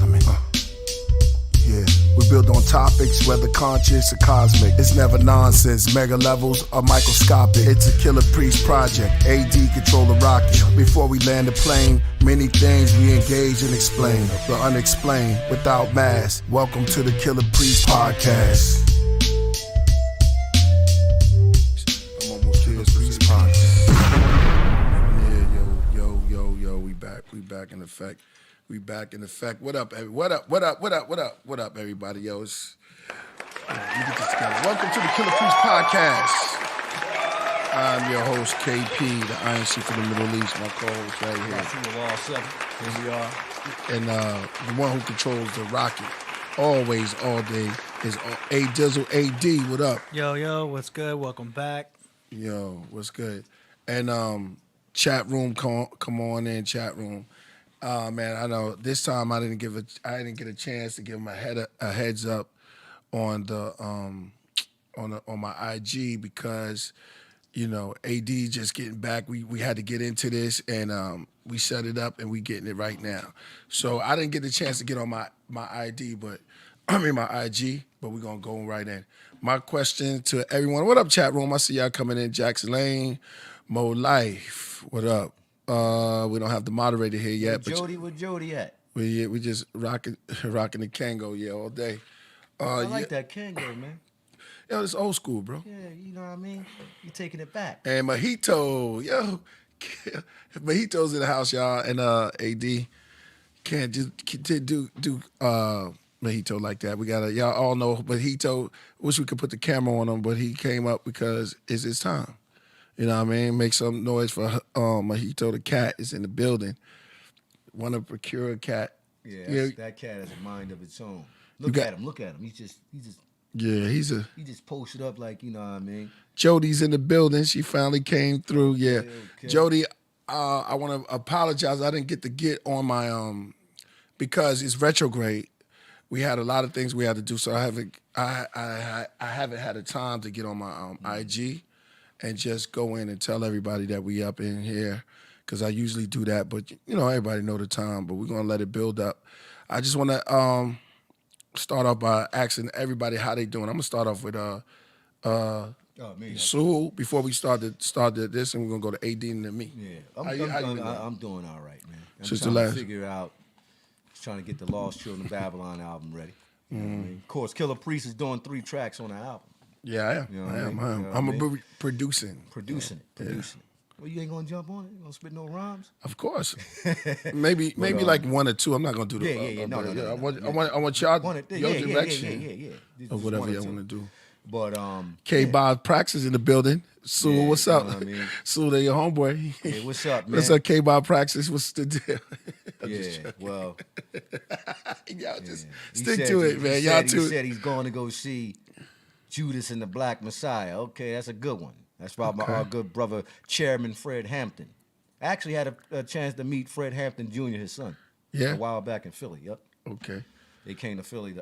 rhyming. Yeah, we build on topics, whether conscious or cosmic. It's never nonsense, mega levels or microscopic. It's a Killah Priest project, AD control the rocket. Before we land the plane, many things we engage and explain. The unexplained, without mask. Welcome to the Killah Priest podcast. I'm almost to the Priest podcast. Yeah, yo, we back in effect. We back in effect. What up, everybody? What up, everybody? Yo, it's, let me get this together. Welcome to the Killah Priest podcast. I'm your host, KP, the Iron Sheik of the Middle East. My co-host right here. From the Wall 7. Here we are. And the one who controls the rocket, always, all day, is A Dizzle AD. What up? Yo, what's good? Welcome back. Yo, what's good? And chat room, come on in, chat room. Man, I know this time I didn't get a chance to give him a heads up on the on my IG because AD just getting back. We had to get into this and we set it up and we getting it right now. So I didn't get the chance to get on my ID, but my IG, but we're gonna go right in. My question to everyone: what up, chat room? I see y'all coming in. Jackson Lane, Mo Life, what up? We don't have the moderator here yet. Where Jody at? We just rocking the Kango, all day. I like that Kango, man. Yo, it's old school, bro. Yeah, you know what I mean? You taking it back. And Mojito, Mojito's in the house, y'all. And AD can't do Mojito like that. We gotta, y'all all know Mojito. Wish we could put the camera on him, but he came up because it's his time. You know what I mean? Make some noise for Mojito. The cat is in the building. Want to procure a cat. Yeah, that cat has a mind of its own. Look at him. He just posted up like, you know what I mean? Jody's in the building. She finally came through. Yeah. Okay. Jody, I want to apologize. I didn't get to get on my because it's retrograde. We had a lot of things we had to do, so I haven't had a time to get on my IG. And just go in and tell everybody that we up in here, because I usually do that. But everybody know the time. But we're gonna let it build up. I just want to start off by asking everybody how they doing. I'm gonna start off with Sue before we start this, and we're gonna go to AD and then me. Yeah, I'm doing all right, man. I'm Since trying the last to figure out, trying to get the Lost Children of Babylon album ready. You know what I mean? Of course, Killah Priest is doing 3 tracks on the album. Yeah, I am. You know I am. I'm producing. Producing it. Well, you ain't gonna jump on it? You gonna spit no rhymes? Of course. maybe like 1 or 2. I'm not gonna do the. No. I want y'all your direction of whatever y'all want to do. But K-Bob Praxis in the building. Sue, what's up? You know what I mean? Sue, they're your homeboy. Hey, what's up, man? What's up, K-Bob Praxis? What's the deal? Well, y'all just stick to it, man. He said he's going to go see Judas and the Black Messiah. Okay, that's a good one. That's about our good brother, Chairman Fred Hampton. I actually had a chance to meet Fred Hampton Jr., his son, a while back in Philly. Yep. Okay. They came to Philly.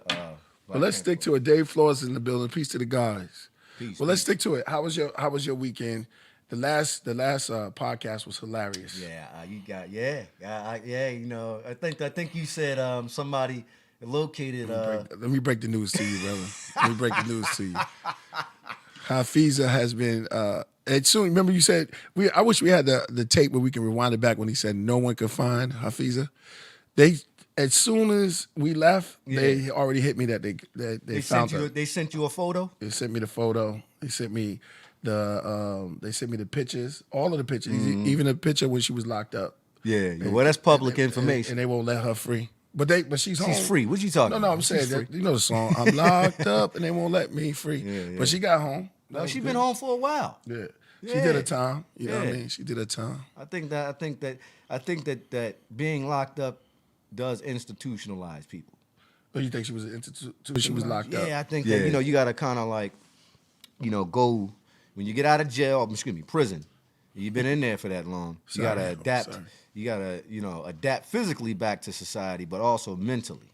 Well, let's stick to it. Dave Flores in the building. Peace to the guys. Peace. Well, let's stick to it. How was your weekend? The last podcast was hilarious. I think you said somebody located. Let me break the news to you, brother. Let me break the news to you. Hafiza has been. And soon, remember you said I wish we had the tape where we can rewind it back when he said no one could find Hafiza. As soon as we left, they already hit me that they found her. They sent you a photo. They sent me the photo. They sent me the pictures, all of the pictures, even the picture when she was locked up. Yeah. Well, that's public information. And they won't let her free. But she's home. She's free. What you talking about? No, I'm saying that, you know the song. I'm locked up and they won't let me free. Yeah. But she got home. No, she's been home for a while. Yeah. She did her time. You know what I mean? She did her time. I think that being locked up does institutionalize people. Oh, you think she was an institution? She was locked up. Yeah, I think that you gotta kind of like, go when you get out of jail. Prison. You've been in there for that long. You gotta adapt. You gotta, adapt physically back to society, but also mentally.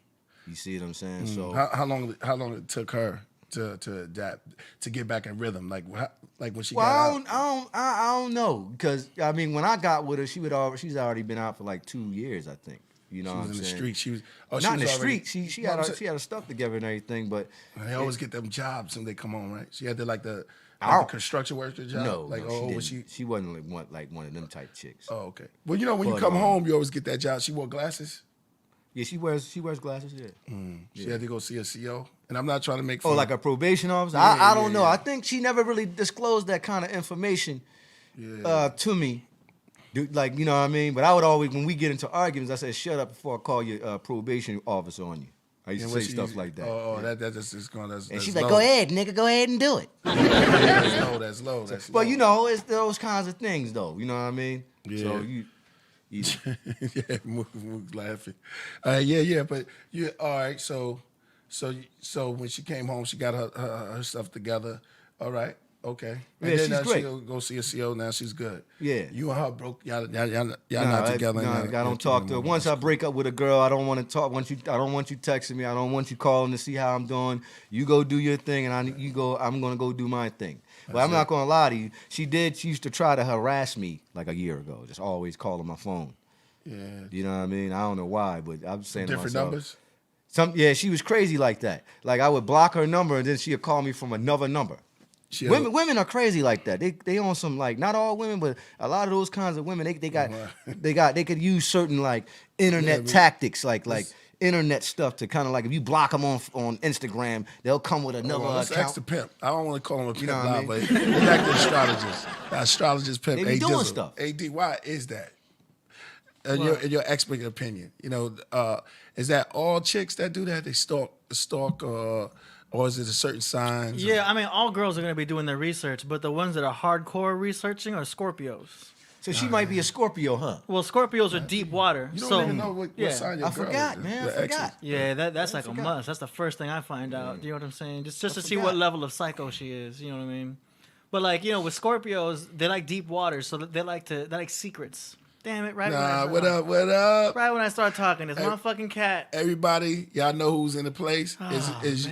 You see what I'm saying? So how long it took her to adapt, to get back in rhythm? Like when she got out? I don't know, because when I got with her, she's already been out for like 2 years, I think. You know She what was I'm in the saying? street. She was Not in the already, street. She You know had what I'm her, she had her stuff together and everything, but They always get them jobs when they come home, right? She had the the Oh. construction worker job. no, Like, no, oh, she was didn't. She wasn't like one of them type chicks. Oh, okay. Well, you know, when you But, come home, you always get that job. She wore glasses. Yeah, she wears glasses. Yeah. She had to go see a CO. And I'm not trying to make Oh, fun. like a probation officer? Yeah, I don't yeah, know. yeah. I think she never really disclosed that kind of information to me. Like, you know what I mean? But I would always, when we get into arguments, I said, shut up before I call your probation officer on you. I used to say stuff like that. Oh, yeah. that's going. And she's like, go ahead, nigga, go ahead and do it. That's low. But, you know, it's those kinds of things, though. You know what I mean? Yeah. So you yeah, Mook laughing. Yeah. But you all right? So when she came home, she got her stuff together. All right, okay. And Yeah, then she's now great. she'll go see a CO. Now she's good. Yeah. You and her broke. Y'all not together. I don't talk to her. Once I break up with a girl, I don't want to talk. I don't want you texting me. I don't want you calling to see how I'm doing. You go do your thing, and I'm gonna go do my thing. But I'm not gonna lie to you. She used to try to harass me like a year ago. Just always calling my phone. Yeah. You know what I mean? I don't know why, but I'm saying to Different myself, numbers. she was crazy like that. Like I would block her number, and then she'd call me from another number. Women are crazy like that. They on some, like, not all women, but a lot of those kinds of women. They could use certain like internet tactics, like internet stuff to kind of like, if you block them on Instagram, they'll come with another Let's account. ask the pimp. I don't want to call him a pimp know what I mean? but we're back to astrologist. The astrologist pimp. They be doing stuff. AD, why is that? In your expert opinion, you know, is that all chicks that do that? They stalk, or is it a certain signs? Yeah, I mean, all girls are going to be doing their research, but the ones that are hardcore researching are Scorpios. So she might be a Scorpio, huh? Well, Scorpios are deep water. You don't so, even know what sign your I girl forgot, is. man. I The exes. forgot. Yeah, that's like a must. That's the first thing I find out. You know what I'm saying? Just to see what level of psycho she is. You know what I mean? But like, you know, with Scorpios, they like deep water, so they like secrets. Damn it! Nah, what up? Right when I start talking, it's my fucking cat. Everybody, y'all know who's in the place. Is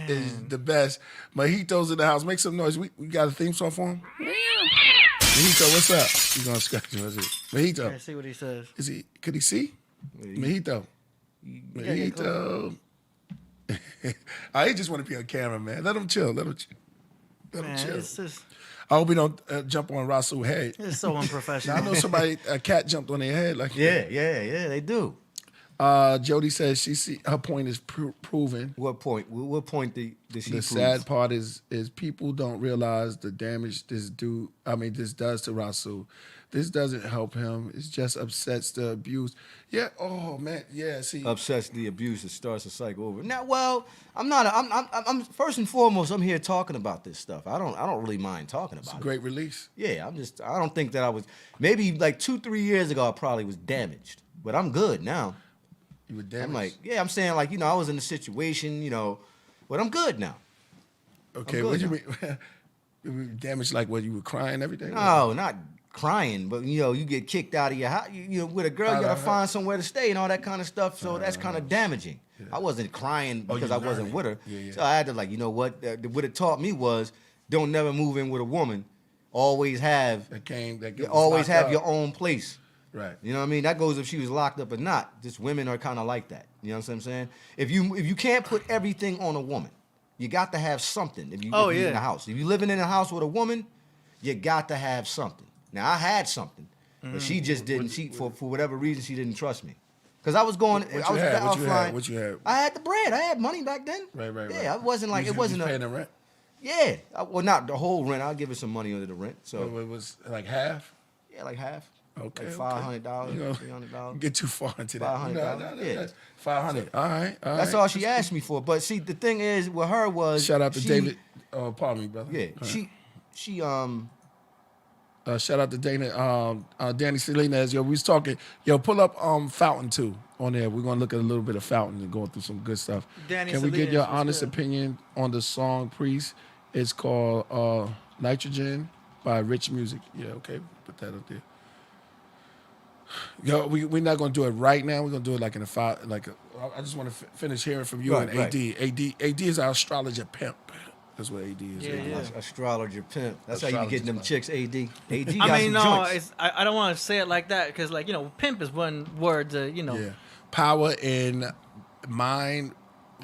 the best. Mojito's in the house. Make some noise. We got a theme song for him. Mojito, what's up? He's gonna scratch you. Mojito. Let's see what he says. Could he see? Mojito. Mojito. I just want to be on camera, man. Let him chill. Let him chill. It's just, I hope he don't jump on Rasu's head. it's so unprofessional. Now, I know a cat jumped on their head. Like Yeah, they do. Jody says her point is proven. What point? What point did she prove? The sad part is people don't realize the damage this does to Rasul. This doesn't help him. It just upsets the abuse. Yeah. Oh man. Yeah. See. Upsets the abuse. It starts the cycle over. Now, well, I'm first and foremost, I'm here talking about this stuff. I don't really mind talking about it. Great release. Yeah. I don't think that I was. Maybe like 2-3 years ago, I probably was damaged, but I'm good now. You were damaged. I'm like, yeah. I'm saying, like, you know, I was in a situation, you know, but I'm good now. Okay. What do you mean? You were damaged, like what? You were crying every day? No, not crying, but you know, you get kicked out of your house. You know, with a girl, you gotta find somewhere to stay and all that kind of stuff. So that's kind of damaging. Yeah. I wasn't crying because I wasn't with her. Yeah. So I had to, like, you know what? What it taught me was, don't never move in with a woman. Always have your own place. Right. You know what I mean? That goes if she was locked up or not. Just women are kind of like that. You know what I'm saying? If you can't put everything on a woman, you got to have something. If you're in a house, if you're living in a house with a woman, you got to have something. Now, I had something, but she just didn't. For whatever reason, she didn't trust me. Because I was going, I was flying. What you had? I had the bread. I had money back then. Right. Yeah, it wasn't like, it wasn't paying the rent? Yeah. Well, not the whole rent. I'll give her some money under the rent. So it was like half? Yeah, like half. Okay. Like $500, $300. Get too far into that. $500. Yeah. $500. All right. That's all she asked me for. But see, the thing is with her was, shout out to David. Pardon me, brother. Yeah. She shout out to Dana, Danny Salinas. Yo, we was talking. Yo, pull up Fountain 2 on there. We're gonna look at a little bit of Fountain and going through some good stuff. Danny Can we get Salinas, your honest opinion on the song Priest? It's called Nitrogen by Rich Music. Yeah, okay, put that up there. Yo, we're not gonna do it right now. We're gonna do it like in a five. I just want to finish hearing from you and AD. AD is our astrologer pimp. That's what AD is. Yeah. Astrologer pimp. That's how you be getting them chicks. AD. I got mean, some joints. I don't want to say it like that because, like, you know, pimp is one word to, you know. Yeah. power in mind.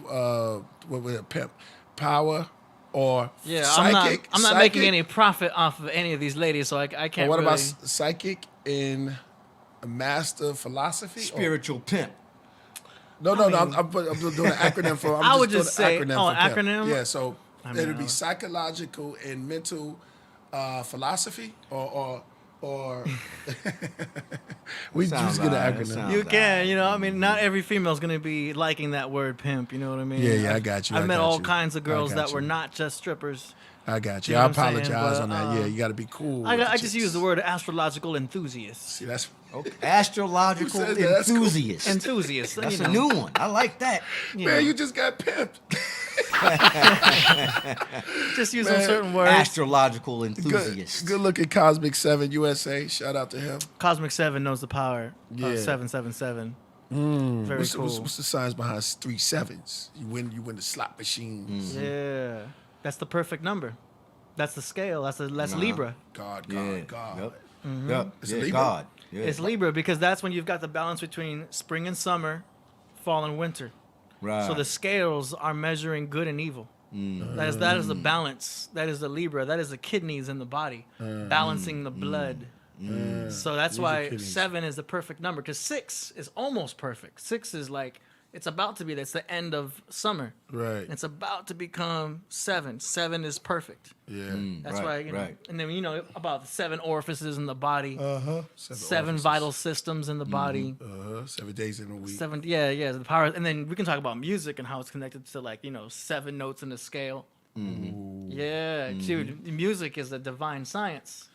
What was it? Pimp power or Yeah, psychic? I'm not psychic? making any profit off of any of these ladies, so I can't. Or what really... about psychic in master philosophy? Spiritual pimp. No. I'm doing an acronym for. I would doing just an say, acronym oh, for pimp. acronym? Yeah, so I mean, it'd be psychological and mental philosophy, or we Sounds just get an alright, acronym. sounds You can, I mean, not every female's gonna be liking that word pimp. You know what I mean? Yeah, I got you. I've I met got all you. kinds of I girls got that were you. not just strippers. I got you. You know I what I'm saying? apologize But, on that. Yeah, you got to be cool. with I the just chicks. use the word astrological enthusiast. See, that's Okay. Astrological Who said that? That's cool. enthusiast. Enthusiast. That's you a know, new one. I like that. man. You just got pimped. just use Man. some certain words. Astrological enthusiast. Good looking Cosmic 7 USA. Shout out to him. Cosmic 7 knows the power Yeah. of 777. Very What's, cool. what's the science behind 3 7s? You win the slot machines. Yeah, that's the perfect number. That's the scale. That's Libra. God. Yeah. Yep. Yep. It's Yeah, Libra? God. Yeah. It's Libra because that's when you've got the balance between spring and summer, fall and winter. Right. So the scales are measuring good and evil. That is the balance. That is the Libra. That is the kidneys in the body, balancing the blood. So that's These are why kidneys. 7 is the perfect number because 6 is almost perfect. 6 is like it's about to be. That's the end of summer. Right. It's about to become 7. 7 is perfect. Yeah. That's Right, why, right. and then about the 7 orifices in the body, Uh-huh. 7 vital systems in the body. 7 days in a week. 7, yeah, the power, and then we can talk about music and how it's connected to 7 notes in the scale. Yeah, dude, music is a divine science.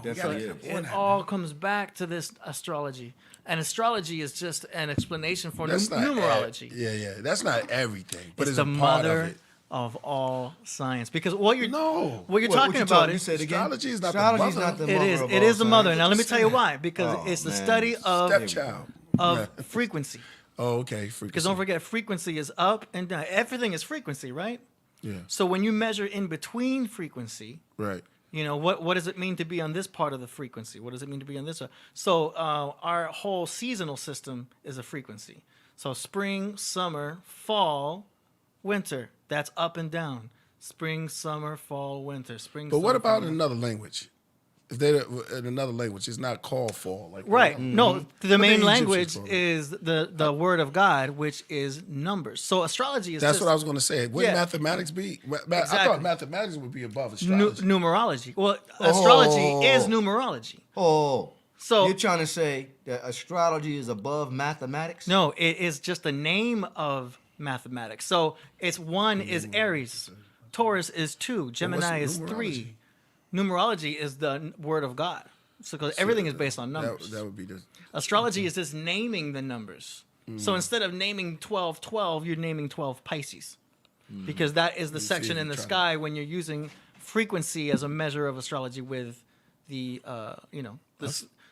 Definitely gotta is. get on It that, all man. comes back to this astrology, and astrology is just an explanation for That's not numerology. Yeah. That's not everything, but it's, the a part mother of it. of all science because what you're No. what you're What talking you about told- you is said again? Astrology is not the Astrology's mother. not the it mother is of it all is the mother. science. Now let me tell you why Oh, because it's the man. study of Stepchild. frequency. Oh, okay. Because don't forget, frequency is up and down. Everything is frequency, right? Yeah. So when you measure in between frequency, Right. what does it mean to be on this part of the frequency? What does it mean to be on this one? So our whole seasonal system is a frequency. So spring, summer, fall, winter. That's up and down. Spring, summer, fall, winter. Spring. But what summer, about fall, in another language? If they in another language, it's not called fall. Like Right. No, the main Egyptians language call it? is the word of God, which is numbers. So astrology is That's just what I was going to say. Wouldn't Yeah. mathematics be? I Exactly. thought mathematics would be above astrology. numerology. Well, astrology is numerology. Oh. So- you're trying to say that astrology is above mathematics? No, it is just the name of mathematics. So it's one is Aries, Taurus is 2, Gemini is 3. Numerology is the word of God. So because everything is based on numbers. That would be the. Astrology is just naming the numbers. So instead of naming 12, you're naming 12 Pisces. Because that is the section in the sky when you're using frequency as a measure of astrology with the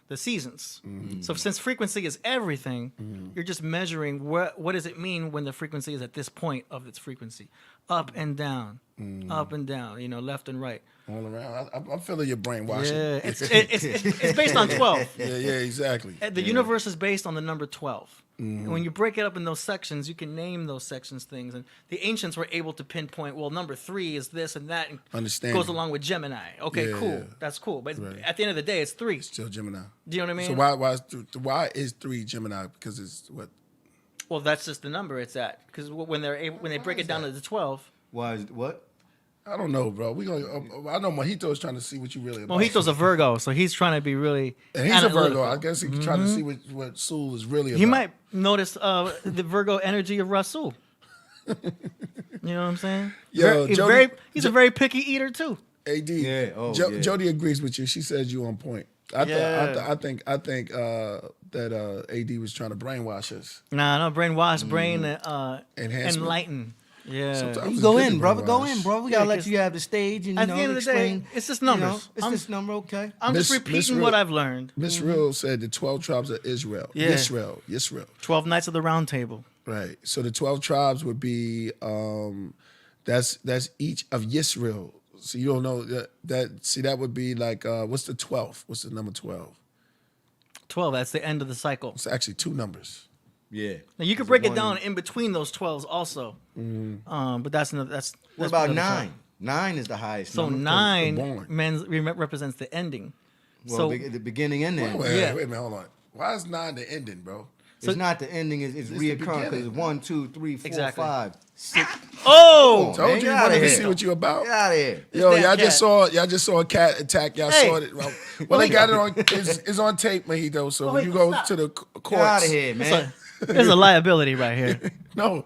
the seasons. So since frequency is everything, you're just measuring what does it mean when the frequency is at this point of its frequency. Up and down, left and right. All around. I'm feeling your brainwashing. Yeah, it's based on 12. Yeah, exactly. The universe is based on the number 12. And when you break it up in those sections, you can name those sections things. And the ancients were able to pinpoint, well, number 3 is this and that, and Understanding. goes along with Gemini. Okay, Yeah, cool. yeah. That's cool. But Right. at the end of the day, it's 3. Still Gemini. Do you know what I mean? So why is 3 Gemini? Because it's what? Well, that's just the number it's at. Because when they break it down to the 12, Why is it what? I don't know, bro. We gonna. I know Mojito is trying to see what you really about. Mojito's a Virgo, so he's trying to be really And he's a Virgo. analytical. I guess he's trying to see what Sewell is really about. He might notice the Virgo energy of Rasul. You know what I'm saying? Yo, He's a very picky eater too. AD. Yeah, yeah. Jody agrees with you. She says you on point. I think that AD was trying to brainwash us. Nah, no, brainwash, brain Enhancement. enlighten. Yeah. Sometimes You it's go good in, to brother. Go brainwash. in, bro. We Yeah, gotta let 'cause you have the stage and at the end of the day, explain. it's just numbers. It's this number, okay? I'm just Miss repeating Real- what I've learned. Miss Real said the 12 tribes of Israel. Yeah. Yisrael. 12 Knights of the Round Table. Right. So the 12 tribes would be that's each of Yisrael. So you don't know that would be like what's the 12th? What's the number 12? 12, that's the end of the cycle. It's actually 2 numbers. Yeah. Now you could break it down in between those 12s also. But that's another. What about 9? 9 is the highest. So number. 9 represents the ending. Well, So the beginning and the end. Wait Yeah. a minute, hold on. Why is 9 the ending, bro? It's not the ending. It's the reoccurring because beginning. it's 1, 2, 3, 4, Exactly. 5, 6. oh, Told man, you get you outta wanted to here. see what you about. Get out of here. Yo, damn y'all just saw a cat attack. Y'all Hey. saw it. Well, they got it on. It's on tape, Mojito. So when you go to the courts, Get out of here, man. there's a liability right here. No,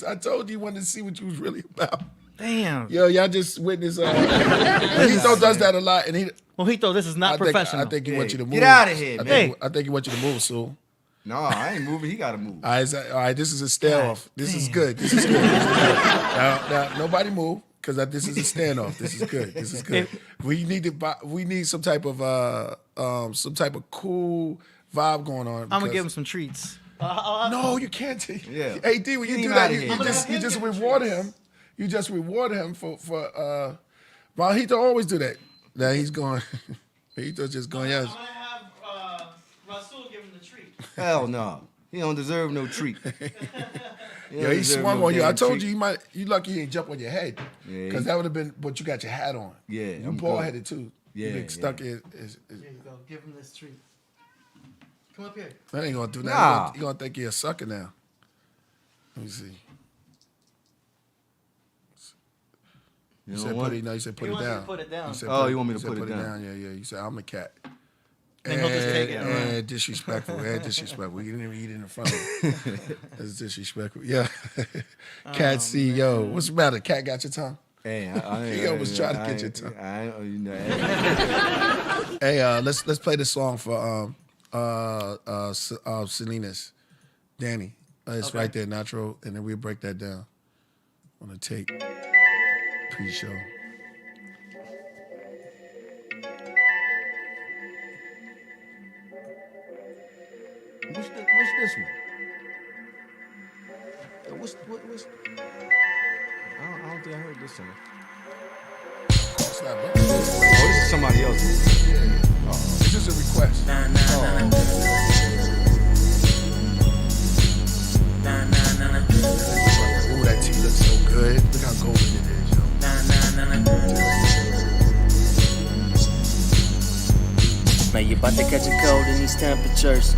I told you wanted to see what you was really about. Damn. Yo, y'all just witnessed. Mojito does that a lot, and Mojito, this is not professional. I think he wants you to move. Get out of here, I man. think, I think he wants you to move, Sue. No, I ain't moving. He got to move. All right, this is a standoff. This is good. This is good. Now, nobody move because this is a standoff. This is good. This is good. We need some type of cool vibe going on. I'm gonna give him some treats. No, you can't take. Yeah. AD, when you Get do him that, outta you here. just reward him. You just reward him for Mojito always do that. Now he's going. Mojito's just going. Yes. gonna have Rasul give him the treat. Hell no. He don't deserve no treat. Yo, he swung on you. I told you you lucky he didn't jump on your head. Yeah, Because that would have been, but you got your hat on. Yeah, You I'm bald good. headed too. Yeah, You been stuck yeah. in. Here you go. Give him this treat. Come up here. That ain't gonna do that. Nah. He gonna think you're a sucker now. Let me see. You You know said what? put it. No, you said put He it wants you to down. put it down. said Oh, you want me to said put it down. Yeah. You said I'm a cat. Then he'll just take it, right? And disrespectful. And disrespectul. You didn't even eat it in front of him. That's disrespectful. Yeah. Cat CEO. What's the matter? Cat got your tongue? Hey, He almost tried to get your tongue. You know, Hey, let's play the song for Selena's Danny. It's Okay. right there, natural, and then we'll break that down on the tape pre-show. what's this one? What's I don't think I heard this song. It's not broken. Oh, this is somebody else's. It's just a request. Ooh, that tea looks so good. Look how golden it is, yo. Man, you about to catch a cold in these temperatures.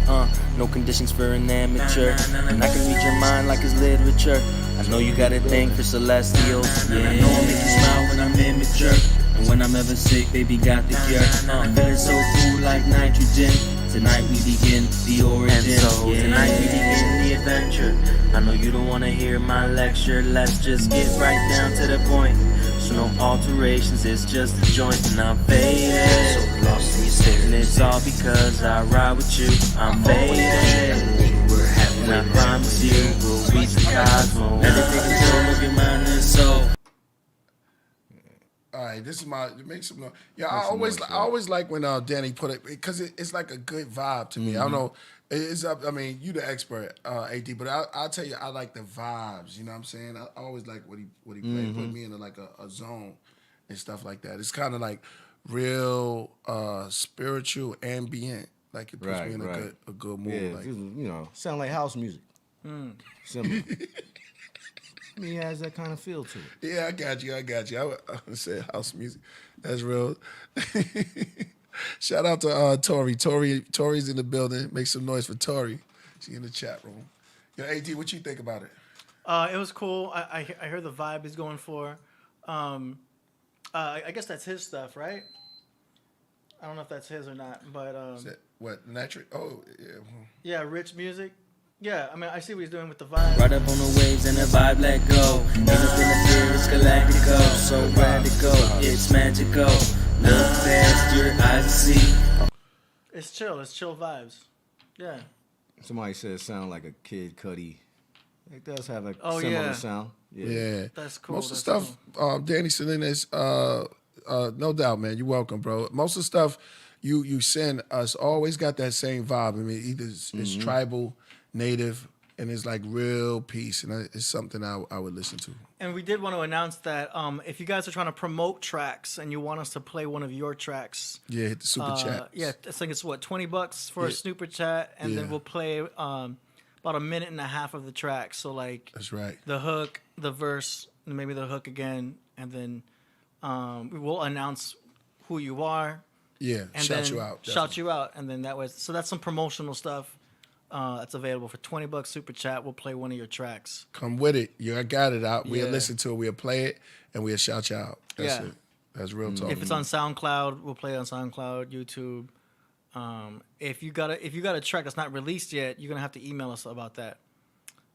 No conditions for an amateur. And I can read your mind like it's literature. I know you got a thing for celestials. Yeah, I know I make you smile when I'm immature. And when I'm ever sick, baby, got the cure. Feeling so cool like nitrogen. Tonight we begin the origin. Yeah, tonight we begin the adventure. I know you don't wanna hear my lecture. Let's just get right down to the point. So no alterations, it's just a joint and I'm faded. So lost in your stare. And it's all because I ride with you. I'm faded. And I promise you, we'll reach the cosmos. Let it take control of your mind and soul. All right, this is make some noise. Yeah, I always like when Danny put it because it's like a good vibe to me. I don't know, it's up. I mean, you the expert, AD, but I'll tell you, I like the vibes. You know what I'm saying? I always like what he played. Put me in like a zone and stuff like that. It's kind of like real spiritual, ambient. Like it puts me in a good mood. Yeah, Like, you know, sound like house music. Simple. I mean, it has that kind of feel to it. yeah, I got you. I said house music. That's real. Shout out to Tori. Tori's in the building. Make some noise for Tori. She in the chat room. Yo, AD, what you think about it? It was cool. I heard the vibe he's going for. I guess that's his stuff, right? I don't know if that's his or not, but Is that what natural? Oh, yeah. yeah, rich music. Yeah, I mean, I see what he's doing with the vibe. Right up on the waves and the vibe let go. Ain't nothing to fear, it's galactico. So radical, it's magical. Look past your eyes and see. It's chill vibes. Yeah. Somebody said it sound like a Kid Cudi. It does have a Oh, similar yeah. sound. Yeah. That's cool. Most of the That's stuff, Danny Salinas, no doubt, man. You're welcome, bro. Most of the stuff you send us always got that same vibe. I mean, either it's tribal, native, and it's like real peace, and it's something I would listen to. And we did want to announce that if you guys are trying to promote tracks and you want us to play one of your tracks, Yeah, hit the super chat. yeah, I think it's what $20 for a super chat, and then Yeah. we'll play about a minute and a half of the track. So like That's right. the hook, the verse, and maybe the hook again, and then we will announce who you are. Yeah, And shout then you out. Shout you out, and then that way. So that's some promotional stuff that's available for $20 super chat. We'll play one of your tracks. Come with it. You got it out. We'll Yeah. listen to it. We'll play it, and we'll shout you out. That's Yeah. it. That's real talk. If it's on SoundCloud, we'll play it on SoundCloud, YouTube. If you got a track that's not released yet, you're gonna have to email us about that.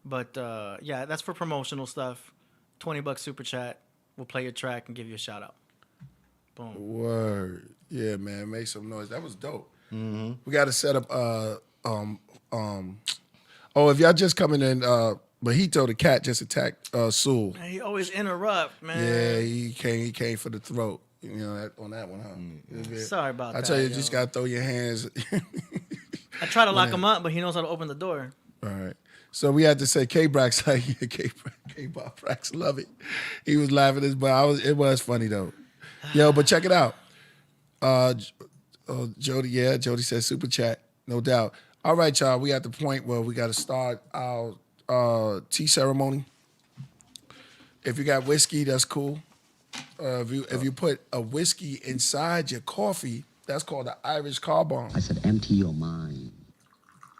But yeah, that's for promotional stuff. $20 super chat. We'll play your track and give you a shout out. Boom. Word. Yeah, man. Make some noise. That was dope. Mm-hmm. We got to set up. Oh, if y'all just coming in, Mojito the cat just attacked Sewell. Man, he always interrupt, man. Yeah, he came for the throat. You know, on that one, huh? Sorry about that. I tell you, yo. just gotta throw your hands. I try to lock him up, but he knows how to open the door. All right. So we had to say K-Brax, like K-Brax, love it. He was laughing his butt. It was funny though. Yo, but check it out. Jody said super chat, no doubt. All right, y'all. We at the point where we got to start our tea ceremony. If you got whiskey, that's cool. If you put a whiskey inside your coffee, that's called the Irish car bomb. I said, empty your mind.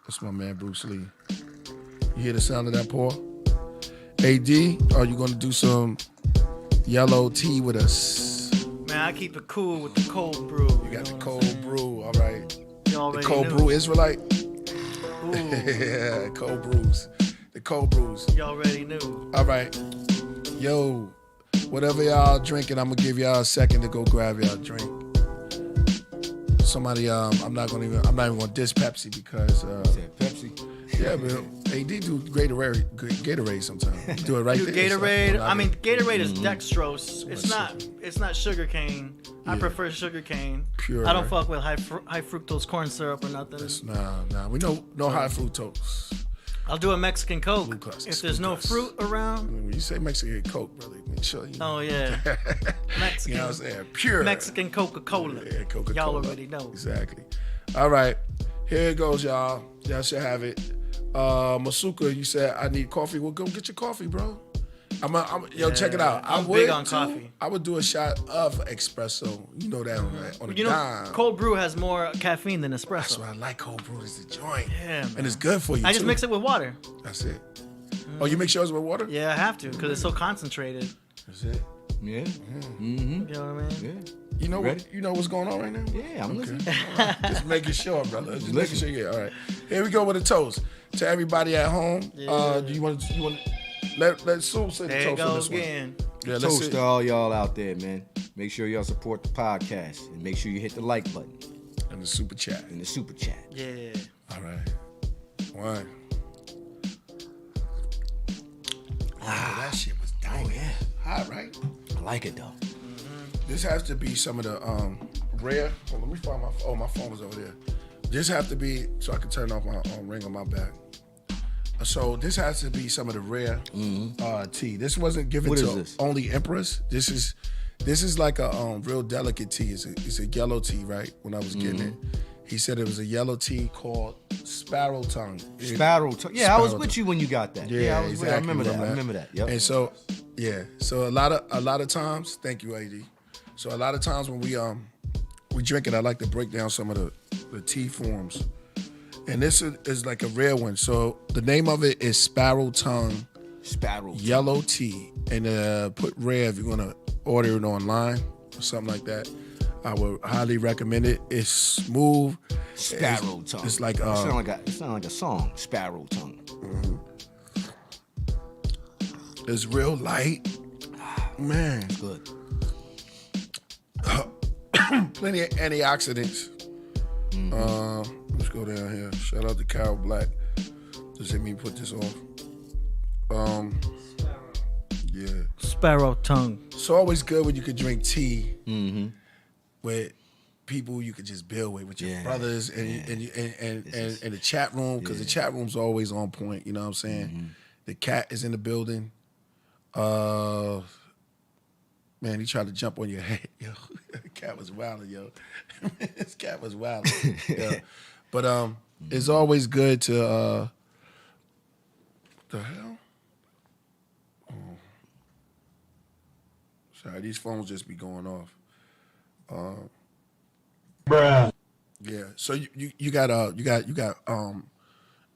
That's my man Bruce Lee. You hear the sound of that pour? AD, are you gonna do some yellow tea with us? Man, I keep it cool with the cold brew. You got the cold brew, all right. You The already cold knew. brew Israelite? Ooh, Yeah, cold brews. The cold brews. you already knew. All right. Yo, whatever y'all drinking, I'm gonna give y'all a second to go grab y'all a drink. Somebody, I'm not even gonna diss Pepsi because Said Pepsi. yeah, but AD do Gatorade sometimes. You do it right Do there. Gatorade. So, I mean, Gatorade is dextrose. It's not sugar cane. I Yeah. prefer sugar cane. Pure. I don't fuck with high fructose corn syrup or nothing. Nah. We know no high fructose. I'll do a Mexican Coke. Glucose, If there's no glucose. fruit around. When you say Mexican Coke, brother, make sure you. Oh yeah, Mexican. You know what I'm saying? Pure. Mexican Coca-Cola. Yeah, Coca-Cola. Y'all already know. Exactly. All right. Here it goes, y'all. Y'all should have it. Masuka, you said I need coffee. Well, go get your coffee, bro. Yo, check it out. I'm big on coffee. I would do a shot of espresso. You know that on the You know, dime. cold brew has more caffeine than That's espresso. why I like cold brew. It's the joint. Yeah, man. And it's good for you, I just too. mix it with water. That's it. Oh, you mix yours with water? Yeah, I have to because it's so concentrated. That's it. Yeah. You know what I mean? Yeah. You Ready? know what's going on right now? Yeah, I'm listening. Just making sure, brother. Just making Listen. sure. Yeah. All right. Here we go with a toast to everybody at home. Yeah. Do you want let Sue say the There it toast on goes this one? again. Yeah, let's Toast see. to all y'all out there, man. Make sure y'all support the podcast and make sure you hit the like button And the super chat. and the super chat. Yeah. All right. One. That shit was dying. Oh, yeah. Hot, right? I like it though. This has to be some of the rare. Oh, let me find my. Oh, my phone was over there. This have to be so I can turn off my ring on my back. So this has to be some of the rare tea. This wasn't given What to is this? only emperors. This is like a real delicate tea. It's a yellow tea, right? When I was getting it, he said it was a yellow tea called sparrow tongue. Sparrow tongue. Yeah, I was Sparrow with you when you got that. Yeah, I was exactly. with I remember that. Yep. And so, yeah. So a lot of times, thank you, AD. So a lot of times when we drink it, I like to break down some of the tea forms. And this is like a rare one. So the name of it is Sparrow Tongue Sparrow tongue. Yellow Tea. And put rare if you're gonna order it online or something like that. I would highly recommend it. It's smooth. Sparrow tongue. It's like it sound like a song. Sparrow tongue. it's real light. Man. Good. Plenty of antioxidants. Let's go down here. Shout out to Carol Black. Just let me put this on. Yeah. Sparrow tongue. It's always good when you could drink tea with people you could just build with your Yeah. brothers and the chat room, because the chat room's always on point. You know what I'm saying? The cat is in the building. Man, he tried to jump on your head, yo. The cat was wilding, yo. This cat was wilding, yo. But it's always good to The hell? Oh. Sorry, these phones just be going off. Bruh. Yeah. So you got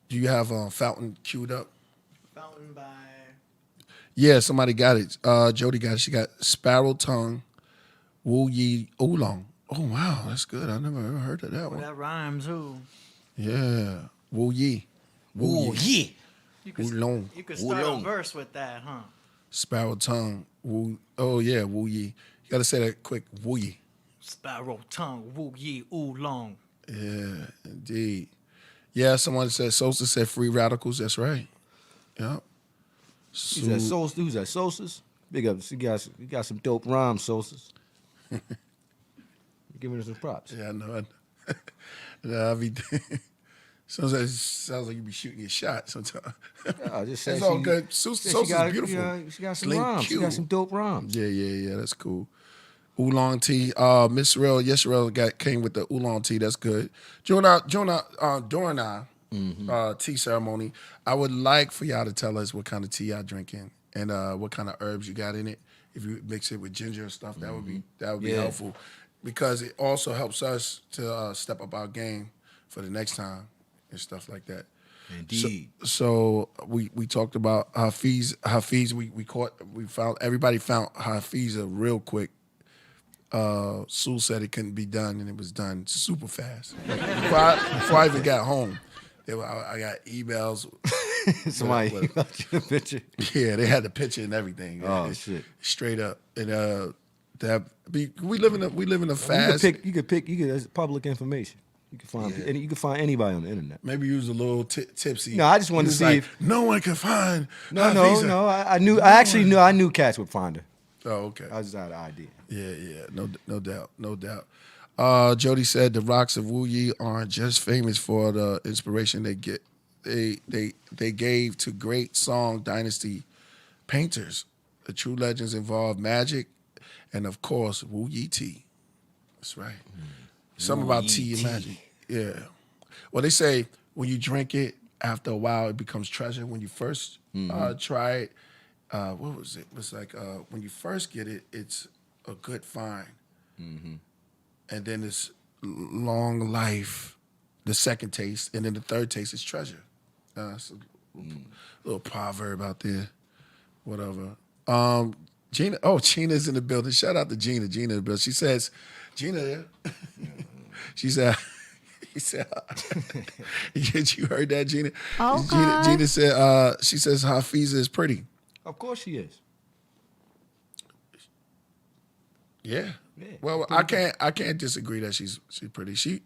do you have Fountain queued up? Fountain by. Yeah, somebody got it. Jody got it. She got Sparrow Tongue, Wu Yi Oolong. Oh wow, that's good. I never ever heard of that Well, one. that rhymes. Who? Yeah, Wu Yi. Ooh, yeah. Oolong. You could start Oolong. a verse with that, huh? Sparrow Tongue. Wu. Oh yeah, Wu Yi. You gotta say that quick. Wu Yi. Sparrow tongue, woo ye, oolong. Yeah, indeed. Yeah, someone said Sosa said free radicals. That's right. Yeah. Who's that Solstice? Who's that Solstice? Big up. You got some dope rhymes, Solstice. Giving us some props. Yeah, I know. Nah, I be. Sometimes it sounds like you be shooting your shot. Sometimes. I just said It's all she- good. said Sosa's beautiful. she got some Slim rhymes. She Q. got some dope rhymes. Yeah. That's cool. Oolong tea. Miss Rail, yes, Rail came with the oolong tea. That's good. During our tea ceremony, I would like for y'all to tell us what kind of tea y'all drinking and what kind of herbs you got in it. If you mix it with ginger and stuff, that would be Yeah. helpful because it also helps us to step up our game for the next time and stuff like that. Indeed. So we talked about Hafiz. We found everybody found Hafiz real quick. Sue said it couldn't be done, and it was done super fast. Before I even got home, I got emails. Somebody emailed you a picture. Yeah, they had the picture and everything. Oh, shit. Straight up, and we live in a fast. You could pick. That's public information. You can find you can find anybody on the internet. Maybe you was a little tipsy. No, I just wanted He to was see like, if- no one can find. No. Hafiza. I actually knew. I knew cats would find her. Oh, okay. I just had an idea. Yeah, no doubt. Jody said the rocks of Wu Yi aren't just famous for the inspiration they gave to great Song Dynasty painters. The true legends involve magic and, of course, Wu Yi tea. That's right. Something about tea and magic. Yeah. Well, they say when you drink it, after a while, it becomes treasure. When you first try it, what was it? It was like when you first get it, it's a good find. And then it's long life, the second taste, and then the third taste is treasure. It's a little proverb out there. Whatever. Gina's in the building. Shout out to Gina. Gina in the building. She says, Gina there. She said, he said, you heard that, Gina? Okay. Gina said, she says Hafiza is pretty. Of course she is. Yeah. Yeah. Well, I can't disagree that she's pretty. She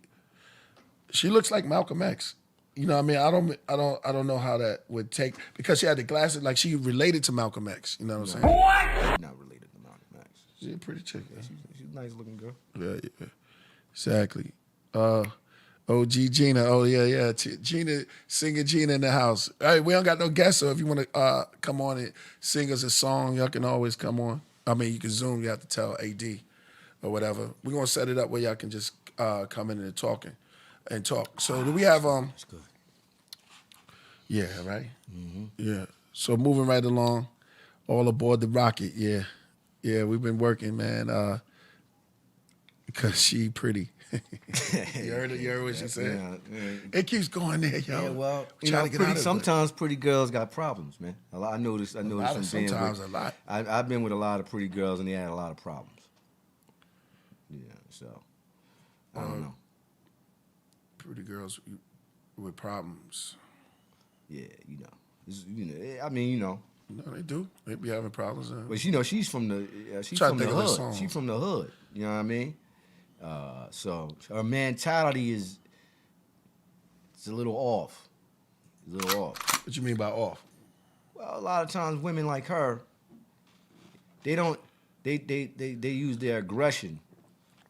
looks like Malcolm X. You know what I mean? I don't know how that would take because she had the glasses like she related to Malcolm X. You know what I'm saying? She's not related to Malcolm X. She's a pretty chick. Yeah. She's a nice looking girl. Yeah. Exactly. OG Gina. Oh yeah. Gina singing Gina in the house. Hey, we don't got no guests, so if you want to come on and sing us a song, y'all can always come on. I mean, you can Zoom. You have to tell AD or whatever. We're gonna set it up where y'all can just come in and talk. So do we have That's good. Yeah, right. Yeah. So moving right along, all aboard the rocket. Yeah. We've been working, man. Because she pretty. You heard what she said? Yeah. It keeps going there, yo. Yeah, well, you Trying know, to get out of it. sometimes pretty girls got problems, man. I noticed from being Sometimes with, a lot. I've been with a lot of pretty girls and they had a lot of problems. Yeah, so I don't know. Pretty girls with problems. Yeah, you know. I mean, you know. No, they do. They be having problems. But you know, she's from the Trying to think of a hood. song. She's from the hood. You know what I mean? So her mentality is a little off. What you mean by off? Well, a lot of times women like her, they use their aggression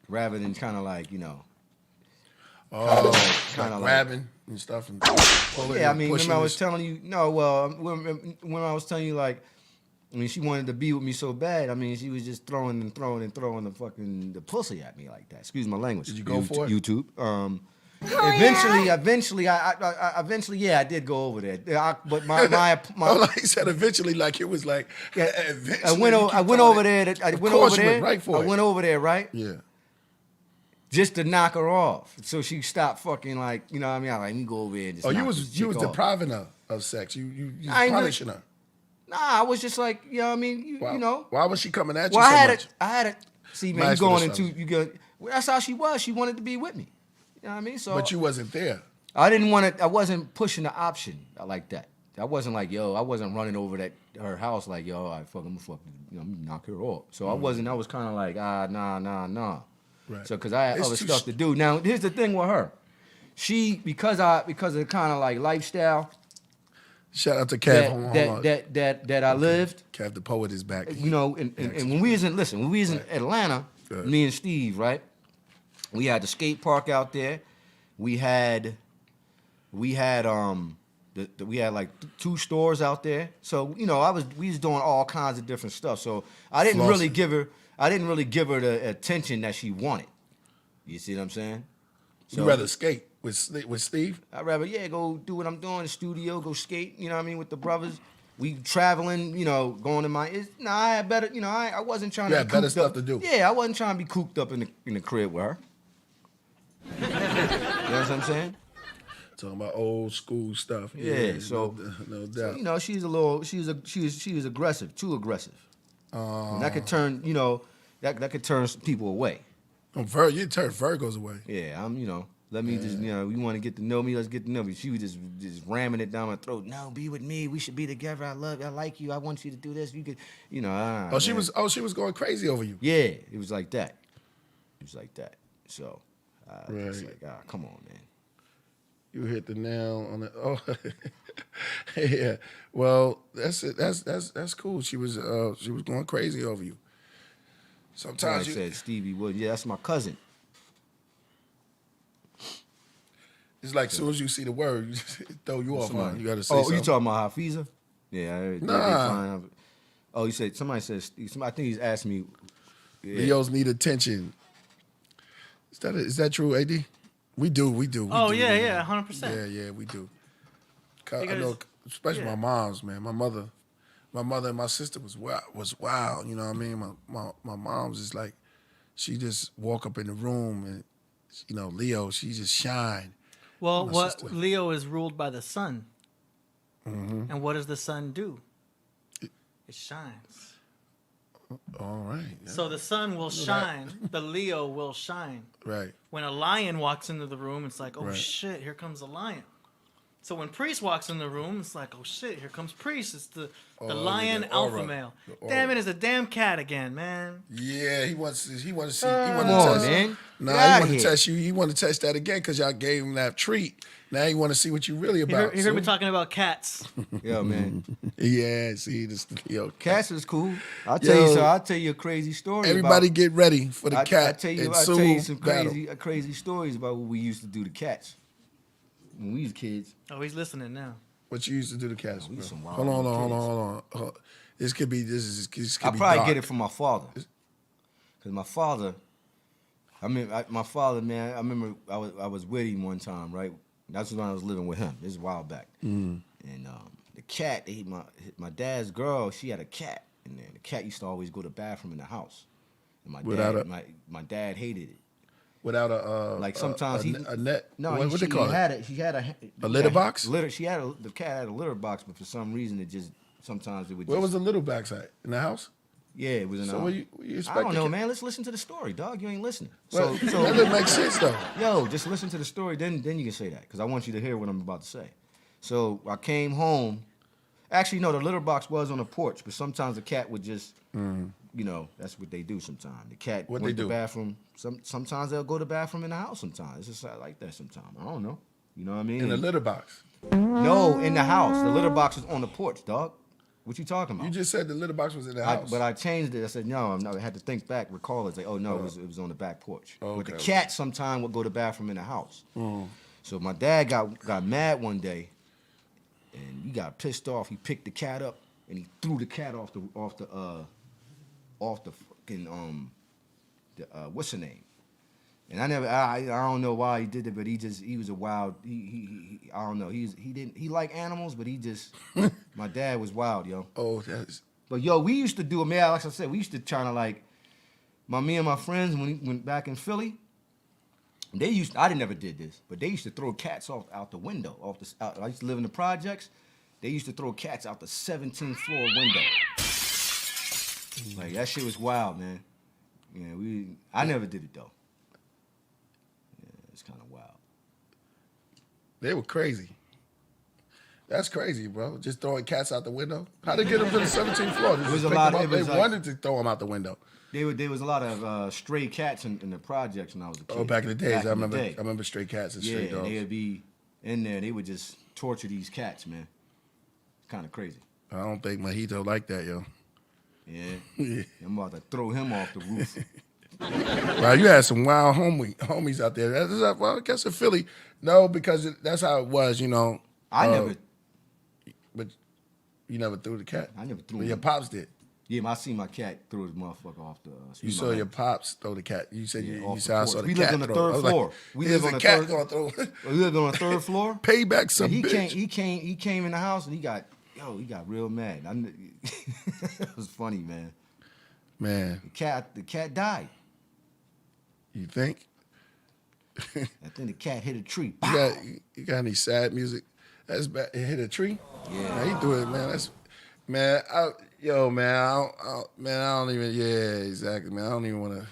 rather than kind of like, you know. Oh, kinda like like- grabbing and stuff. And pulling Yeah, I and mean, pushing remember I was this- telling you, no, well, when I was telling you, like, I mean, she wanted to be with me so bad. I mean, she was just throwing the pussy at me like that. Excuse my language. Did you go for it? YouTube. Eventually, I did go over there. But my Oh, he said eventually, like it was like eventually. I went over there. I Of went course over you there. went right for I it. went over there, right? Yeah. Just to knock her off, so she stopped fucking like, you know what I mean? I'm like, let me go over here and just. Oh, knock you this was chick off. depriving her of sex. You I ain't punishing her. Nah, I was just like, you know what I mean? You know. Why was she coming at you Well, so I much? had it. See, man, Nice you for going this into fellas. you go. Well, that's how she was. She wanted to be with me. You know what I mean? So, But you wasn't there. I didn't want it. I wasn't pushing the option like that. I wasn't like, yo, I wasn't running over her house like, yo, I'm gonna knock her off. So I wasn't. I was kind of like, nah. Right. So because I had It's other too stuff to do. Now here's the thing with her. She because of the kind of like lifestyle Shout out to Kev. Hold on. that I lived. Kev, the poet is back. You know, and when we was in Atlanta, Good. me and Steve, right? We had the skate park out there. We had like 2 stores out there. So, you know, we was doing all kinds of different stuff. So I didn't really give her the attention that she wanted. You see what I'm saying? So You rather skate with Steve? I'd rather, go do what I'm doing in the studio, go skate, you know what I mean, with the brothers. We traveling, you know, going to I had better, you know, I wasn't trying to be had better cooped stuff up. to do. Yeah, I wasn't trying to be cooped up in the crib with her. You know what I'm saying? Talking about old school stuff. Yeah, so no doubt. So, you know, she was aggressive, too aggressive. And that could turn, you know, that could turn people away. You turn Virgos away. Yeah, I'm, you know, let me just, you know, you want to get to know me, let's get to know me. She was just ramming it down my throat. No, be with me. We should be together. I like you. I want you to do this. You could, you know. She was going crazy over you. Yeah, it was like that. So, it's Right. like, come on, man. You hit the nail on the. Oh, yeah. Well, that's it. That's cool. She was going crazy over you. Sometimes Somebody said Stevie Wood. Yeah, that's my cousin. it's like as soon as you see the word, you just throw you off. Huh? You got to say Oh, something. you talking about Hafiza? Yeah. They fine. Oh, you said somebody says. I think he's asking me. Yeah. Leos need attention. Is that true, AD? We do. Oh, yeah, 100%. Yeah, we do. I Because- know, especially my mom's, man. My mother and my sister was wild. You know what I mean? My mom's is like, she just walk up in the room and, you know, Leo, she just shine. Well, My what sister. Leo is ruled by the sun. Mm-hmm. And what does the sun do? It shines. All right. Yeah. So the sun will shine, the Leo will shine. Right. When a lion walks into the room, it's like, oh Right. shit, here comes a lion. So when Priest walks in the room, it's like, oh shit, here comes Priest. It's the lion the alpha aura. male. The aura. Damn it, it's a damn cat again, man. Yeah, he wants to see. He want to Come on, test. man. Nah, Get he outta want to here. test you. He want to test that again because y'all gave him that treat. Now he want to see what you really You about. heard me talking about cats. Yo, man. Yeah, see this Leo. Cats is cool. I'll tell you a crazy story. Everybody get ready for the cat. I tell you and some battle. crazy stories about what we used to do to cats when we was kids. Oh, he's listening now. What you used to do to cats? we bro? some wild Hold little on. This could be I be probably dark. get it from my father, cause my father. My father, man. I remember I was with him one time, right? That's when I was living with him. This is a while back. And the cat, my dad's girl, she had a cat, and then the cat used to always go to the bathroom in the house. And my dad hated it. Without a Like sometimes a net. No, what they call it? She had A litter box? Litter. The cat had a litter box, but for some reason sometimes it would. Where was the little box at? In the house? Yeah, it was in. So the what you I expect? don't know, man. Let's listen to the story, dog. You ain't listening. Well, So that doesn't make sense though. yo, just listen to the story, then you can say that, because I want you to hear what I'm about to say. So I came home. Actually, no, the litter box was on the porch, but sometimes the cat would just, you know, that's what they do sometimes. The cat What went they to the do? bathroom. Sometimes they'll go to the bathroom in the house sometimes. It's just like that sometimes. I don't know. You know what I mean? In the litter box. No, in the house. The litter box is on the porch, dog. What you talking about? You just said the litter box was in the house. But I changed it. I said, no, I had to think back, recall it. It's like, oh, no, it was on the back porch. Oh, But the okay. cat sometime would go to the bathroom in the house. So my dad got mad one day, and he got pissed off. He picked the cat up, and he threw the cat off the fucking, what's her name? And I don't know why he did it, but he was a wild. I don't know. He liked animals, but my dad was wild, yo. Oh, that's. But yo, we used to do it, man. Like I said, we used to try to like, me and my friends when we went back in Philly. I never did this, but they used to throw cats out the window. I used to live in the projects. They used to throw cats out the 17th floor window. Like that shit was wild, man. Yeah, I never did it though. It's kind of wild. They were crazy. That's crazy, bro. Just throwing cats out the window. How they get them to the 17th floor? They wanted to throw them out the window. There was a lot of stray cats in the projects when I was a kid. Oh, back in the days, I remember stray cats and stray dogs. Yeah, they would be in there. They would just torture these cats, man. It's kind of crazy. I don't think Mojito like that, yo. Yeah. I'm about to throw him off the roof. Wow, you had some wild homies out there. Well, I guess in Philly, no, because that's how it was, you know. I never. But you never threw the cat. I never threw. But your pops did. Yeah, I seen my cat throw his motherfucker off the. You saw your pops throw the cat. You said you saw the cat. We lived on the third floor. We lived on the third floor. We lived on the third floor. Payback some bitch. He came in the house and he got real mad. It was funny, man. Man, the cat died. You think? I think the cat hit a tree. You got any sad music? That's bad. It hit a tree. Yeah, man, he threw it, man. That's man. I don't even. Yeah, exactly, man. I don't even want to.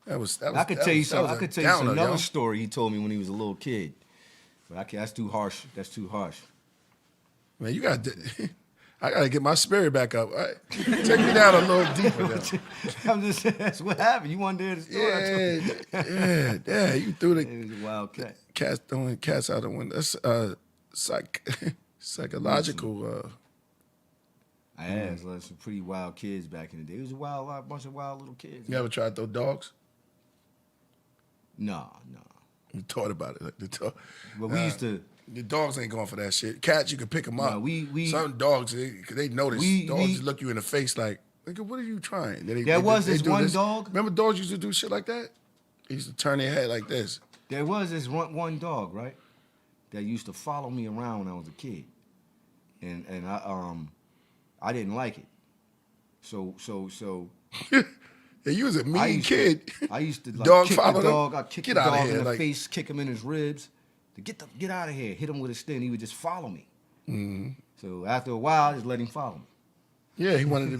That was. I could tell you something. I could tell you another story he told me when he was a little kid. But that's too harsh. That's too harsh. Man, you got. I gotta get my spirit back up. Right? Take me down a little deeper. I'm just saying, that's what happened. You want to hear the story? Yeah. You threw the. It was a wild cat. Cats throwing cats out the window. That's psychological. I had some pretty wild kids back in the day. It was a bunch of wild little kids. You ever tried to throw dogs? No. You thought about it, like the dog. But we used to. The dogs ain't going for that shit. Cats, you can pick them up. No, some dogs, they notice. Dogs just look you in the face like, nigga, what are you trying? There was this one dog. Remember dogs used to do shit like that? They used to turn their head like this. There was this one dog, right, that used to follow me around when I was a kid, and I didn't like it. So. Yeah, you was a mean kid. I used to dog kick the dog. I'd kick the dog in the face, kick him in his ribs. Get out of here! Hit him with a stick. He would just follow me. Mm-hmm. So after a while, I just let him follow me. Yeah, he wanted you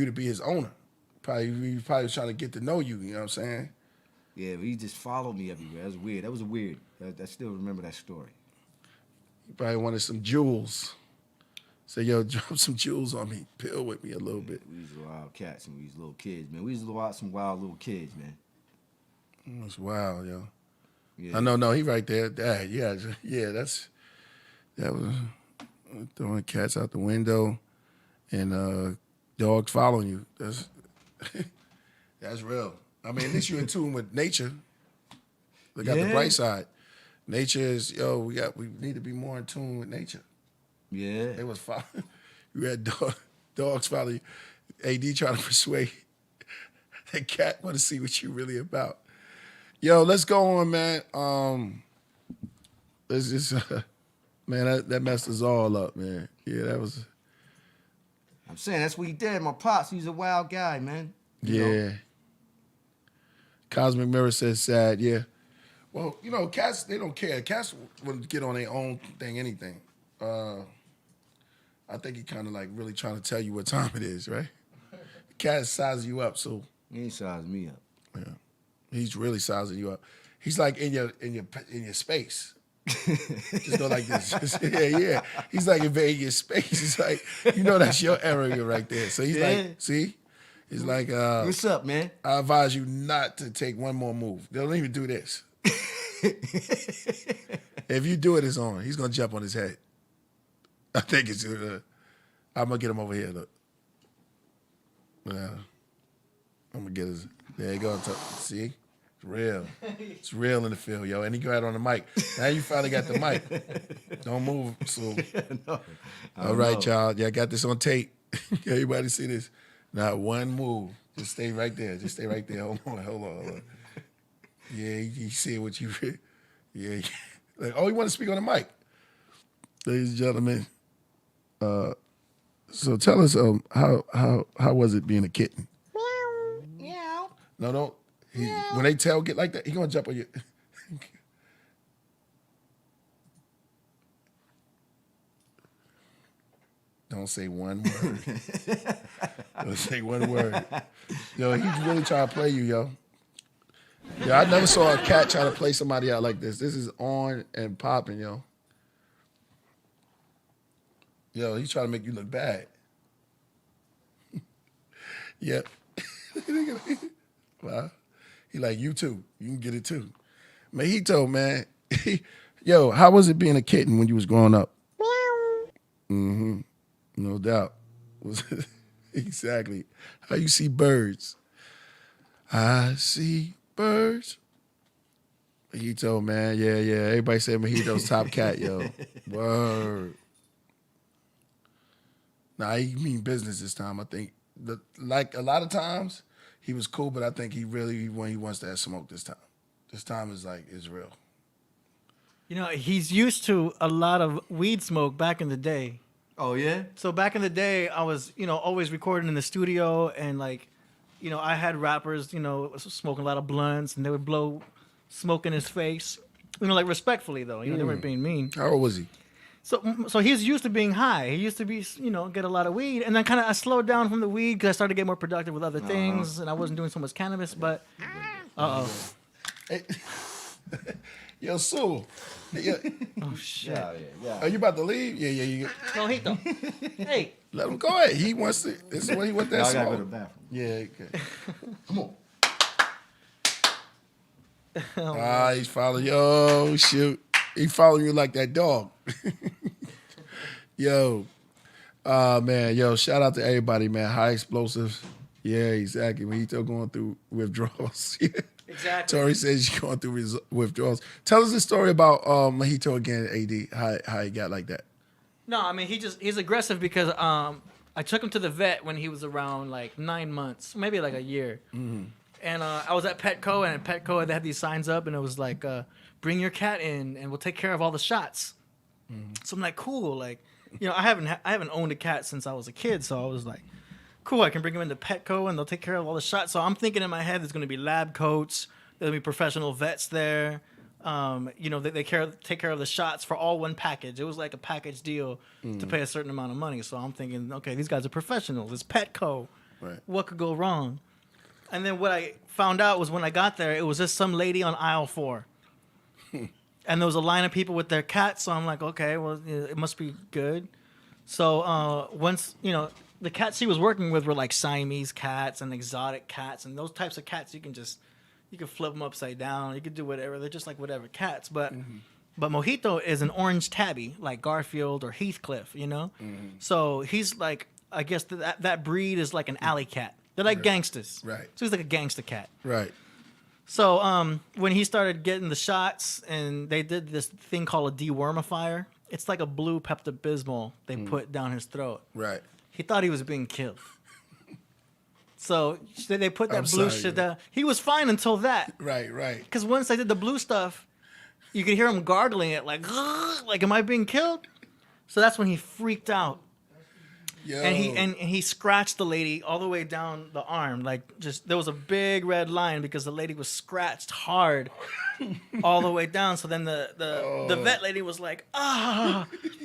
to be his owner. He was trying to get to know you. You know what I'm saying? Yeah, but he just followed me everywhere. That was weird. That was weird. I still remember that story. He probably wanted some jewels. Say, yo, drop some jewels on me. Pill with me a little bit. We was wild cats and we was little kids, man. We was some wild little kids, man. That's wild, yo. Yeah. No, he right there. That was throwing cats out the window and dogs following you. That's real. I mean, at least you're in tune with nature. Look at the bright side. Nature is, we need to be more in tune with nature. Yeah. They was following. You had dogs following you. AD trying to persuade that cat want to see what you really about. Yo, let's go on, man. Let's just, man, that messed us all up, man. Yeah, that was. I'm saying that's what he did. My pops, he's a wild guy, man. You know? Cosmic Mirror says sad, yeah. Well, cats, they don't care. Cats would get on their own thing, anything. I think he kind of like really trying to tell you what time it is, right? Cat sizes you up, so. He ain't sizing me up. Yeah. He's really sizing you up. He's like in your space. Just go like this. Yeah. He's like invading your space. It's like, that's your area right there. So he's like, see? He's like, what's up, man? I advise you not to take one more move. Don't even do this. If you do it, it's on. He's gonna jump on his head. I think it's. I'm gonna get him over here. Look. I'm gonna get his. There you go. See, it's real. It's real in the field, yo. And he got on the mic. Now you finally got the mic. Don't move, so. No, all right, y'all. Yeah, I got this on tape. Everybody see this. Not one move. Just stay right there. Just stay right there. Hold on. Yeah, he said what you read. Yeah. Like, oh, you want to speak on the mic? Ladies and gentlemen, so tell us how was it being a kitten? Meow. No, don't. When they get like that, he gonna jump on you. Don't say one word. Don't say one word. Yo, he's really trying to play you, yo. Yo, I never saw a cat try to play somebody out like this. This is on and popping, yo. Yo, he's trying to make you look bad. Yep. Wow. He like, you too. You can get it too. Mojito, man. Yo, how was it being a kitten when you was growing up? Mm-hmm. No doubt. Exactly. How you see birds? I see birds. Mojito, man. Yeah. Everybody say Mojito's top cat, yo. Word. Nah, he mean business this time. I think, like a lot of times, he was cool, but I think he wants to have smoke this time. This time is real. You know, he's used to a lot of weed smoke back in the day. Oh yeah. So back in the day, I was, always recording in the studio, and I had rappers, smoking a lot of blunts, and they would blow smoke in his face, respectfully though. They weren't being mean. How old was he? So he was used to being high. He used to be, get a lot of weed, and then kind of I slowed down from the weed because I started to get more productive with other things, and I wasn't doing so much cannabis. But, Hey, yo, Sue. Yeah. Oh shit! Yeah. Are you about to leave? Yeah. Mojito. Hey. Let him go ahead. He wants to. This is what he wants that I gotta go to smoke. the bathroom. Yeah. Come on. He's following. Yo, shoot. He following you like that dog. Yo. Man. Yo, shout out to everybody, man. High explosives. Yeah, exactly. Mojito going through withdrawals. Yeah. Exactly. Tori says she's going through withdrawals. Tell us the story about Mojito again, AD, how he got like that. No, I mean he's aggressive because I took him to the vet when he was around like 9 months, maybe like a year. Mm-hmm. And I was at Petco, and at Petco they had these signs up, and it was like, bring your cat in and we'll take care of all the shots. Mm-hmm. So I'm like, cool, like, I haven't owned a cat since I was a kid, so I was like, cool, I can bring him into Petco and they'll take care of all the shots. So I'm thinking in my head there's going to be lab coats, there'll be professional vets there. They take care of the shots for all one package. It was like a package deal to pay a certain amount of money. So I'm thinking, okay, these guys are professionals. It's Petco. Right. What could go wrong? And then what I found out was when I got there, it was just some lady on aisle 4. And there was a line of people with their cats. So I'm like, okay, well, it must be good. So once, the cats she was working with were like Siamese cats and exotic cats. And those types of cats, you can flip them upside down. You can do whatever. They're just like whatever cats. But Mojito is an orange tabby, like Garfield or Heathcliff, So he's like, I guess that breed is like an alley cat. They're like gangsters. Right. So he's like a gangster cat. Right. So when he started getting the shots, and they did this thing called a dewormifier, it's like a blue Pepto-Bismol they put down his throat. Right. He thought he was being killed. So they put that blue shit down. He was fine until that. Right. Because once they did the blue stuff, you could hear him gargling it like, am I being killed? So that's when he freaked out. Yo. And he scratched the lady all the way down the arm. Like, just there was a big red line because the lady was scratched hard all the way down. So then the vet lady was like,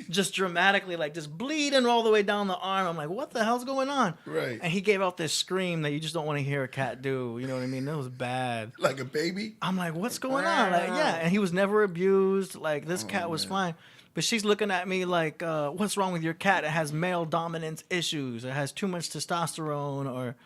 just dramatically, like, just bleeding all the way down the arm. I'm like, what the hell's going on? Right. And he gave out this scream that you just don't want to hear a cat do. You know what I mean? That was bad. Like a baby? I'm like, what's going on? Like, yeah. And he was never abused. Like, this cat was fine. But she's looking at me like, what's wrong with your cat? It has male dominance issues. It has too much testosterone. Or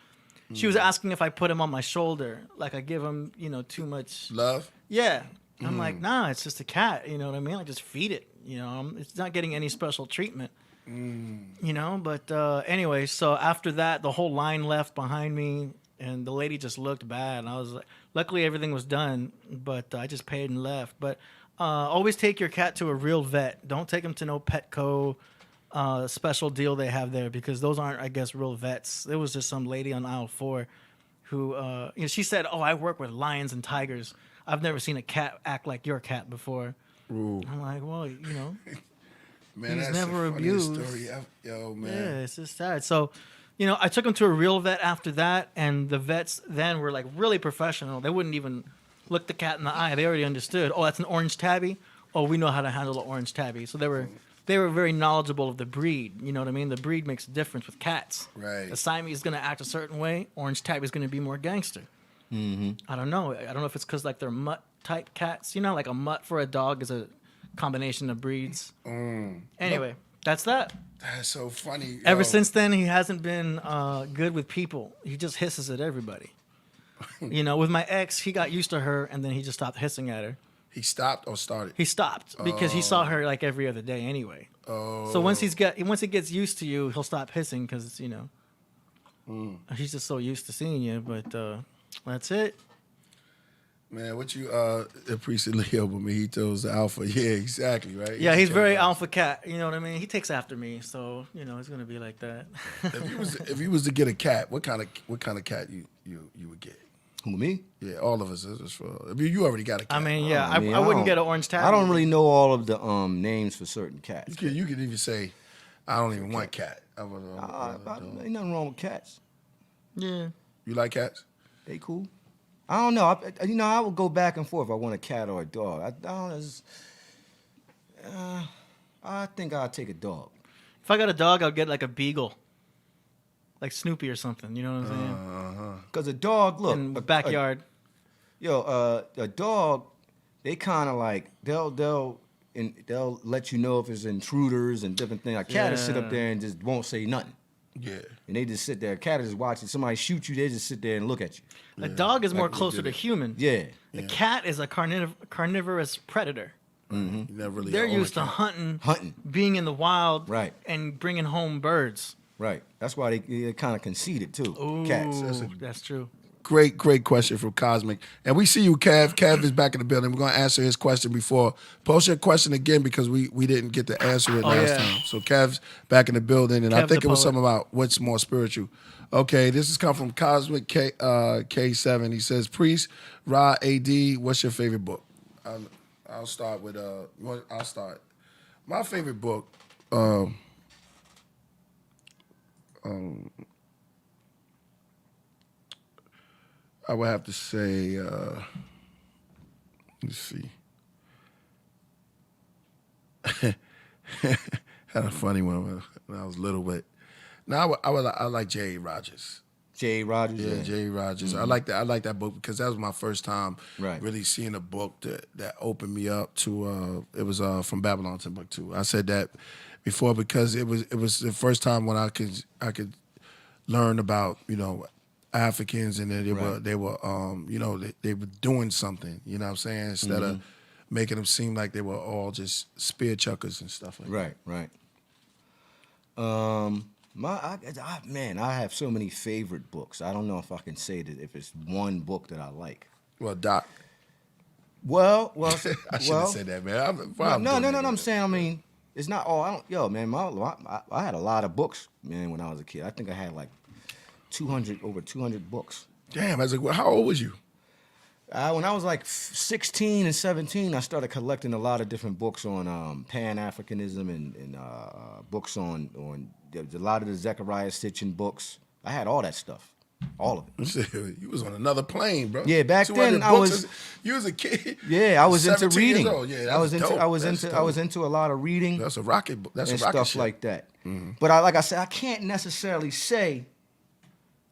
she was asking if I put him on my shoulder. Like I give him, too much. Love? Yeah. I'm like, nah, it's just a cat. You know what I mean? I just feed it. It's not getting any special treatment. But anyway, so after that, the whole line left behind me. And the lady just looked bad. And I was like, luckily everything was done. But I just paid and left. But always take your cat to a real vet. Don't take him to no Petco. special deal they have there because those aren't, I guess, real vets. There was just some lady on aisle 4 who, she said, "Oh, I work with lions and tigers. I've never seen a cat act like your cat before." Ooh. I'm like, well, Man, he's that's never the funniest abused. story ever. Yo, man. Yeah, it's just sad. So, I took him to a real vet after that, and the vets then were like really professional. They wouldn't even look the cat in the eye. They already understood. Oh, that's an orange tabby. Oh, we know how to handle an orange tabby. So they were very knowledgeable of the breed. You know what I mean? The breed makes a difference with cats. Right. A Siamese is going to act a certain way. Orange tabby is going to be more gangster. Mm-hmm. I don't know. I don't know if it's because like they're mutt type cats. Like a mutt for a dog is a combination of breeds. Anyway, that's that. That's so funny. Ever since then, he hasn't been good with people. He just hisses at everybody. With my ex, he got used to her, and then he just stopped hissing at her. He stopped or started? He stopped because he saw her like every other day anyway. Oh. So once he gets used to you, he'll stop hissing because he's just so used to seeing you. But that's it. Man, what you appreciate Leo Mojito's alpha? Yeah, exactly, right. Yeah, he's very alpha cat. You know what I mean? He takes after me, so it's gonna be like that. If you was to get a cat, what kind of cat you would get? Who, me? Yeah, all of us. You already got a cat. I mean, yeah, I mean, I wouldn't get an orange tabby. I don't really know all of the names for certain cats. You could even say, I don't even want cat. Ain't nothing wrong with cats. Yeah. You like cats? They cool. I don't know. I would go back and forth if I want a cat or a dog. I don't know. I think I'll take a dog. If I got a dog, I'll get like a beagle, like Snoopy or something. You know what I'm saying? Because a dog, look, In the backyard. a dog, they kind of like they'll let you know if it's intruders and different things. A cat will sit up there and just won't say nothing. Yeah. And they just sit there. A cat is just watching somebody shoot you. They just sit there and look at you. A dog is more closer to human. Yeah. A cat is a carnivorous predator. You never really. They're own a used to cat. hunting, being in the wild, Right. and bringing home birds. Right. That's why they kind of conceited too. Ooh, Cats. that's true. Great question from Cosmic. And we see you, Kev. Kev is back in the building. We're going to answer his question before. Post your question again because we didn't get to answer it last time. So Kev's back in the building, and I think it was something about what's more spiritual. Okay, this has come from Cosmic K7. He says, Priest, Ra, AD, what's your favorite book? I'll start with, I'll start. My favorite book, I would have to say, let's see. Had a funny one when I was little, but now I like J.A. Rogers. J.A. Rogers. Yeah, J.A. Rogers. I like that book because that was my first time really seeing a book that opened me up to. It was From Babylon to Timbuktu. I said that before because it was the first time when I could learn about Africans, and they were they were doing something, you know what I'm saying, instead of making them seem like they were all just spear chuckers and stuff like that. Right. I have so many favorite books. I don't know if I can say that if it's one book that I like. Well, Doc. Well, I should have said that, man. I'm saying, I mean, it's not all. I had a lot of books, man, when I was a kid. I think I had like over 200 books. Damn, I was like, well, how old was you? When I was like 16 and 17, I started collecting a lot of different books on Pan-Africanism and books on a lot of the Zechariah Sitchin books. I had all that stuff, all of it. You was on another plane, bro. Yeah, back then you was a kid. Yeah, I was into reading. Yeah, I was into a lot of reading. That's a rocket. That's and a rocket stuff ship. like that. Mm-hmm. But like I said, I can't necessarily say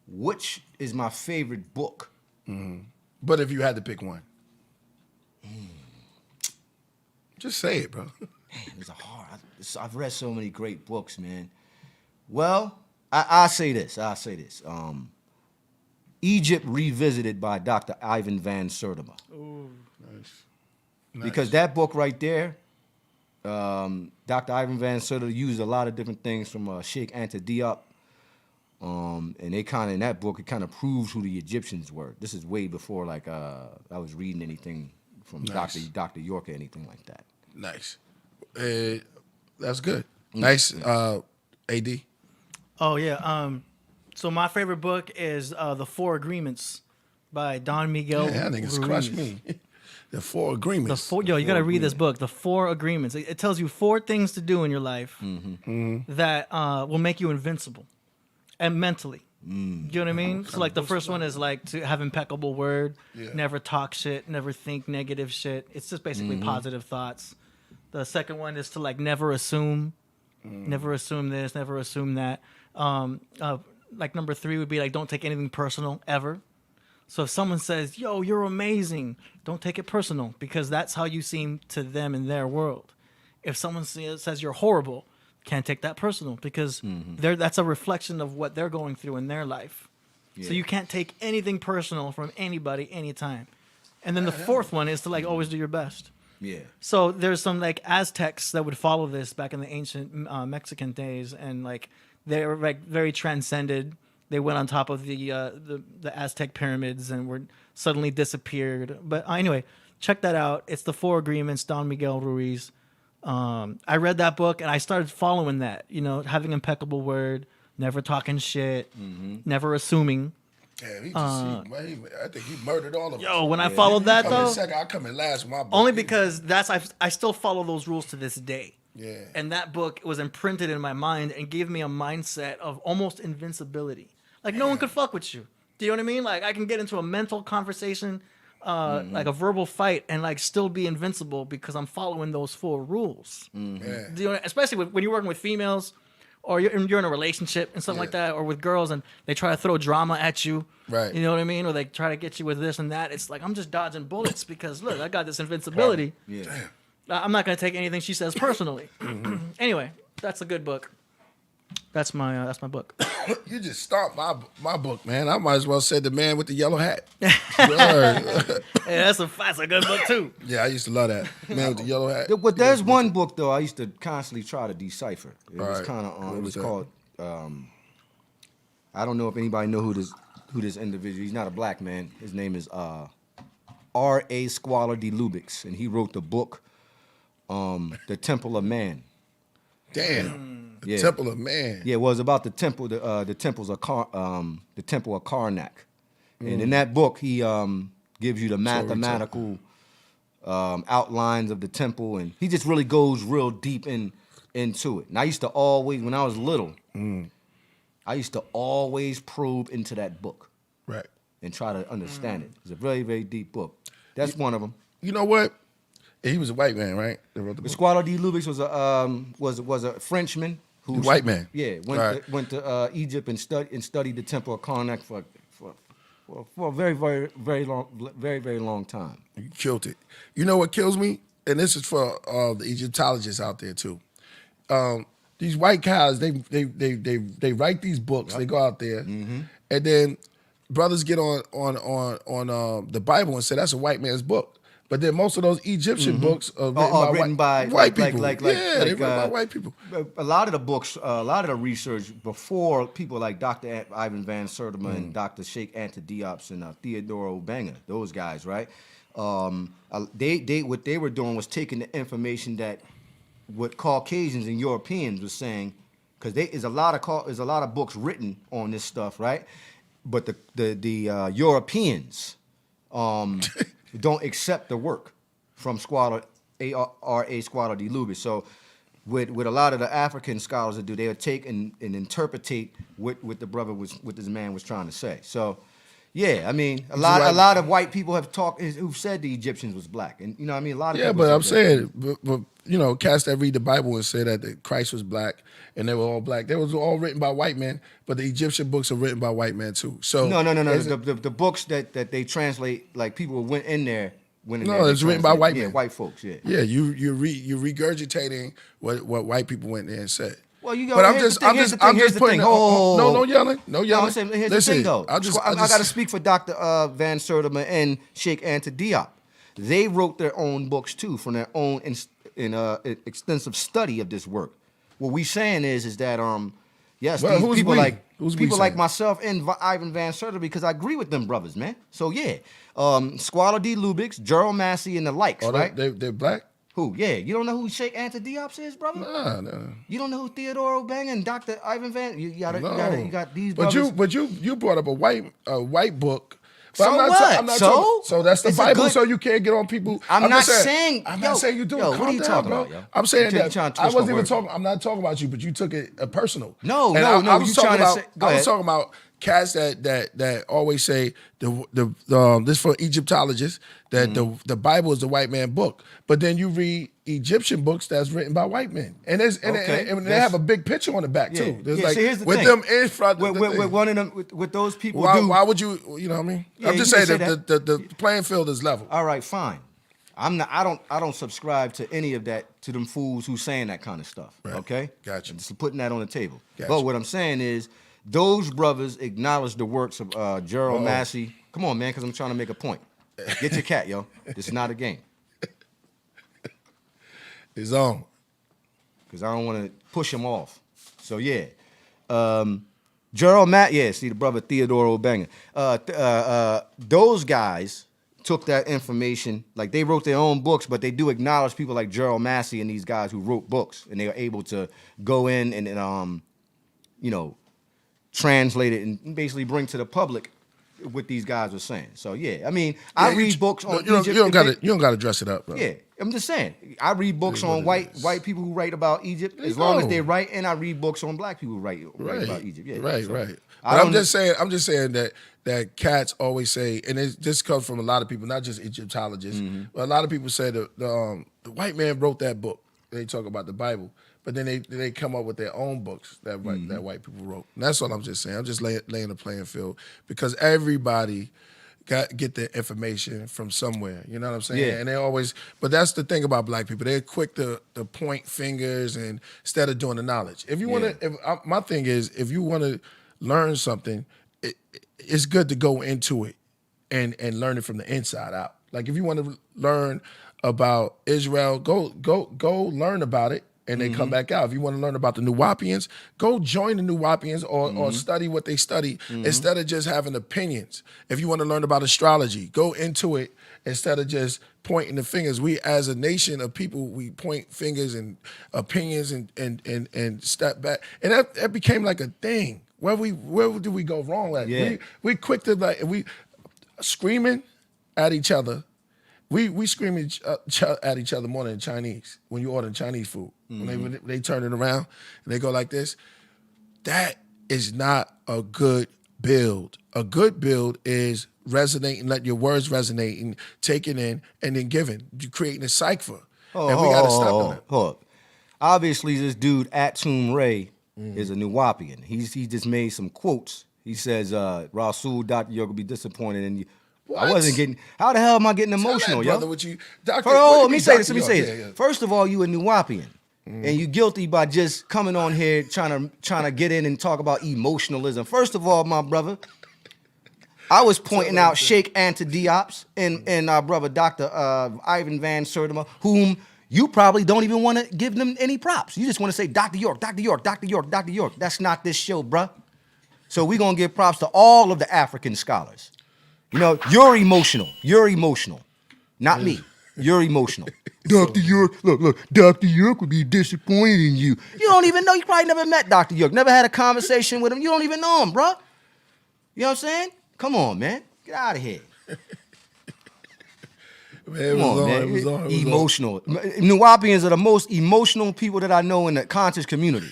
which is my favorite book. Mm-hmm. But if you had to pick one, just say it, bro. Man, it's hard. I've read so many great books, man. Well, I'll say this. Egypt Revisited by Dr. Ivan Van Sertima. Ooh, nice. Because that book right there, Dr. Ivan Van Sertima used a lot of different things from Sheikh Anta Diop. And they in that book, it kind of proves who the Egyptians were. This is way before I was reading anything from Dr. York or anything like that. Nice. That's good. Nice. AD. Oh yeah. So my favorite book is The Four Agreements by Don Miguel. Yeah, that niggas Ruiz. crushed me. The Four Agreements. You got to read this book, The Four Agreements. It tells you 4 things to do in your life that will make you invincible, and mentally. You know what I mean? So like the first one is like to have impeccable word, never talk shit, never think negative shit. It's just basically positive thoughts. The second one is to like never assume this, never assume that. Like number 3 would be like don't take anything personal ever. So if someone says, yo, you're amazing, don't take it personal because that's how you seem to them in their world. If someone says you're horrible, can't take that personal because that's a reflection of what they're going through in their life. Yeah. So you can't take anything personal from anybody anytime. And then the fourth one is to like always do your best. Yeah. So there's some like Aztecs that would follow this back in the ancient Mexican days, and like they were like very transcended. They went on top of the Aztec pyramids and were suddenly disappeared. But anyway, check that out. It's The Four Agreements, Don Miguel Ruiz. I read that book and I started following that. You know, having impeccable word, never talking shit, never assuming. Damn, I think he murdered all of us. Yo, when I followed that though, I come in last with my book. only because I still follow those rules to this day. Yeah. And that book was imprinted in my mind and gave me a mindset of almost invincibility. Like no one could fuck with you. Do you know what I mean? Like I can get into a mental conversation, like a verbal fight, and like still be invincible because I'm following those 4 rules. Yeah. Do you know, especially when you're working with females, or you're in a relationship and something like that, or with girls and they try to throw drama at you. Right. You know what I mean? Or they try to get you with this and that. It's like I'm just dodging bullets because look, I got this invincibility. Yeah. I'm not gonna take anything she says personally. Anyway, that's a good book. That's my book. You just stomped my book, man. I might as well say The Man with the Yellow Hat. Hey, that's a good book too. Yeah, I used to love that. Man with the Yellow Hat. But there's one book though I used to constantly try to decipher. It was right. kind of What it was was that? called. I don't know if anybody know who this individual. He's not a black man. His name is R.A. Squalor de Lubix, and he wrote the book, The Temple of Man. Damn. The Yeah. Temple of Man. Yeah, it was about the temple, the Temple of Karnak, and in that book he gives you the mathematical outlines of the temple, and he just really goes real deep into it. And I used to always, when I was little, I used to always probe into that book, Right. and try to understand it. It's a very, very deep book. That's one of them. You know what? He was a white man, right? That wrote the book. Squalor de Lubix was a Frenchman who White man. Yeah, went to Egypt and studied the Temple of Karnak for a very, very, very long time. You killed it. You know what kills me? And this is for the Egyptologists out there too. These white cows, they write these books. They go out there, and then brothers get on the Bible and say that's a white man's book. But then most of those Egyptian books are written by white people. They're written by white people. A lot of the books, a lot of the research before people like Dr. Ivan Van Sertima and Dr. Sheikh Anta Diop and Theodore Obenga, those guys, right? They what they were doing was taking the information that what Caucasians and Europeans were saying, because there's a lot of books written on this stuff, right? But the Europeans don't accept the work from R.A. Squalor de Lubix. So what a lot of the African scholars would do, they would take and interpretate what this man was trying to say. So yeah, I mean, a lot of white people have talked who've said the Egyptians was black, and you know, I mean, a lot of people but I'm said saying, but you know, cats that read the Bible and say that Christ was black and they were all black. They was all written by white men, but the Egyptian books are written by white men too. So no. The books that they translate, like people went in there. It's written by white men. White folks. Yeah. Yeah, you're regurgitating what white people went there and said. Well, you go. But Here's the thing. No yelling. No yelling. I'm saying, here's the thing, though. I got to speak for Dr. Van Sertima and Sheikh Anta Diop. They wrote their own books too, from their own extensive study of this work. What we saying is that yes, well, these people people like myself and Ivan Van Sertima, because I agree with them brothers, man. So yeah, Squalor de Lubix, Gerald Massey, and the likes, right? They're black. Who? Yeah, you don't know who Sheikh Anta Diop is, brother? Nah. You don't know who Theodore O'Bang and Dr. Ivan Van? You got these But brothers. you brought up a white book. But So what? I'm not So? talking, so that's the It's a Bible. good- So you can't get on people. I'm not just saying- I'm yo, not saying you do. yo, Calm what are you down, talking bro. about, yo? I'm saying You that trying to I twist wasn't my even words. talking. I'm not talking about you, but you took it personal. No, And no, I was you talking trying to about. say- go I was ahead. talking about cats that always say this for Egyptologists that the Bible is the white man book, but then you read Egyptian books that's written by white men, and Okay. and they have a big picture on the back too. There's like See, here's the with thing. them in front. With one of them, with those people. Why would you? You know what I mean? Yeah, I'm just you can saying say that the playing field is level. All right, fine. I'm not. I don't subscribe to any of that. To them fools who saying that kind of stuff. Right. Okay. Gotcha. Just putting that on the table. Gotcha. But what I'm saying is, those brothers acknowledge the works of Gerald Massey. Come on, man, because I'm trying to make a point. Get your cat, yo. This is not a game. It's on. Because I don't want to push him off. So yeah, Gerald Matt. Yeah, see the brother Theodore O'Banger. Those guys took that information, like they wrote their own books, but they do acknowledge people like Gerald Massey and these guys who wrote books, and they are able to go in and translate it and basically bring to the public what these guys are saying. So yeah, I mean, I read books on Egypt. You don't got to dress it up, bro. Yeah, I'm just saying. I read books on white people who write about Egypt as long as they write, and I read books on black people who write about Egypt. Yeah, right. so, But I'm just saying that cats always say, and this comes from a lot of people, not just Egyptologists, but a lot of people say the white man wrote that book. They talk about the Bible, but then they come up with their own books that white people wrote. And that's what I'm just saying. I'm just laying the playing field because everybody get their information from somewhere. You know what I'm saying? Yeah. And they always, but that's the thing about black people. They're quick to point fingers and instead of doing the knowledge. If you want to, my thing is, if you want to learn something, it's good to go into it and learn it from the inside out. Like if you want to learn about Israel, go learn about it and then come back out. If you want to learn about the Nuwapians, go join the Nuwapians or study what they study instead of just having opinions. If you want to learn about astrology, go into it instead of just pointing the fingers. We as a nation of people, we point fingers and opinions and step back. And that became like a thing. Where do we go wrong at? Yeah. We quick to we screaming at each other. We scream at each other more than Chinese when you order Chinese food. When they turn it around and they go like this, that is not a good build. A good build is resonating, let your words resonate and take it in and then giving. You're creating a cipher. And we got to stop on it. Hold up. Obviously, this dude, Atum Ray, is a Nuwapian. He just made some quotes. He says, Rasul, Dr. York will be disappointed in you. What? I wasn't getting. How the hell am I getting emotional, yo? Brother, what you, Doctor, Let me say this. First of all, you a Nuwapian, and you guilty by just coming on here trying to get in and talk about emotionalism. First of all, my brother, I was pointing out Sheikh Anta Diop and our brother Dr. Ivan Van Sertima, whom you probably don't even want to give them any props. You just want to say Dr. York, Dr. York, Dr. York, Dr. York. That's not this show, bruh. So we're gonna give props to all of the African scholars. You know, you're emotional. You're emotional. Not me. You're emotional. Dr. York, look, Dr. York would be disappointed in you. You don't even know. You probably never met Dr. York. Never had a conversation with him. You don't even know him, bro. You know what I'm saying? Come on, man. Get out of here. Man, it was on. Emotional. Nuwapians are the most emotional people that I know in the conscious community.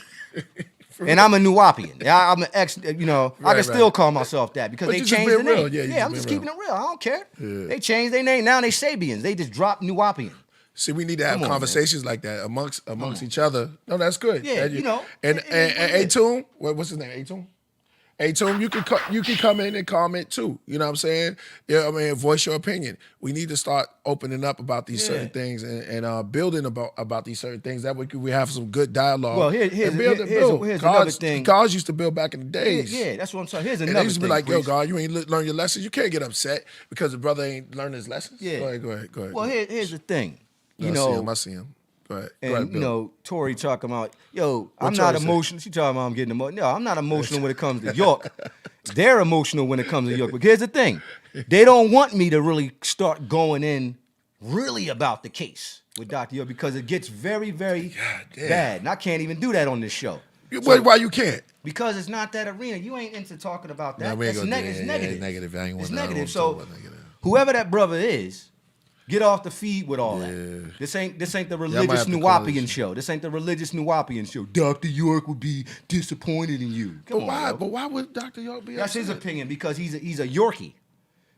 And I'm a Nuwapian. I'm an ex, I can still call myself that because they changed the name. Yeah, I'm just keeping it real. I don't care. Yeah. They changed their name. Now they Sabians. They just dropped Nuwapian. See, we need to have conversations like that amongst each other. No, that's good. Yeah, And Atum, what's his name? Atum? Atum, you can come in and comment too. You know what I'm saying? Yeah, I mean, voice your opinion. We need to start opening up about these certain things and building about these certain things. That way we have some good dialogue. Well, here's another thing. Gods used to build back in the days. Yeah, that's what I'm saying. Here's another thing. They used to be like, yo, Breeze. God, you ain't learn your lessons. You can't get upset because the brother ain't learned his lessons. Yeah. Go ahead. Well, here's the thing. I see him. Go ahead. And, Tori talking about, I'm not emotional. She talking about I'm getting emotional. No, I'm not emotional when it comes to York. They're emotional when it comes to York. But here's the thing. They don't want me to really start going in really about the case with Dr. York because it gets very, very damn. bad. And I can't even do that on this show. Why you can't? Because it's not that arena. You ain't into talking about that. No, we ain't It's gonna do it's that. negative. Yeah, negative. I ain't It's wanna- I don't negative. wanna So talk about negative. whoever that brother is, get off the feed with all Yeah. that. This ain't the might religious have to call Nuwapian this- show. This ain't the religious Nuwapian show. Dr. York would be disappointed in you. Come on, why? yo. But why would Dr. York be? That's his upset? opinion because he's a Yorkie.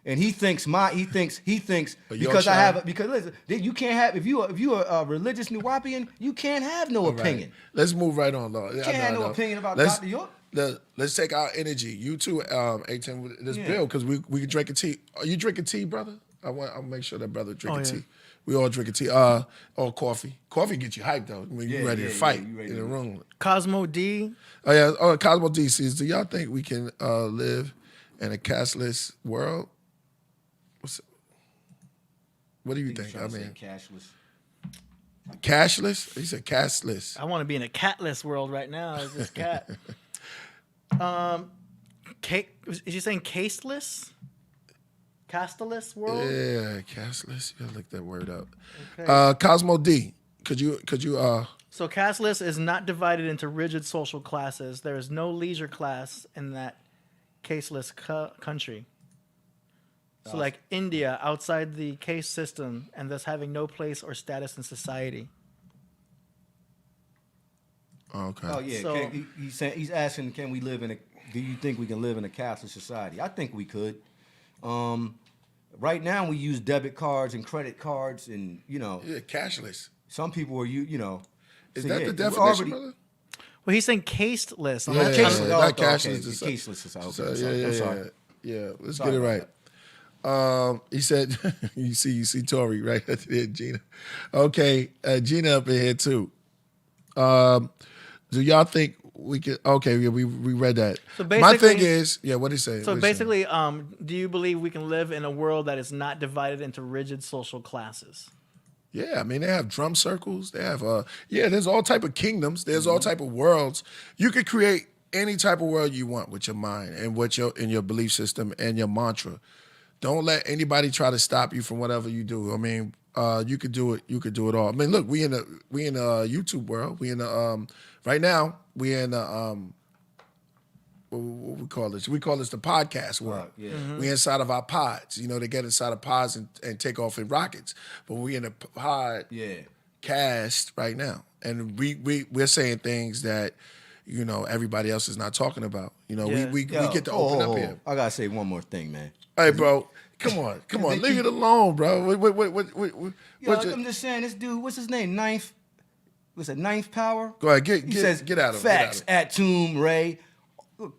And he thinks A because I have Yorkshire? because listen, you can't have if you are a religious Nuwapian, you can't have no opinion. Right. Let's move right on, Lord. You can't have no opinion about Let's- Dr. York. Let's take our energy. You too, A10, with this Yeah. bill because we can drink a tea. Are you drinking tea, brother? I'll make sure that brother drinking yeah. tea. We all drinking tea. Or coffee. Coffee gets you hyped though. When Yeah, you ready yeah, to yeah, fight you ready in to- the room. Cosmo D. Oh yeah. Oh, Cosmo D says, do y'all think we can live in a cashless world? What do you think? I mean, cashless. cashless? He said cashless. I want to be in a catless world right now. As this cat. Is you saying caseless? Castless world? Yeah, cashless. You gotta look that word up. Okay. Cosmo D. Could you So castless is not divided into rigid social classes. There is no leisure class in that caseless country. So like India, outside the caste system, and thus having no place or status in society. okay. Oh yeah, So- he's asking, can we live in a? Do you think we can live in a cashless society? I think we could. Right now we use debit cards and credit cards, and Yeah, cashless. some people are Is so that yeah, the we're definition, already- brother? Well, he's saying casteless. Yeah, cashless. yeah, Oh, not okay, cashless. okay. It's Caseless society. So, Okay, I'm sorry. Yeah. Let's Sorry get it about right. He said, you see Tori right there, Gina. Okay, Gina up in here too. Do y'all think we could? Okay, yeah, we read that. So my thing basically- is, yeah, what he say? So What he say? basically, do you believe we can live in a world that is not divided into rigid social classes? Yeah, I mean they have drum circles. They have there's all type of kingdoms. There's Mm-hmm. all type of worlds. You could create any type of world you want with your mind and what your belief system and your mantra. Don't let anybody try to stop you from whatever you do. I mean, you could do it. You could do it all. I mean, look, we in the YouTube world. We in the right now. We in the what we call this? We call this the podcast world. Yeah. We inside of our pods. They get inside of pods and take off in rockets. But we in a pod Yeah. cast right now, and we're saying things that everybody else is not talking about. Yeah. We get to open up here. I gotta say one more thing, man. Hey, bro, come on, leave it alone, bro. What I'm just saying, this dude, what's his name? Ninth Power? Go ahead, He says, get out of facts it. at Tomb Ray.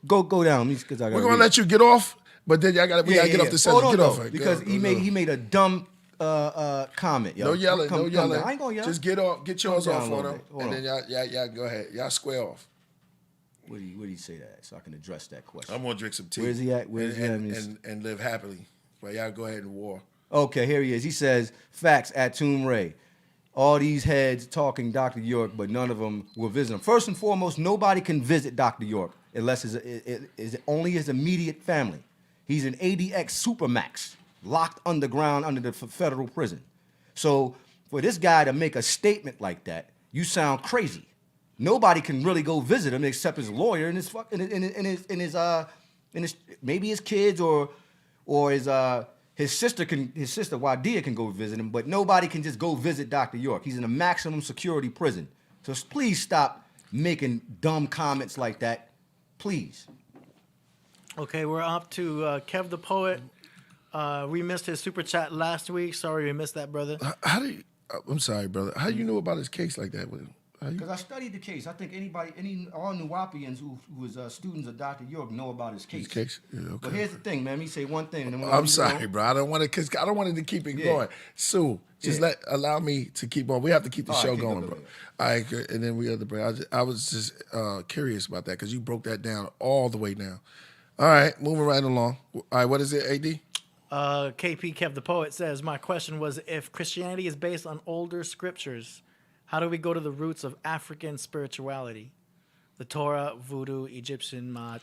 Go down, because I got. We're gonna let you get off, but then we gotta get off the Hold subject. on, Get though, off it because he made a dumb comment. Yo. No yelling, Come no yelling. down. I ain't gonna yell. Just get yours Come down off a on little him, bit. Hold and on. then y'all go ahead. Y'all square off. What do you say that so I can address that question? I'm gonna drink some tea. Where's he at? Where's he at? and live happily. But y'all go ahead and war. Okay, here he is. He says, facts at Tomb Ray. All these heads talking Dr. York, but none of them will visit him. First and foremost, nobody can visit Dr. York unless it's only his immediate family. He's an ADX Supermax, locked underground under the federal prison. So for this guy to make a statement like that, you sound crazy. Nobody can really go visit him except his lawyer and his maybe his kids or his sister Wadia can go visit him, but nobody can just go visit Dr. York. He's in a maximum security prison. So please stop making dumb comments like that, please. Okay, we're up to Kev the Poet. We missed his super chat last week. Sorry we missed that, brother. How do you? I'm sorry, brother. How you know about his case like that? Because I studied the case. I think all Nuwapians who was students of Dr. York know about his case. His case? Yeah, okay. But here's the thing, man. Let me say one thing. And then I'm sorry, bro. I don't want to, cause I don't want it to keep it going. Sue, just allow me to keep on. We have to keep the All right, show keep going, it bro. going. All right, good. And then we have the break. I was just curious about that because you broke that down all the way down. All right, moving right along. All right, what is it, AD? KP Kev the Poet says, my question was, if Christianity is based on older scriptures, how do we go to the roots of African spirituality? The Torah, Voodoo, Egyptian, Maat.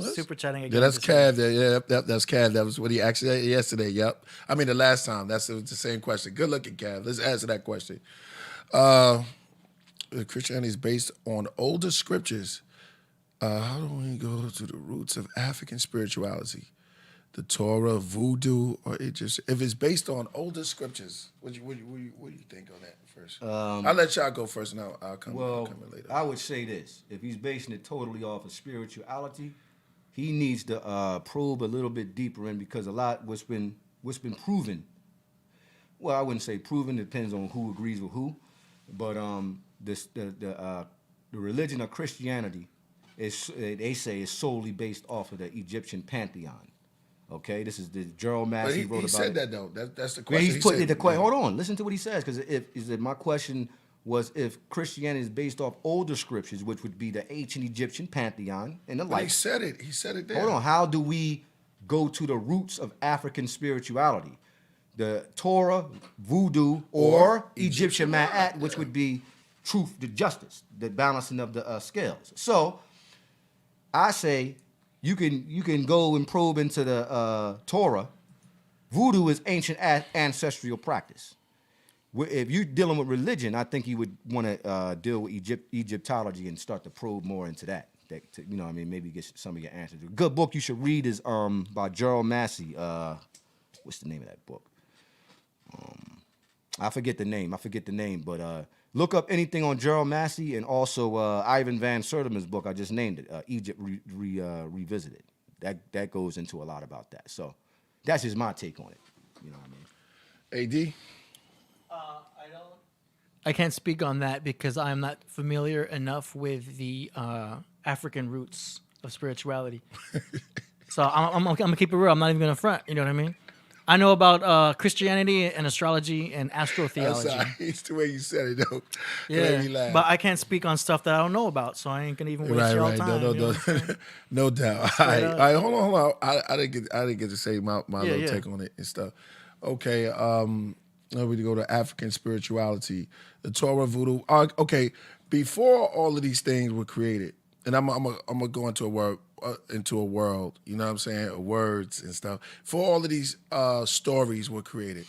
Super chatting again. Yeah, that's just saying. Cav. Yeah, that's Cav. That was what he asked yesterday. Yep. I mean, the last time. It was the same question. Good looking, Cav. Let's answer that question. Christianity is based on older scriptures. How do we go to the roots of African spirituality? The Torah, voodoo, or it just if it's based on older scriptures, what do you think on that first? I'll let y'all go first, and I'll come in later. I would say this: if he's basing it totally off of spirituality, he needs to probe a little bit deeper in, because a lot what's been proven. Well, I wouldn't say proven. Depends on who agrees with who, but the religion of Christianity they say is solely based off of the Egyptian pantheon. Okay, this is the Gerald Massey wrote about it. He said that though. That's the question. He's putting it the question. Hold on, listen to what he says, because my question was if Christianity is based off older scriptures, which would be the ancient Egyptian pantheon and the like. He said it. He said it there. Hold on. How do we go to the roots of African spirituality? The Torah, voodoo, or Egyptian Ma'at, which would be truth, the justice, the balancing of the scales. So I say you can go and probe into the Torah. Voodoo is ancient ancestral practice. If you're dealing with religion, I think you would want to deal with Egyptology and start to probe more into that. Maybe get some of your answers. A good book you should read is by Gerald Massey. What's the name of that book? I forget the name, but look up anything on Gerald Massey, and also Ivan Van Sertima's book. I just named it, Egypt Revisited. That goes into a lot about that. So that's just my take on it. You know what I mean? AD? I can't speak on that because I'm not familiar enough with the African roots of spirituality. So I'm gonna keep it real. I'm not even gonna front. You know what I mean? I know about Christianity and astrology and astrotheology. It's the way you said it, though. Yeah, but I can't speak on stuff that I don't know about, so I ain't gonna even waste y'all time. No, no doubt. All right, hold on. I didn't get to say my little take on it and stuff. Okay, we go to African spirituality, the Torah, voodoo. Okay, before all of these things were created, and I'm gonna go into a world, you know what I'm saying, words and stuff. Before all of these stories were created,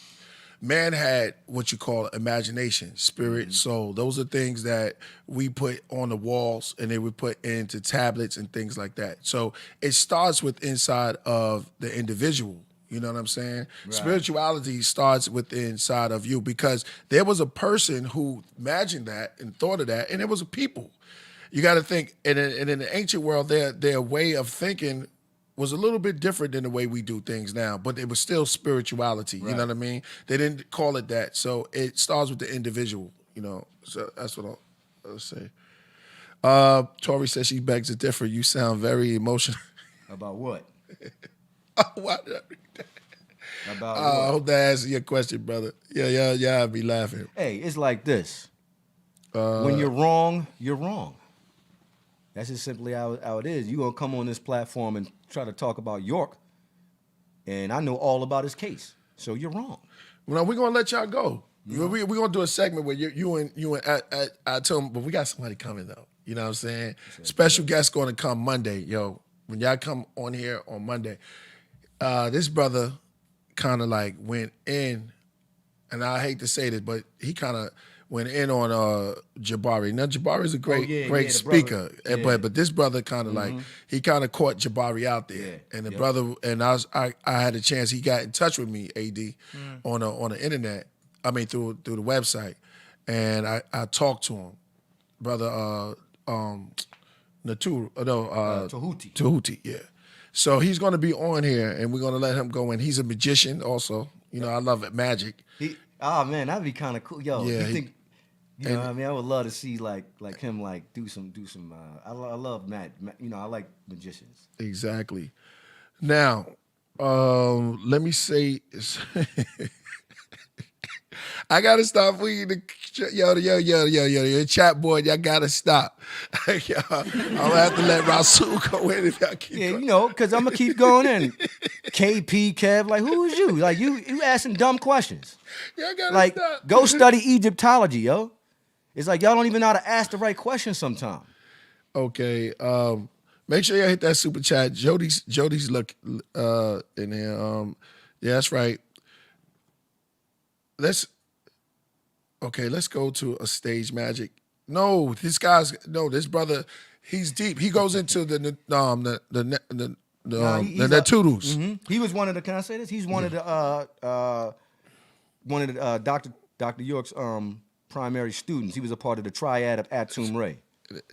man had what you call imagination, spirit, soul. Those are things that we put on the walls and they were put into tablets and things like that. So it starts with inside of the individual. You know what I'm saying? Right. Spirituality starts with inside of you, because there was a person who imagined that and thought of that, and it was a people. You got to think, and in the ancient world, their way of thinking was a little bit different than the way we do things now, but it was still spirituality. Right. You know what I mean? They didn't call it that. So it starts with the individual, you know. So that's what I'll say. Tori says she begs to differ. You sound very emotional. About what? Why did I read that? About I hope that answers your question, brother. Yeah, I'll be laughing. Hey, it's like this. When you're wrong, you're wrong. That's just simply how it is. You're going to come on this platform and try to talk about York, and I know all about his case. So you're wrong. Well, we're going to let y'all go. Yeah. We're going to do a segment where you and I tell them, but we got somebody coming, though. You know what I'm saying? Special guest going to come Monday. Yo, when y'all come on here on Monday, this brother kind of like went in, and I hate to say this, but he kind of went in on Jabari. Now Jabari's a great speaker, but this brother kind of like he kind of caught Jabari out there, and the brother and I had a chance. He got in touch with me, AD, on the internet. I mean through the website, and I talked to him, brother Tahuti, yeah. So he's going to be on here, and we're going to let him go in. He's a magician also. You know, I love it, magic. Man, that'd be kind of cool. Yo, yeah, you know what I mean? I would love to see like him like do some. I love I like magicians. Exactly. Now, let me say, I gotta stop for you to yo, chat board. Y'all gotta stop. I'm gonna have to let Rasul go in if y'all keep. Yeah, going. Because I'm gonna keep going in. KP, Kev, like who is you? Like you asking dumb questions. Y'all gotta stop. Go study Egyptology, yo. It's like y'all don't even know how to ask the right questions sometimes. Okay, Make sure y'all hit that super chat. Jody's look in here. Yeah, that's right. Let's go to a stage magic. No, this brother, he's deep. He goes into the toodles. He was one of the. Can I say this? He's one of the Dr. York's primary students. He was a part of the triad of Atum Ray.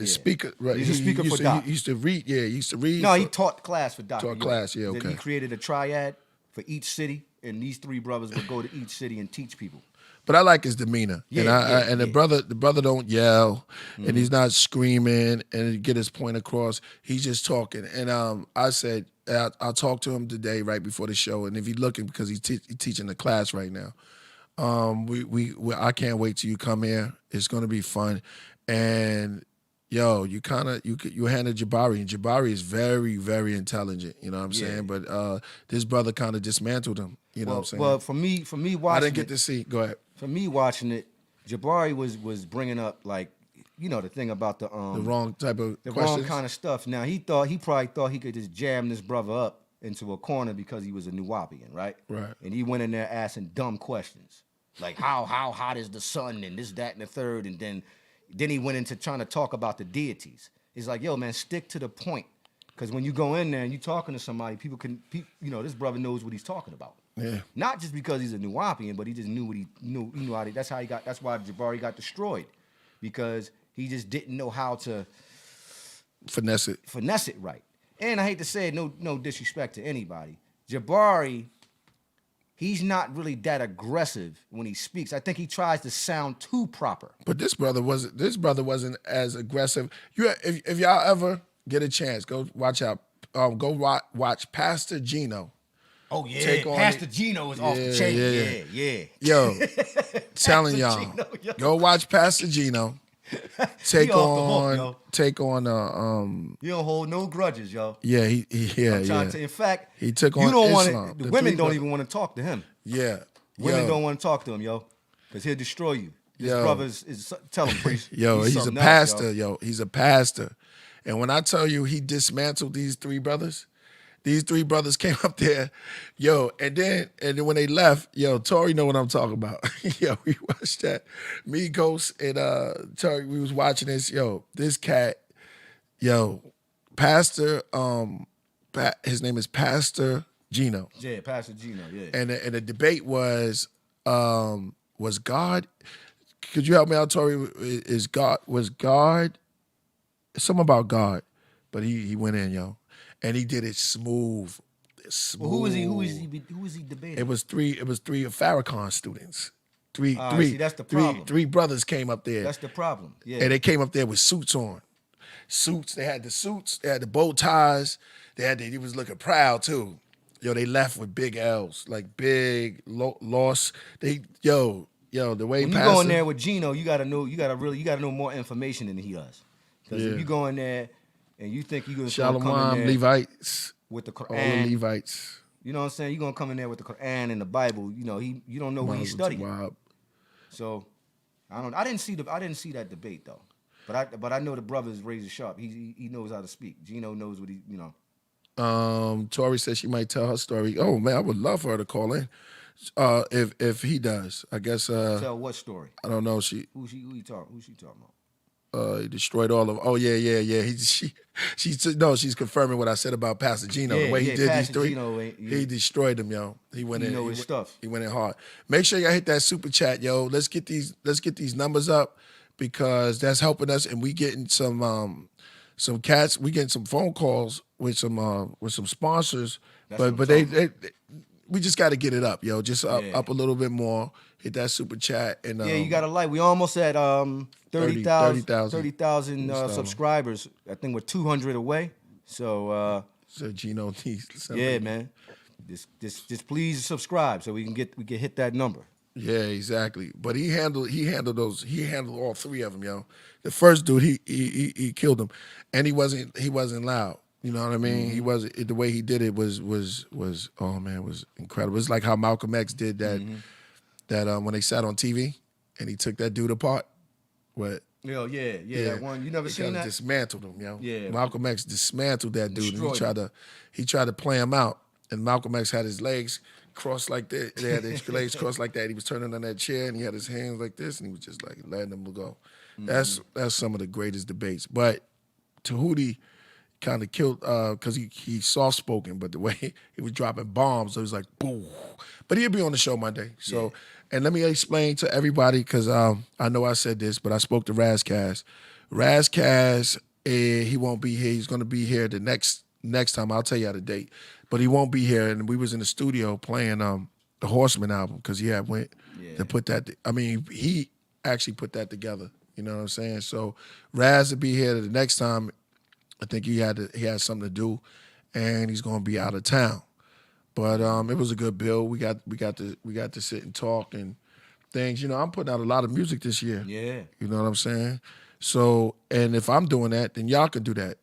Speaker, right? He's a speaker for Doc. He used to read. Yeah, he used to read. No, he taught class for Dr. Taught York. class. Yeah, Then okay. he created a triad for each city, and these 3 brothers would go to each city and teach people. But I like his demeanor, and the brother don't yell, and he's not screaming and get his point across. He's just talking. And I said I'll talk to him today right before the show, and if he's looking because he's teaching the class right now. I can't wait till you come here. It's gonna be fun, and yo, you handle Jabari, and Jabari is very, very intelligent. You know what I'm saying? But this brother kind of dismantled him. You know what I'm saying? Well, for me watching I didn't get to see. Go ahead. For me watching it, Jabari was bringing up like, the thing about the wrong type of the questions. wrong kind of stuff. Now he probably thought he could just jam this brother up into a corner because he was a Nuwapian, right? Right. And he went in there asking dumb questions like how hot is the sun and this, that, and the third, and then he went into trying to talk about the deities. He's like, yo, man, stick to the point, because when you go in there and you talking to somebody, people can, this brother knows what he's talking about. Yeah. Not just because he's a Nuwapian, but he just knew what he knew. He knew how to, that's why Jabari got destroyed, because he just didn't know how to finesse it right. And I hate to say it, no disrespect to anybody, Jabari, he's not really that aggressive when he speaks. I think he tries to sound too proper. But this brother wasn't as aggressive. If y'all ever get a chance, go watch watch Pastor Gino. Oh yeah, Pastor Gino is off the chain. Yeah. Yo, telling y'all, Gino, yo. go watch Pastor Gino. Take on. You don't hold no grudges, yo. Yeah, I'm trying to. In fact, he took you on don't Islam. want the women don't even want to talk to him. Yeah, Women don't want to talk to him, yo, because he'll destroy you. This brother is tell him, priest. He's a pastor, yo. He's a pastor, and when I tell you he dismantled these 3 brothers. These 3 brothers came up there, yo, and then when they left, yo, Tori know what I'm talking about. Yo, we watched that. Me, Ghost, and Tori, we was watching this. Yo, this cat, yo, Pastor, his name is Pastor Gino. Yeah, Pastor Gino, yeah. And the debate was God, could you help me out, Tori? Was God, something about God, but he went in, yo. And he did it smooth. Well, who was he debating? It was three Farrakhan students. Three. See, that's the problem. Three brothers came up there. That's the problem. Yeah. And they came up there with suits on. They had the suits, they had the bow ties, he was looking proud too. Yo, they left with big L's, like big loss. The way when you go in there with Gino, you gotta know more information than he does. Because if you go in there and you think you're gonna come in there Levites with the Quran, all the Levites. You know what I'm saying? You're gonna come in there with the Quran and the Bible. You don't know what he's studying. So I didn't see that debate though. But I know the brother's razor sharp. He knows how to speak. Gino knows what Tori said she might tell her story. Oh man, I would love for her to call in. If he does, I guess. Tell what story? I don't know. Who she talking about? He destroyed all of. Oh yeah. She's confirming what I said about Pastor Gino. The way he did these 3, he destroyed them, yo. He went in. His stuff. He went in hard. Make sure y'all hit that super chat, yo. Let's get these numbers up, because that's helping us, and we getting some cats. We getting some phone calls with some sponsors, but we just got to get it up, yo. Just up a little bit more. Hit that super chat, and you got to like. We almost at 30,000 subscribers. I think we're 200 away. So Gino needs something. Yeah, man. Just please subscribe so we can hit that number. Yeah, exactly. But he handled all 3 of them, yo. The first dude, he killed him, and he wasn't loud. You know what I mean? He wasn't. The way he did it was oh man, it was incredible. It's like how Malcolm X did that when they sat on TV and he took that dude apart. What? That one. You never He seen kinda that? dismantled him, yo. Yeah. Malcolm X dismantled that dude. And Destroyed he tried to play him out. And Malcolm X had his legs crossed like that. They had his legs crossed like that. He was turning on that chair and he had his hands like this and he was just like letting them go. That's some of the greatest debates. But Tahuti kind of killed because he's soft spoken, but the way he was dropping bombs, it was like boom. But he'll be on the show Monday. So, and let me explain to everybody because I know I said this, but I spoke to Razkaz. Razkaz, he won't be here. He's going to be here the next time. I'll tell you the date, but he won't be here. And we was in the studio playing the Horseman album because he had went to put that. I mean, he actually put that together. You know what I'm saying? So Raz will be here the next time. I think he had something to do, and he's going to be out of town. But it was a good build. We got to sit and talk and things. You know, I'm putting out a lot of music this year. Yeah. You know what I'm saying? So, and if I'm doing that, then y'all can do that.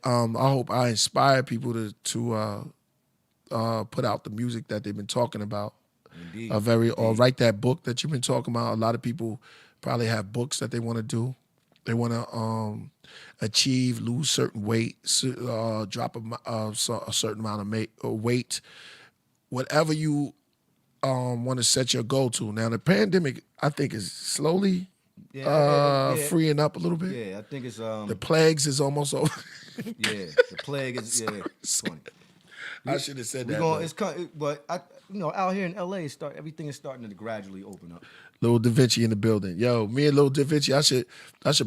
I hope I inspire people to put out the music that they've been talking about. Indeed. Or write that book that you've been talking about. A lot of people probably have books that they want to do. They want to achieve, lose certain weight, drop a certain amount of weight, whatever you want to set your goal to. Now, the pandemic, I think, is slowly freeing up a little bit. Yeah, I think it's the plagues is almost over. The plague is it's funny. I should have said that. But out here in LA, everything is starting to gradually open up. Lil Da Vinci in the building. Yo, me and Lil Da Vinci, I should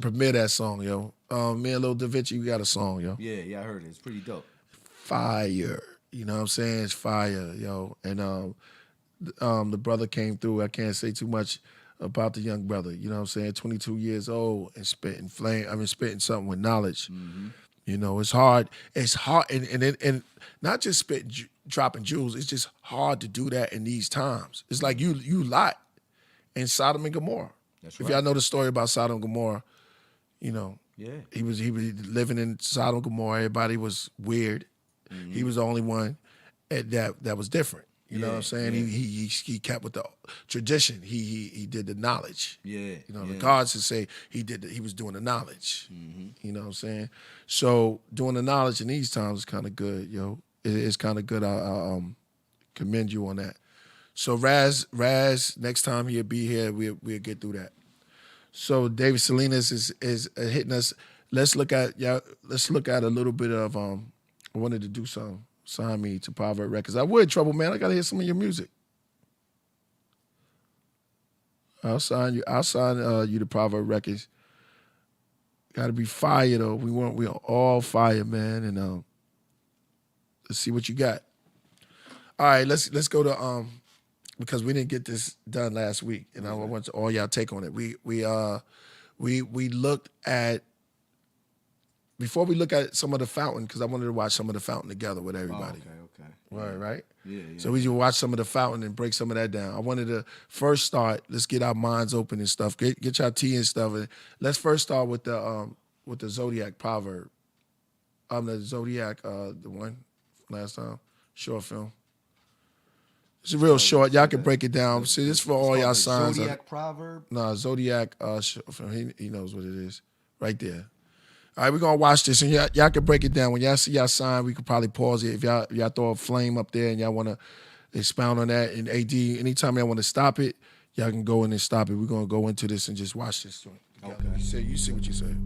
premiere that song, yo. Me and Lil Da Vinci, we got a song, yo. Yeah, I heard it. It's pretty dope. Fire. You know what I'm saying? It's fire, yo. And the brother came through. I can't say too much about the young brother. You know what I'm saying? 22 years old and spitting something with knowledge. Mm-hmm. You know, it's hard. It's hard, and not just spitting, dropping jewels. It's just hard to do that in these times. It's like you lot in Sodom and Gomorrah. That's if right. y'all know the story about Sodom and Gomorrah, you know, he was living in Sodom and Gomorrah. Everybody was weird. Mm-hmm. He was the only one that was different. You know what I'm saying? Yeah. He kept with the tradition. He did the knowledge. Yeah. You know, the gods would say he was doing the knowledge. Mm-hmm. You know what I'm saying? So doing the knowledge in these times is kind of good, yo. It's kind of good. I commend you on that. So Raz, next time he'll be here, we'll get through that. So David Salinas is hitting us. Let's look at a little bit of I wanted to do some. Sign me to Private Records. I would, Trouble Man. I gotta hear some of your music. I'll sign you. I'll sign you to Private Records. Gotta be fire though. We are all fire, man. And let's see what you got. All right, let's go to because we didn't get this done last week, and I want all y'all take on it. We looked at. Before we look at some of the Fountain, because I wanted to watch some of the Fountain together with everybody. Okay. Right? Yeah. So we just watch some of the Fountain and break some of that down. I wanted to first start, let's get our minds open and stuff. Get your tea and stuff. And let's first start with the Zodiac proverb. The Zodiac, the one last time, short film. It's real short. Y'all can break it down. See, this is for all y'all signs. Zodiac proverb? No, Zodiac short film. He knows what it is. Right there. All right, we're going to watch this, and y'all can break it down. When y'all see y'all sign, we could probably pause it. If y'all throw a flame up there and y'all want to expound on that, and AD, anytime y'all want to stop it, y'all can go in and stop it. We're going to go into this and just watch this joint. Okay. You see what you say.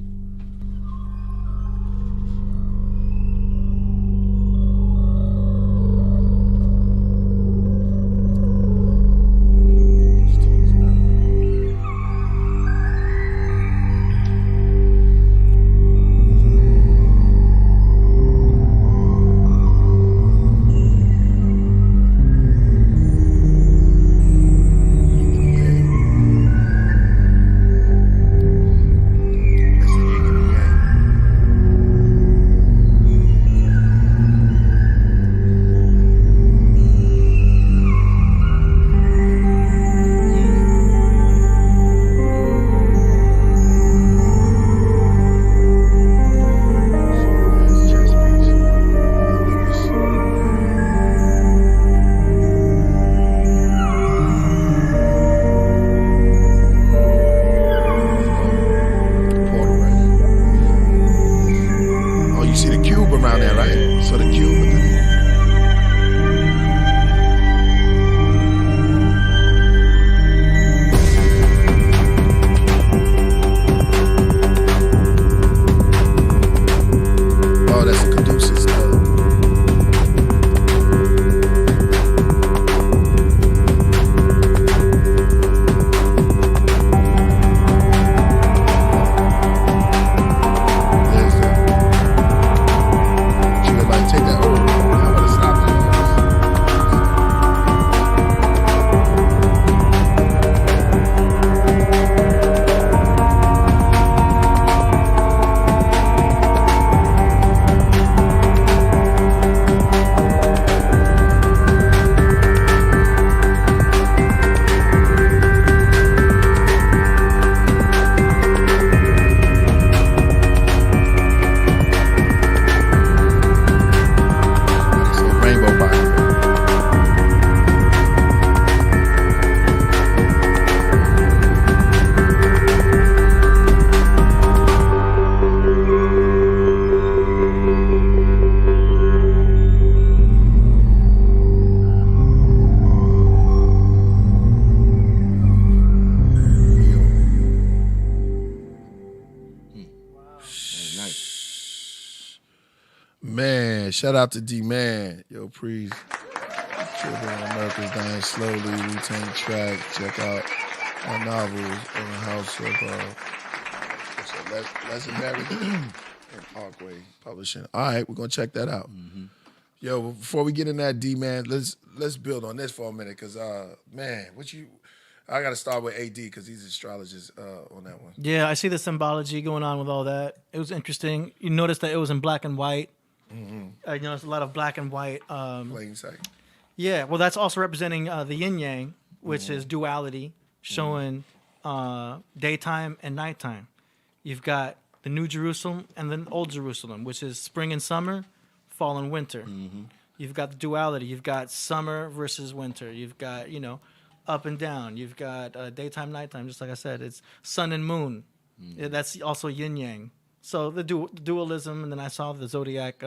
man. Shout out to D-Man. Yo, please. Children of America's dying slowly. Wu-Tang track. Check out our novels on the House of Legendary and Parkway Publishing. All right, we're gonna check that out. Yo, before we get in that D-Man, let's build on this for a minute, cause man, I gotta start with AD because he's astrologist on that one. Yeah, I see the symbology going on with all that. It was interesting. You noticed that it was in black and white. I noticed a lot of black and white. Plain sight. Yeah, well, that's also representing the yin yang, which is duality, showing daytime and nighttime. You've got the New Jerusalem and the Old Jerusalem, which is spring and summer, fall and winter. You've got the duality. You've got summer versus winter. You've got, up and down. You've got daytime, nighttime. Just like I said, it's sun and moon. Yeah, that's also yin yang. So the dualism, and then I saw the zodiac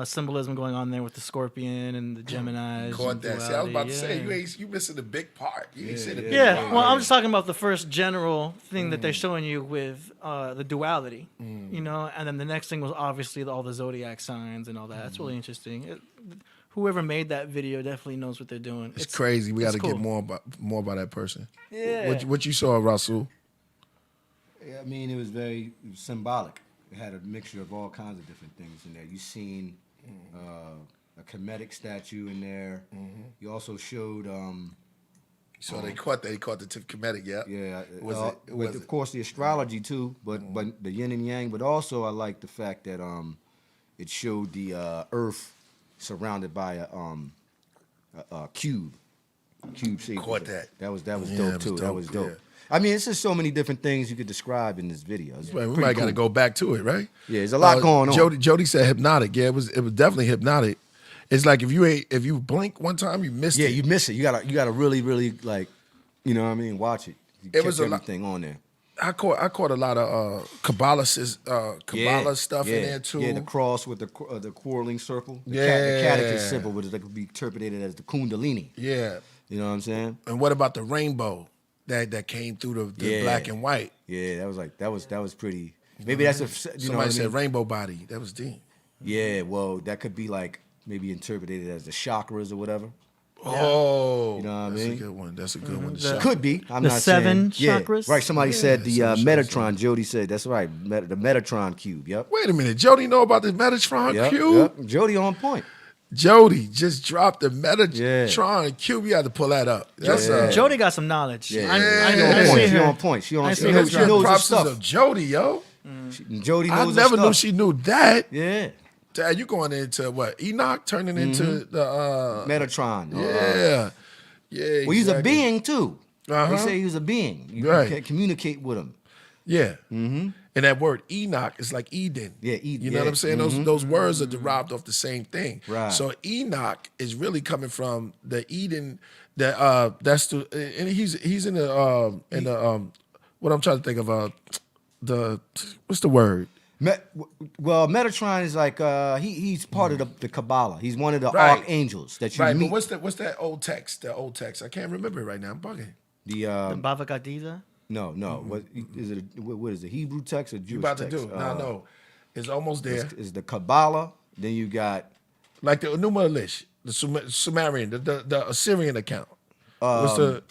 symbolism going on there with the Scorpion and the Geminis. Caught that. See, I was about to say you missing the big part. You ain't said the big part. Well, I'm just talking about the first general thing that they're showing you with the duality, and then the next thing was obviously all the zodiac signs and all that. That's really interesting. Whoever made that video definitely knows what they're doing. It's crazy. We got to cool. get more about that person. Yeah. What you saw, Rasul? Yeah, I mean, it was very symbolic. It had a mixture of all kinds of different things in there. You seen a Kemetic statue in there. You also showed. So they caught that. He caught the Kemetic. Yeah. Yeah. Was of course, the astrology too, but the yin and yang. But also, I like the fact that it showed the Earth surrounded by a cube. Cube shape. Caught that. That was dope too. dope, That was dope. yeah. I mean, it's just so many different things you could describe in this video. It's Right, we pretty might got to cool. go back to it, right? Yeah, there's a lot going on. Jody said hypnotic. Yeah, it was definitely hypnotic. It's like if you blink one time, you missed it. Yeah, you miss it. You gotta really, really like, watch it. You It was catch a lot- everything on there. I caught a lot of Kabbalah stuff in there too. Yeah, the cross with the quarreling circle. The Yeah. catechist symbol, which could be interpreted as the Kundalini. Yeah. You know what I'm saying? And what about the rainbow that came through the Yeah. black and white? Yeah, that was pretty. Maybe that's a Somebody said rainbow body. That was deep. Yeah, well, that could be like maybe interpreted as the chakras or whatever. Oh, You know what I that's mean? a good one. That's a good one. Could be. I'm The not seven saying. Yeah, chakras? right. Somebody said the seven Metatron. Jody said that's right. The Metatron cube. Yep. Wait a minute, Jody know about the Metatron Yep, cube? yep. Jody on point. Jody just dropped the Metatron Yeah. cube. You had to pull that up. That's Jody got some knowledge. Yeah, I she know. on I point. see She her. on point. She on. I She see knows her her props stuff. of Jody, yo. Jody I knows her never knew stuff. she knew that. Yeah. Dad, you going into what? Enoch turning into the Metatron. yeah. Yeah. Well, he's a exactly. being too. Uh-huh. They say he's a being. You Right. can communicate with him. Yeah. And that word Enoch is like Eden. Yeah, Eden, You know yeah. what I'm saying? Those words are derived off the same thing. Right. So Enoch is really coming from the Eden that's the and he's in the what I'm trying to think of the what's the word? Well, Metatron is like he's part of the Kabbalah. He's one of the Right. archangels that you Right, meet. but what's that old text? The old text. I can't remember it right now. I'm bugging. The The Bhagavad Gita. no. What is it? What is it? Hebrew text or Jewish You about to text? do it. No. It's almost there. Is the Kabbalah? Then you got Like the Enuma Elish, the Sumerian, the Assyrian account. What's the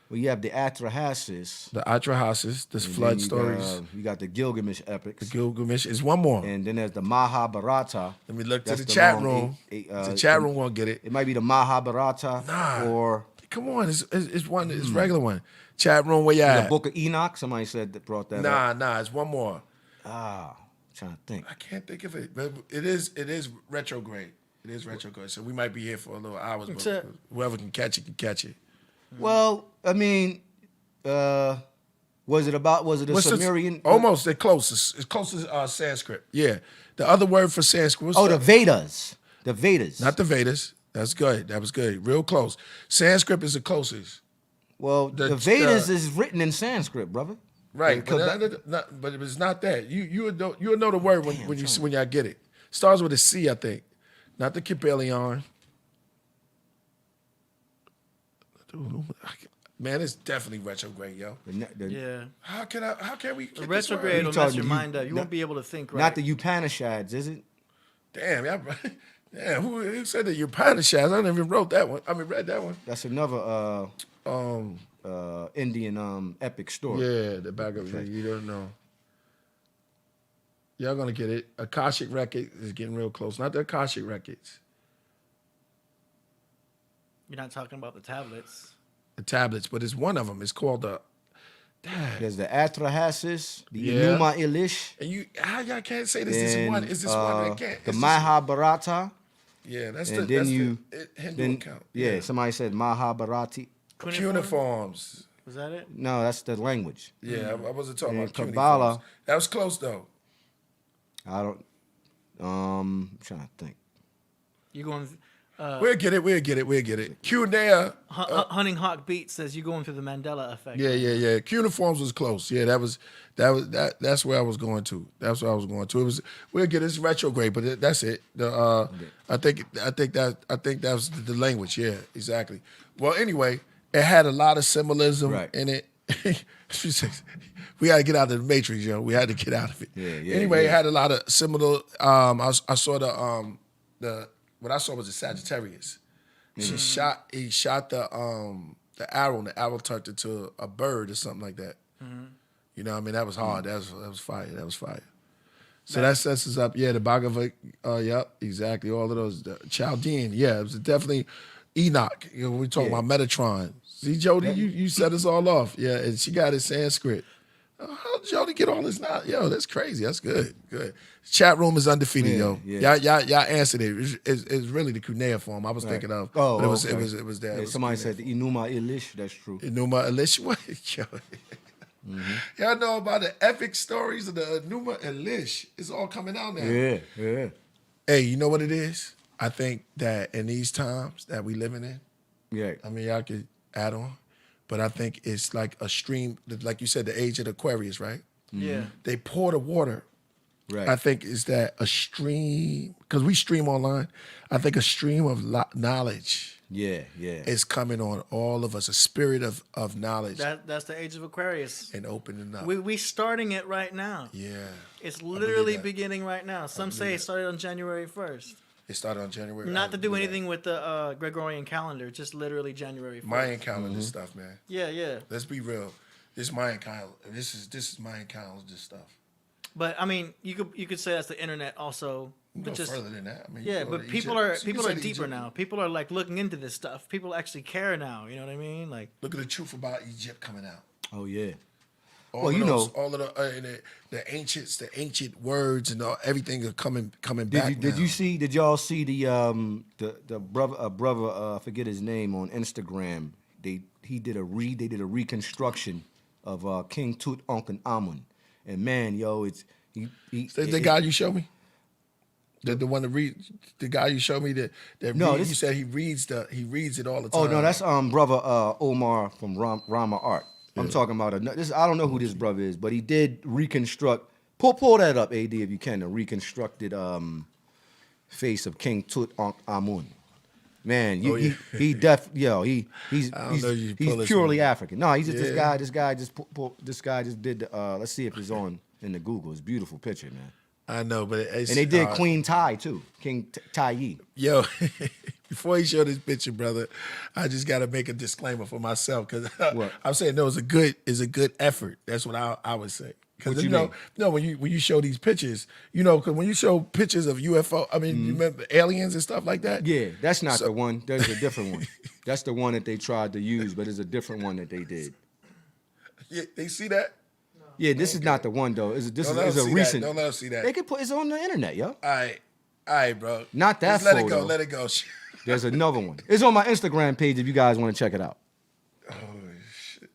well, you have the Atrahasis. Atrahasis, this and flood then stories. You got the Gilgamesh epics. Gilgamesh is one more. And then there's the Mahabharata. Let me look to That's the chat long room. eight- The chat room won't get it. It might be the Mahabharata Nah. or Come on, it's one. It's regular one. Chat room, where you the at? Book of Enoch. Somebody said that brought that up. Nah, it's one more. Trying to think. I can't think of it, but it is retrograde. It is retrograde, so we might be here for a little hours, but it. whoever can catch it can catch it. Well, I mean, was it a What's the- Sumerian? almost, they're close. It's close to Sanskrit. Yeah, the other word for Sanskrit was the Vedas. The Vedas. not the Vedas. That's good. That was good. Real close. Sanskrit is the closest. well, the Vedas is written in Sanskrit, brother. Right, but it's not that. You would know the word when y'all get it. Starts with a C, I think. Not the Kybalion. Man, it's definitely retrograde, yo. Yeah. How can we get Retrograde will this mess talking your to mind you- up. You won't be able to think right. Not the Upanishads, is it? word? Damn, yeah. Damn, who said that? You're Upanishads. I never even wrote that one. I mean, read that one. That's another Indian epic story. Yeah, the back of it. You don't know. Y'all gonna get it. Akashic Record is getting real close. Not the Akashic Records. You're not talking about the tablets. The tablets, but it's one of them. It's called the. There's the Atrahasis, the Yeah. Enuma Elish, And y'all can't say this is one. Is this one? That can't. the it's just- Mahabharata, Yeah, that's and the then Hindu then account. yeah, somebody said Mahabharati. Cuneiforms. Was that it? No, that's the language. Yeah, I wasn't talking And about Kabbalah. cuneiforms. That was close though. I don't. I'm trying to think. You going? We'll get it. Cuneiform. Hunting Hawk Beat says you going through the Mandela effect. Yeah. Cuneiforms was close. Yeah, that's where I was going to. That's where I was going to. It was we'll get it's retrograde, but that's it. I think that's the language. Yeah, exactly. Well, anyway, it had a lot of symbolism Right. in it. She says, we got to get out of the matrix, yo. We had to get out of it. Yeah, Anyway, yeah. it had a lot of similar. I saw the what I saw was a Sagittarius. He shot the arrow, and the arrow turned into a bird or something like that. You know what I mean? That was hard. That was fire. That was fire. So that sets us up. Yeah, the Bhagavad, yep, exactly. All of those. The Chaldean, yeah, it was definitely Enoch. You know, we talking about Metatron. See, Jody, you set us all off. Yeah, and she got it Sanskrit. How did Jody get all this now? Yo, that's crazy. That's good. Good. Chat room is undefeated, yo. Yeah. Y'all answered it. It's really the cuneiform I was thinking of. Oh, but it was okay. there. Yeah, It was somebody said the Enuma Elish. That's true. Enuma Elish. What? Yo. Y'all know about the epic stories of the Enuma Elish. It's all coming out now. Yeah. Hey, you know what it is? I think that in these times that we living in, Yeah. I mean, y'all could add on, but I think it's like a stream, like you said, the age of Aquarius, right? Yeah. They pour the water. Right. I think is that a stream, because we stream online, I think a stream of knowledge Yeah. is coming on all of us, a spirit of knowledge That's the age of Aquarius. and opening up. We starting it right now. Yeah. It's literally that. beginning right now. Some say it started on January 1st. It started on January. Not to do believe that. anything with the Gregorian calendar, just literally January 1st. Mayan calendar stuff, man. Yeah. Let's be real. This Mayan calendar. This is Mayan calendar stuff. But I mean, you could say that's the internet also. You But go just further than that. I mean, yeah, you go but to people Egypt. are You can say deeper Egypt. now. People are like looking into this stuff. People actually care now. You know what I mean? Like Look at the truth about Egypt coming out. Oh yeah. All Well, of you those, know- all of the ancient words and everything are coming back. Did now. you see? Did y'all see the brother? I forget his name on Instagram. They did a reconstruction of King Tutankhamun, and man, yo, it's The guy you showed me? The one that read the guy you showed me that No, you said he reads it all the time. Oh no, that's brother Omar from Rama Art. I'm talking about this. I don't know who this brother is, but he did reconstruct. Pull that up, AD, if you can. The reconstructed face of King Tutankhamun. Man, he's purely African. No, he's just this guy just did. Let's see if it's on in the Google. It's a beautiful picture, man. I know, but it's, And they did Queen Tai too, King Tai. Yo, before you show this picture, brother, I just got to make a disclaimer for myself because I'm saying no, it's a good effort. That's what I would say. Because when you show these pictures, because when you show pictures of UFO, I mean, you remember aliens and stuff like that. Yeah, that's not the one. There's a different one. That's the one that they tried to use, but it's a different one that they did. Yeah, they see that. Yeah, this is not the one though. This is a recent. Don't let us see that. They can put it's on the internet, yo. All right, bro. Not that Just let photo. it go. Let it go. There's another one. It's on my Instagram page if you guys want to check it out. Oh shit.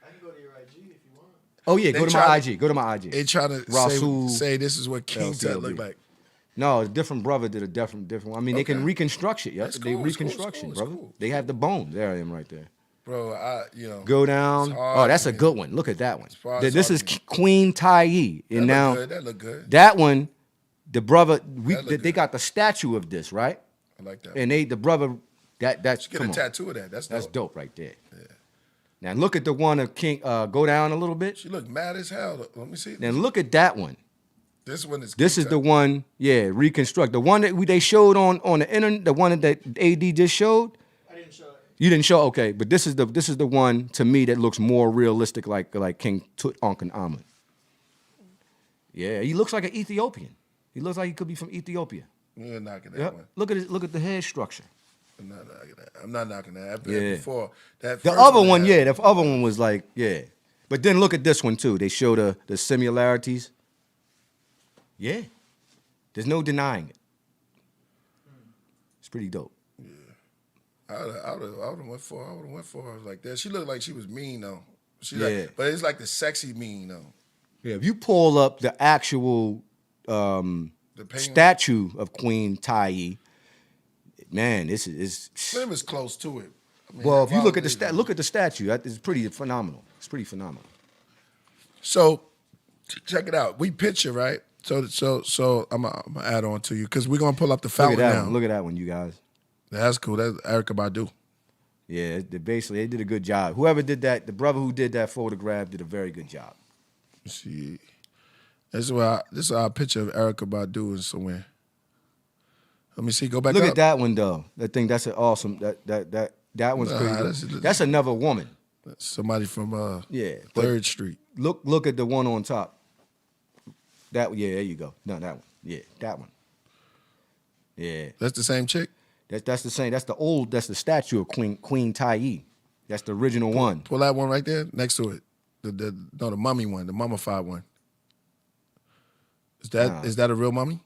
I can go to your IG if you want. Oh yeah, They go to try my to- IG. Go to my IG. They trying to Rasul say this is what King Tut LCLB. look like. No, a different brother did a different one. I mean, they can Okay. reconstruct it, yeah. That's They cool, it's cool, it's reconstruction, cool, it's brother. cool. They have the bones. There I am right there. Bro, Go down. It's hard Oh, that's for a me. good one. Look at that one. far as This is hard for me. Queen Tai. And now that look good. that one, the brother, That look they good. got the statue of this, right? I like that. And the brother, that's Get come a on. tattoo of that. That's That's dope right there. Now look at the one of King. Go down a little bit. She looked mad as hell. Let me see. Then look at that one. This one is. This is the one. Yeah, reconstruct the one that they showed on the internet. The one that AD just showed. I didn't show it. You didn't show. Okay, but this is the one to me that looks more realistic, like King Tutankhamun. Yeah, he looks like an Ethiopian. He looks like he could be from Ethiopia. You're knocking that Yep. one. Look at the head structure. I'm not knocking that. I'm not knocking that. Yeah. Before that. The first other one, had- yeah, the other one was like, yeah. But then look at this one too. They show the similarities. Yeah. There's no denying it. It's pretty dope. I would have went for her. I would have went for her like that. She looked like she was mean though. She Yeah. like, but it's like the sexy mean though. Yeah, if you pull up the actual The penguin. statue of Queen Tai, man, this is It was close to it. I mean, well, if you look at probably- look at the statue, that is pretty phenomenal. It's pretty phenomenal. So check it out. We picture right. So I'm gonna add on to you because we're gonna pull up the Look at fountain that now. one. Look at that one, you guys. That's cool. That's Erykah Badu. Yeah, they did a good job. Whoever did that, the brother who did that photograph did a very good job. Let's see, this is our picture of Erykah Badu is somewhere. Let me see. Go back Look up. at that one though. That thing. That's an awesome. That one's Nah, pretty. that's- That's another woman. Somebody from Yeah. But 3rd Street. look at the one on top. That yeah. There you go. No, that one. Yeah, that one. Yeah. That's the same chick. That's the same. That's the statue of Queen Tai. That's the original one. Pull that one right there next to it. The mummy one, the mummified one. Is that a real mummy?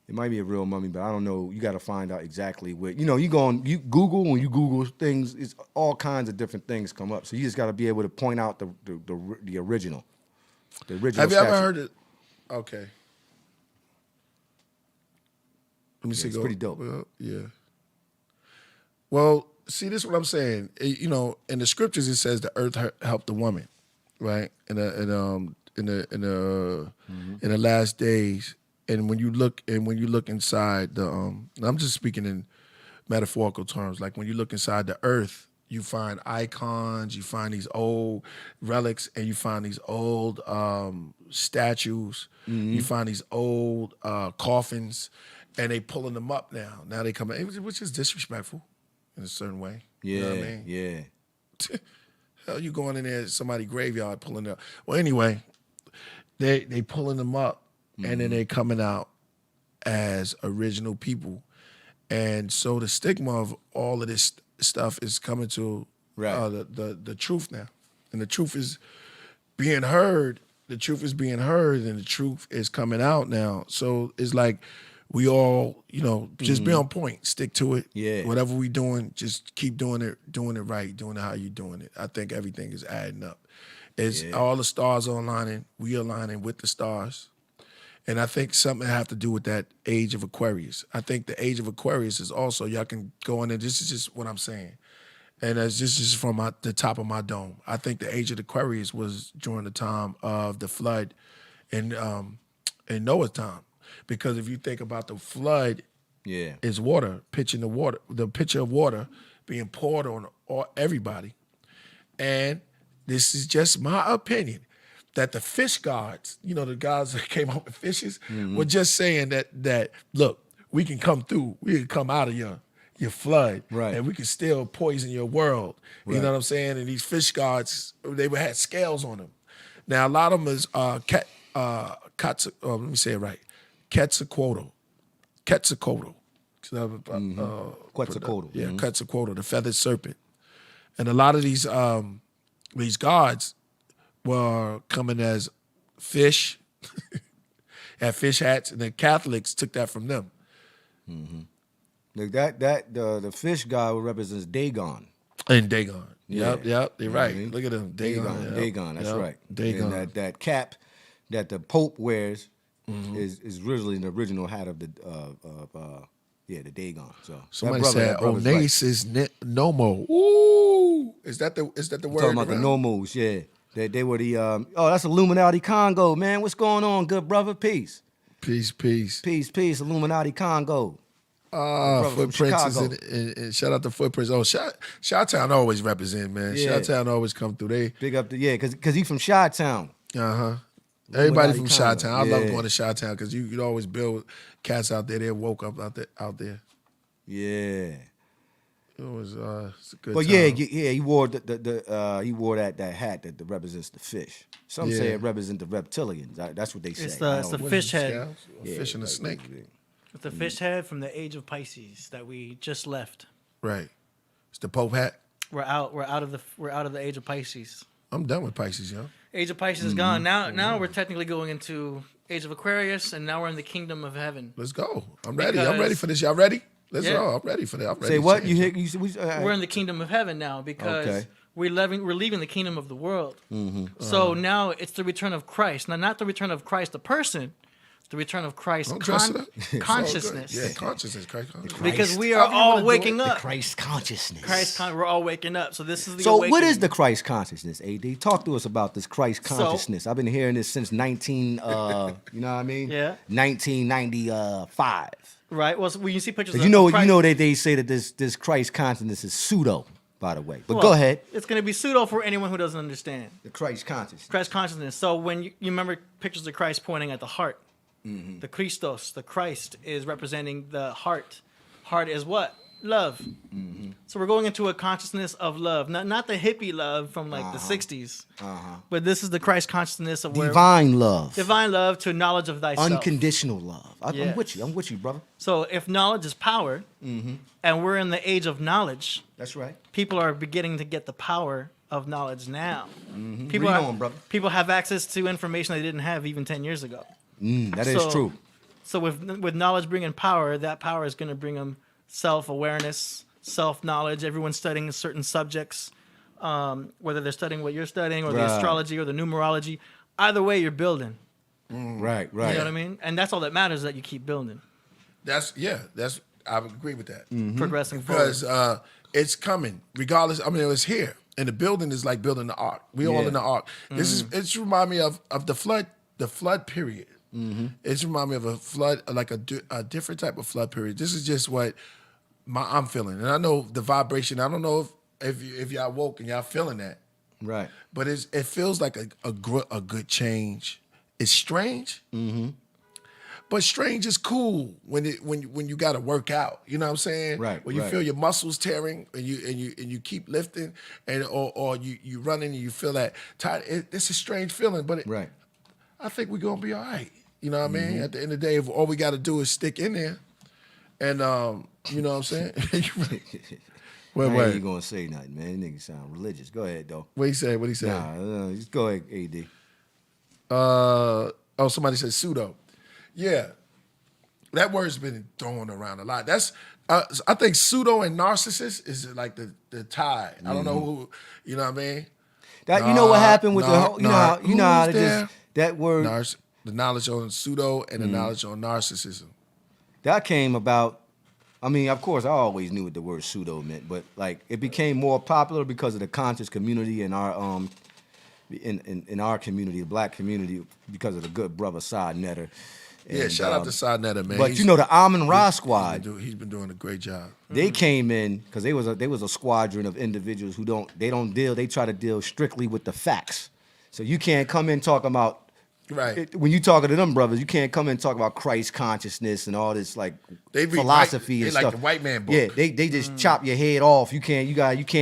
It might be a real mummy, but I don't know. You got to find out exactly where. You Google, when you Google things, it's all kinds of different things come up. So you just got to be able to point out the original. The original. Have you ever statue. heard it? Okay. Let me see. it's Go. pretty dope. Well, yeah. Well, see, this is what I'm saying. In the scriptures it says the earth helped the woman, right? In the last days, and when you look inside the I'm just speaking in metaphorical terms. Like when you look inside the earth, you find icons, you find these old relics, and you find these old statues. You find these old coffins, and they pulling them up now. Now they come, which is disrespectful in a certain way. Yeah, You know what I mean? yeah. Hell, you going in there, somebody graveyard pulling it up. Well, anyway, they pulling them up, and then they coming out as original people. And so the stigma of all of this stuff is coming to Right. the truth now. And the truth is being heard. The truth is being heard, and the truth is coming out now. So it's like we all, just be on point, stick to it. Yeah. Whatever we doing, just keep doing it right, doing it how you doing it. I think everything is adding up. All the stars are aligning. We are aligning with the stars. And I think something have to do with that age of Aquarius. I think the age of Aquarius is also, y'all can go in there, this is just what I'm saying. And that's just from the top of my dome. I think the age of Aquarius was during the time of the flood in Noah's time. Because if you think about the flood, Yeah. is water, the pitcher of water being poured on everybody. And this is just my opinion, that the fish gods, the gods that came up with fishes, were just saying that look, we can come through, we can come out of your flood, Right. and we can still poison your world. You Right. know what I'm saying? And these fish gods, they had scales on them. Now a lot of them is let me say it right, Quetzalcoatl. Quetzalcoatl. Yeah, Quetzalcoatl, the feathered serpent. And a lot of these gods were coming as fish, had fish hats, and the Catholics took that from them. Like the fish god represents Dagon. And Dagon. Yeah. Yep, you're right. what I mean? Look at them. Dagon. Dagon, that's right. Dagon. And that cap that the Pope wears is originally the original hat of the Dagon. So Somebody that said brother's right. Onasis Nomo. Ooh. Is that the word? Talking about the around? Nomos, yeah. They were the that's Illuminati Congo, man. What's going on, good brother? Peace. Peace. Peace, Illuminati Congo. brother from Footprints is Chicago. in shout out to Footprints. Oh, Chi-Town always represent, man. Yeah. Chi-Town always come through. They Big up to because he from Chi-Town. Everybody Illuminati from Congo. Chi-Town. I love Yeah. going to Chi-Town because you'd always build cats out there. They woke up out there. Yeah. It was it's a good But time. yeah, he wore he wore that hat that represents the fish. Some say Yeah. it represents the reptilians. That's what they say. It's the I it's don't the know. fish head. Scales? A fish and a snake. It's the fish head from the age of Pisces that we just left. Right. It's the Pope hat. We're out of the age of Pisces. I'm done with Pisces, yo. Age of Pisces is gone. Now we're technically going into Age of Aquarius, and now we're in the kingdom of heaven. Let's go. I'm ready. I'm Because- ready for this. Y'all ready? Let's Yeah. go. I'm ready for that. I'm ready. Say to what? change. We're in the kingdom of heaven now because Okay. we're leaving the kingdom of the world. So now it's the return of Christ. Now, not the return of Christ the person, the return of Christ Don't dress it up. It's all good. consciousness. Yeah, consciousness. Christ consciousness. Because we are However you all wanna do waking it. up. Christ consciousness. We're all waking up. So this is the So awakening. what is the Christ consciousness, AD? Talk to us about this Christ consciousness. I've been hearing this since you know what I mean? Yeah. 1995. Right. Well, so when you see pictures, Because of Christ, that they say that this Christ consciousness is pseudo, by the way. But well, go ahead. It's going to be pseudo for anyone who doesn't understand The Christ consciousness. Christ consciousness. So when you remember pictures of Christ pointing at the heart, Mm-hmm. the Christos, the Christ is representing the heart. Heart is what? Love. Mm-hmm. So we're going into a consciousness of love, not the hippie love from like the '60s, but this is the Christ consciousness of where Divine love. divine love to knowledge of thyself. Unconditional love. I'm Yes. with you. I'm with you, brother. So if knowledge is power, and we're in the age of knowledge, That's right. people are beginning to get the power of knowledge now. People Read are- on, brother. People have access to information they didn't have even 10 years ago. That is So- true. So with knowledge bringing power, that power is going to bring them self-awareness, self-knowledge. Everyone's studying certain subjects, whether they're studying what you're studying or the Right. astrology or the numerology. Either way, you're building. Right, You right. know what I mean? And that's all that matters, that you keep building, That's I would agree with that. progressing forward. Because it's coming regardless. I mean, it's here, and the building is like building the ark. We all Yeah. in the ark. It's remind me of the flood period. It's remind me of a flood, like a different type of flood period. This is just what I'm feeling, and I know the vibration. I don't know if y'all woke and y'all feeling that, Right. but it feels like a good change. It's strange. But strange is cool when you got to work out. You know what I'm saying? Right, When you right. feel your muscles tearing and you keep lifting or you running and you feel that tired. It's a strange feeling, but Right. I think we're gonna be all right. You know what I mean? At the end of the day, if all we got to do is stick in there, and you know what I'm saying? Wait, I ain't wait. gonna say nothing, man. Nigga sound religious. Go ahead, though. What he say? What he say? Nah, just go ahead, AD. Somebody said pseudo. Yeah, that word's been thrown around a lot. That's I think pseudo and narcissist is like the tie. I don't know who. You know what I mean? That you know what happened with the Nah, whole, you know how who's to there? just that word The knowledge on pseudo and the knowledge on narcissism. that came about. I mean, of course, I always knew what the word pseudo meant, but like it became more popular because of the conscious community in our in our community, the black community, because of the good brother Side Netter. Yeah, And, shout out to Side Netter, man. But you know the Amun Ra squad. he's been doing a great job. They came in because they was a squadron of individuals who they try to deal strictly with the facts. So you can't come in talking about Right. when you talking to them brothers, you can't come in and talk about Christ consciousness and all this like They read philosophy they and like stuff. the white man book. Yeah, they just chop your head off. You can't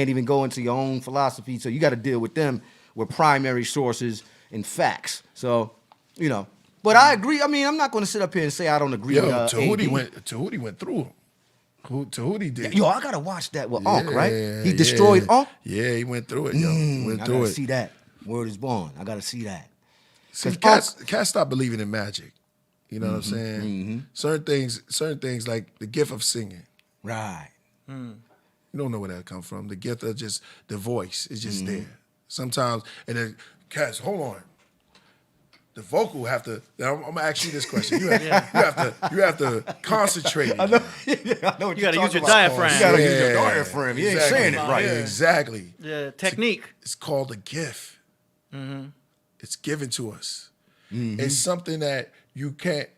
even go into your own philosophy. So you got to deal with them with primary sources and facts. So you know. But I agree. I mean, I'm not going to sit up here and say I don't agree with Tahuti AD. Tahuti went through him. Tahuti did. Yo, I gotta watch that with Unc, right? Yeah, He destroyed Unc. Yeah, he went through it, yo. Went I through gotta it. see that. Word is born. I gotta see that. See, 'Cause cats stop believing in magic. You know what I'm saying? Certain things like the gift of singing. Right. You don't know where that come from. The gift of just the voice is just there. Sometimes, and then cats, hold on. The vocal have to. Now, I'm gonna ask you this question. You have to concentrate. I know. I know what You got to use your about. diaphragm. You gotta use Yeah. your diaphragm. You ain't Exactly. saying it right. Yeah, exactly. Yeah, technique. It's called a gift. It's given to us. It's something that you can't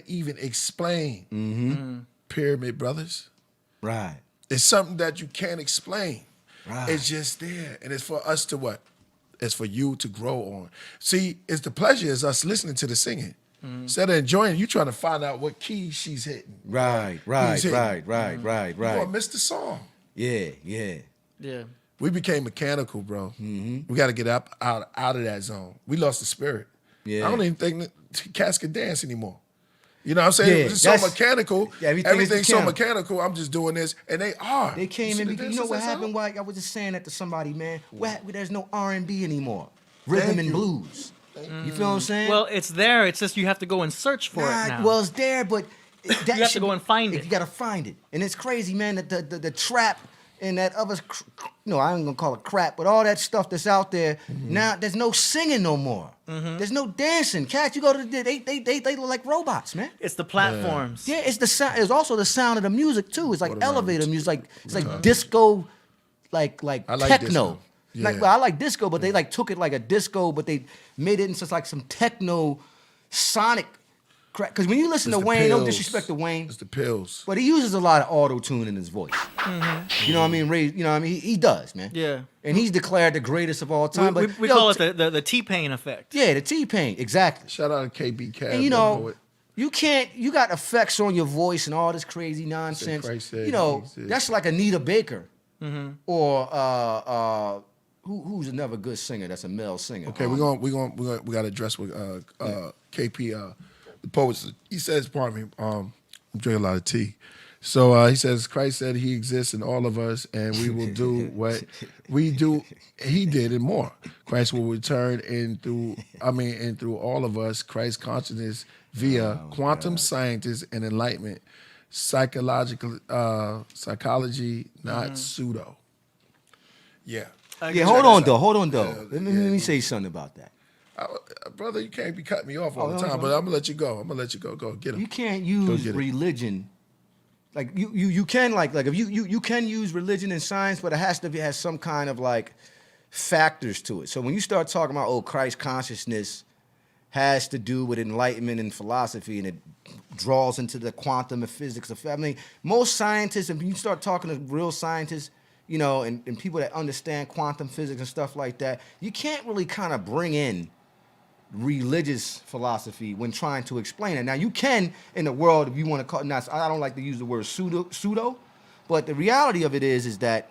even explain. pyramid brothers. Right. It's something that you can't explain. Right. It's just there. And it's for us to what? It's for you to grow on. See, it's the pleasure is us listening to the singing. Instead of enjoying, you trying to find out what key she's hitting. Right. He's hitting. Right. You're going to miss the song. Yeah. Yeah. We became mechanical, bro. We got to get out of that zone. We lost the spirit. Yeah. I don't even think that cats can dance anymore. You know what I'm saying? Yeah, It's so mechanical. Yeah, Everything's so mechanical. I'm just doing this, and they are. They came in because you know what happened? Why? Why I was just saying that to somebody, man. There's no R&B anymore. Rhythm and blues. You feel what I'm saying? Well, it's there. It's just you have to go and search for it now. Well, it's there, but that You have to go and find it. You got to find it, and it's crazy, man. The trap and that other, I ain't gonna call it crap, but all that stuff that's out there now. There's no singing no more. There's no dancing. Cats, you go to they look like robots, man. It's the platforms. Yeah, it's the sound. It's also the sound of the music too. It's like What about elevator it? music. It's like disco, like I like techno. disco. Like, Yeah. well, I like disco, but they like took it like a disco, but they made it into like some techno, sonic crap. Because when you listen It's to the Wayne, no pills. disrespect to Wayne, It's the pills. but he uses a lot of auto tune in his voice. You know what I mean? You know what I mean? He does, man. Yeah. And he's declared the greatest of all time. We but call it the T-Pain effect. yeah, the T-Pain, exactly. Shout out to KB Cab. And you know, you got effects on your voice and all this crazy nonsense. Christ said You know, he said- that's like Anita Baker or who's another good singer that's a male singer. Okay, we got to address with KP, the poet. He says, pardon me, I'm drinking a lot of tea. So he says, Christ said he exists in all of us, and we will do what we do. He did and more. Christ will return through all of us. Christ consciousness via quantum scientists and enlightenment, psychology, not pseudo. Yeah. Yeah, hold on though. Let me say something about that. Brother, you can't be cutting me off all Oh, the no, time, no. but I'm gonna let you go. Go get him. You can't use get it. religion. Like you can like if you can use religion and science, but it has to have some kind of like factors to it. So when you start talking about Christ consciousness has to do with enlightenment and philosophy, and it draws into the quantum and physics of. I mean, most scientists, and when you start talking to real scientists, you know, and people that understand quantum physics and stuff like that, you can't really kind of bring in religious philosophy when trying to explain it. Now you can in the world, if you want to call it, not, I don't like to use the word pseudo, but the reality of it is that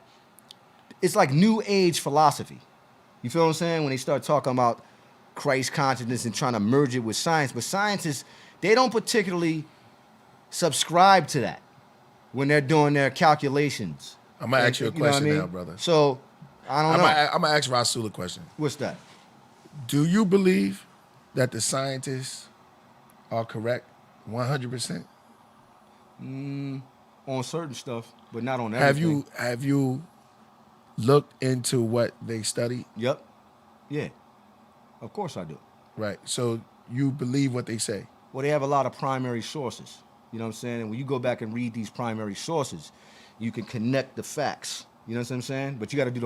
it's like new age philosophy. You feel what I'm saying? When they start talking about Christ consciousness and trying to merge it with science, but scientists, they don't particularly subscribe to that when they're doing their calculations. I'm gonna ask you a know what I question mean? now, brother. So I don't know. I'm gonna ask Rasul a question. What's that? Do you believe that the scientists are correct 100%? On certain stuff, but not on everything. Have you looked into what they study? Yep. Yeah. Of course I do. Right. So you believe what they say. Well, they have a lot of primary sources. You know what I'm saying? And when you go back and read these primary sources, you can connect the facts. You know what I'm saying? But you got to do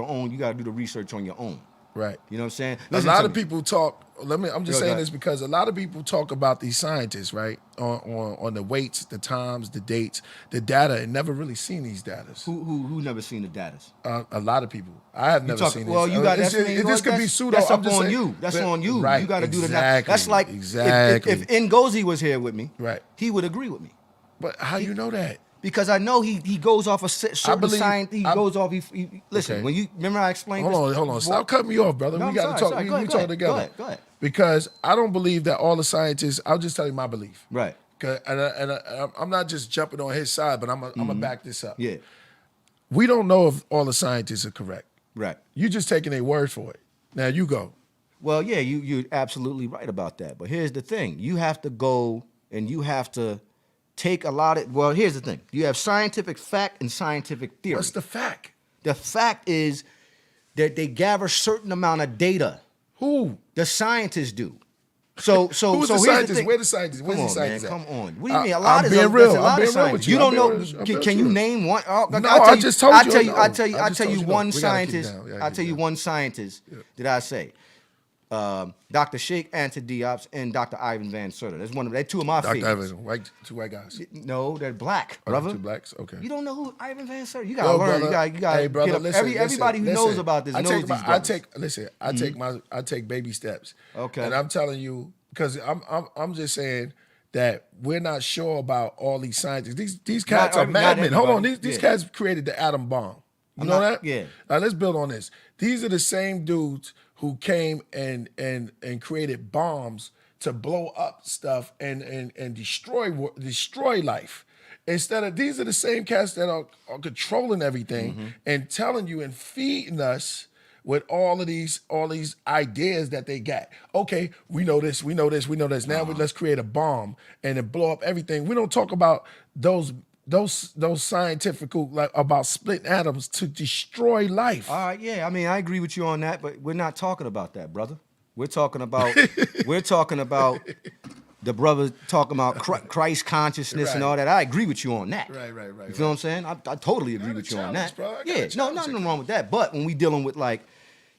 the research on your own. Right. You know what I'm saying? A Listen lot to of me. people talk. I'm just Go saying ahead. this because a lot of people talk about these scientists, right? On the weights, the times, the dates, the data, and never really seen these data. Who never seen the data? A lot of people. I have never seen Well, this. you got This could be pseudo. That's I'm up just on saying- you. That's but- on you. Right. You got to do the. Exactly. That's like exactly. if Ngozi was here with me, Right. he would agree with me. But how you know that? Because I know he goes off a certain believe- science. He I- goes off. Listen, Okay. when you remember I explained. Hold on. Stop cutting me off, brother. No, we I'm got to sorry, talk. sorry. We Go ahead, talk go together. ahead, go ahead. Because I don't believe that all the scientists. I'll just tell you my belief. Right. And I'm not just jumping on his side, but I'm gonna back this up. Yeah. We don't know if all the scientists are correct. Right. You just taking a word for it. Now you go. Well, yeah, you're absolutely right about that. But here's the thing: you have to go and you have to take a lot of. Well, here's the thing: you have scientific fact and scientific theory. What's the fact? The fact is that they gather certain amount of data. Who? The scientists do. So Who's so the here's scientists? the thing. Where the scientists? Where's Come the on, man. scientists at? Come on. What do you mean? A lot I'm of being them, real. there's a lot I'm of being real with scientists. you. You don't I'm know. being real. I'm being Can you real. name one? No, I just told you. I'll tell No, you I just one told you. No, we gotta keep scientist. it down. We gotta I'll keep tell it you down. one scientist that I say. Dr. Sheikh Anta Diop's and Dr. Ivan Van Serter. They're two of my Dr. favorites. Evans, two white guys. No, they're black, Oh, brother. two blacks. Okay. You don't know who Ivan Van Serter? You gotta Yo, learn. brother, You gotta hey, brother, get up. listen, Everybody who knows about this knows these brothers. I take baby steps. Okay. And I'm telling you, because I'm just saying that we're not sure about all these scientists. These cats are madmen. Hold on, these cats created the atom bomb. You know that? Yeah. Now let's build on this. These are the same dudes who came and created bombs to blow up stuff and destroy life. Instead of, these are the same cats that are controlling everything and telling you and feeding us with all these ideas that they got. Okay, we know this. Now let's create a bomb and then blow up everything. We don't talk about those scientific, like, about splitting atoms to destroy life. All right, yeah. I mean, I agree with you on that, but we're not talking about that, brother. We're talking about the brother talking about Christ consciousness and all that. I agree with you on that. Right. You feel what I'm saying? I totally agree with you on that. Bro. Yeah, nothing wrong with that. But when we dealing with, like,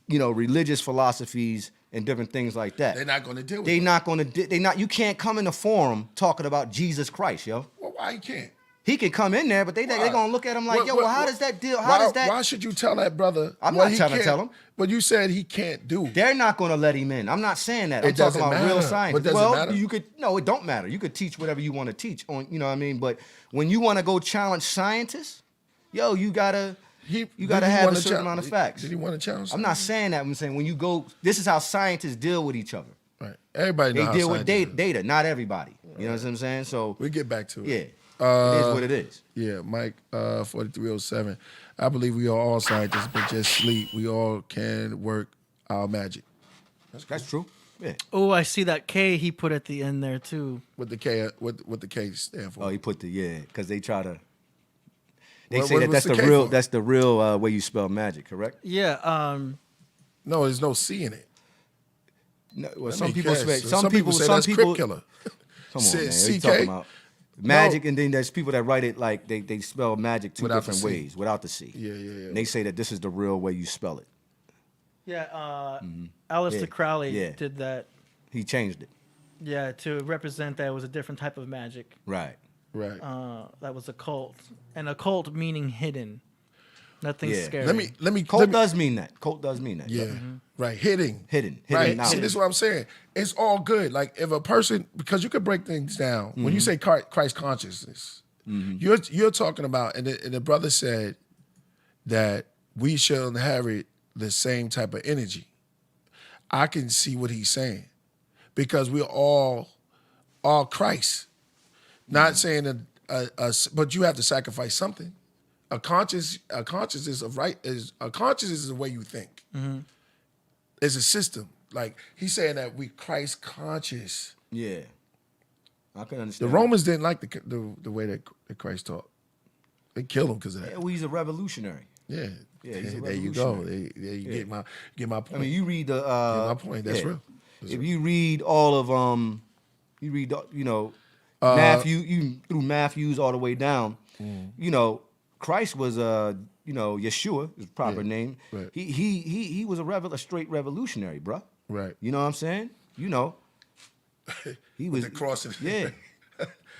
religious philosophies and different things like that, They're not going to deal with They it. not going to. You can't come in the forum talking about Jesus Christ, yo. Well, why you can't? He can come in there, but they gonna look at him like, how does that deal? Why should you tell that brother? I'm what not he trying to can't- tell him. But you said he can't do. They're not gonna let him in. I'm not saying that. I'm It talking doesn't about real matter. science. But does it Well, matter? it don't matter. You could teach whatever you want to teach on, you know what I mean? But when you want to go challenge scientists, you gotta have a certain amount of facts. Did he want to challenge? I'm not saying that. I'm saying when you go, this is how scientists deal with each other. Right. Everybody knows They how deal with scientists do. data, not everybody. You know what I'm saying? So We get back to it. yeah, it is what it is. Yeah, Mike, 4307. I believe we are all scientists, but just sleep. We all can work our magic. That's true. Yeah. Oh, I see that K he put at the end there too. What the K? What the K stand for? Oh, he put because they try to. They What- say what's that's the the K real. for? That's the real way you spell magic, correct? Yeah. No, there's no C in it. No, well, That some make people sense. say. Some people say that's Crip Killer. Come on, man. What CK? you talking about? Magic, and then there's people that write it like they spell magic two Without the different C. ways without the C. Yeah. And they say that this is the real way you spell it. Yeah. Aleister Yeah. Crowley Yeah. did that. He changed it. Yeah, to represent that it was a different type of magic. Right. Right. That was occult, and occult meaning hidden. Nothing Yeah. scary. Let me. Cult does mean that. Cult does mean that. Yeah. Right. Hidden. Hidden Right. knowledge. See, this is what I'm saying. It's all good. Like, if a person, because you could break things down. When you say Christ consciousness, you're talking about, and the brother said that we shall inherit the same type of energy. I can see what he's saying, because we're all Christ. Not saying that, but you have to sacrifice something. A consciousness of right is a consciousness is the way you think. It's a system. Like, he's saying that we Christ conscious. Yeah. I can The understand. Romans didn't like the way that Christ taught. They killed him because of that. Yeah, well, he's a revolutionary. Yeah. Yeah, he's a There you go. revolutionary. There you get my point. I mean, you read the. my point. That's yeah. real. If you read all of Matthew, you through Matthew's all the way down. Christ was Yeshua, his proper name. right. He was a straight revolutionary, bruh. Right. You know what I'm saying? He was the cross and yeah.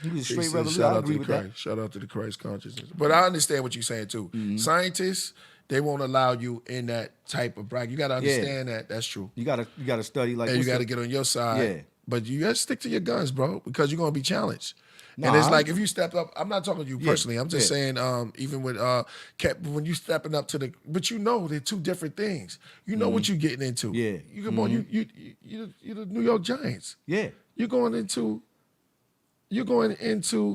He was a He straight said, revolutionary. shout I out agree to with the that. Christ. Shout out to the Christ consciousness. But I understand what you're saying too. Scientists, they won't allow you in that type of bracket. You got to understand that. That's true. You gotta study like And you what's got to the- get on your side. Yeah. But you got to stick to your guns, bro, because you're going to be challenged. Nah, and it's I- like, if you step up, I'm not talking to you personally. I'm just yeah. saying, even with when you stepping up to but they're two different things. You know what you're getting into. Yeah. You come on, you're the New York Giants. Yeah. You're going into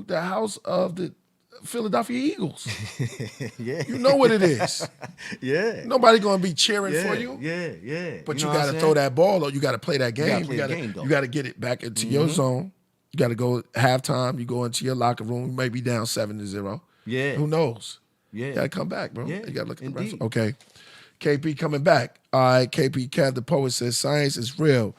the house of the Philadelphia Eagles. Yeah. You know what it is. Yeah. Nobody going to be cheering Yeah. for you. Yeah. But you know what got I'm to saying? throw that ball, or you got to play that game. play the game, though. You got to get it back into your zone. You got to go halftime. You go into your locker room. You may be down 7-0. Yeah. Who knows? Yeah. You got to come back, bro. Yeah, You got to look at the rest. indeed. Okay. KP coming back. All right, KP Kev, the poet, says science is real,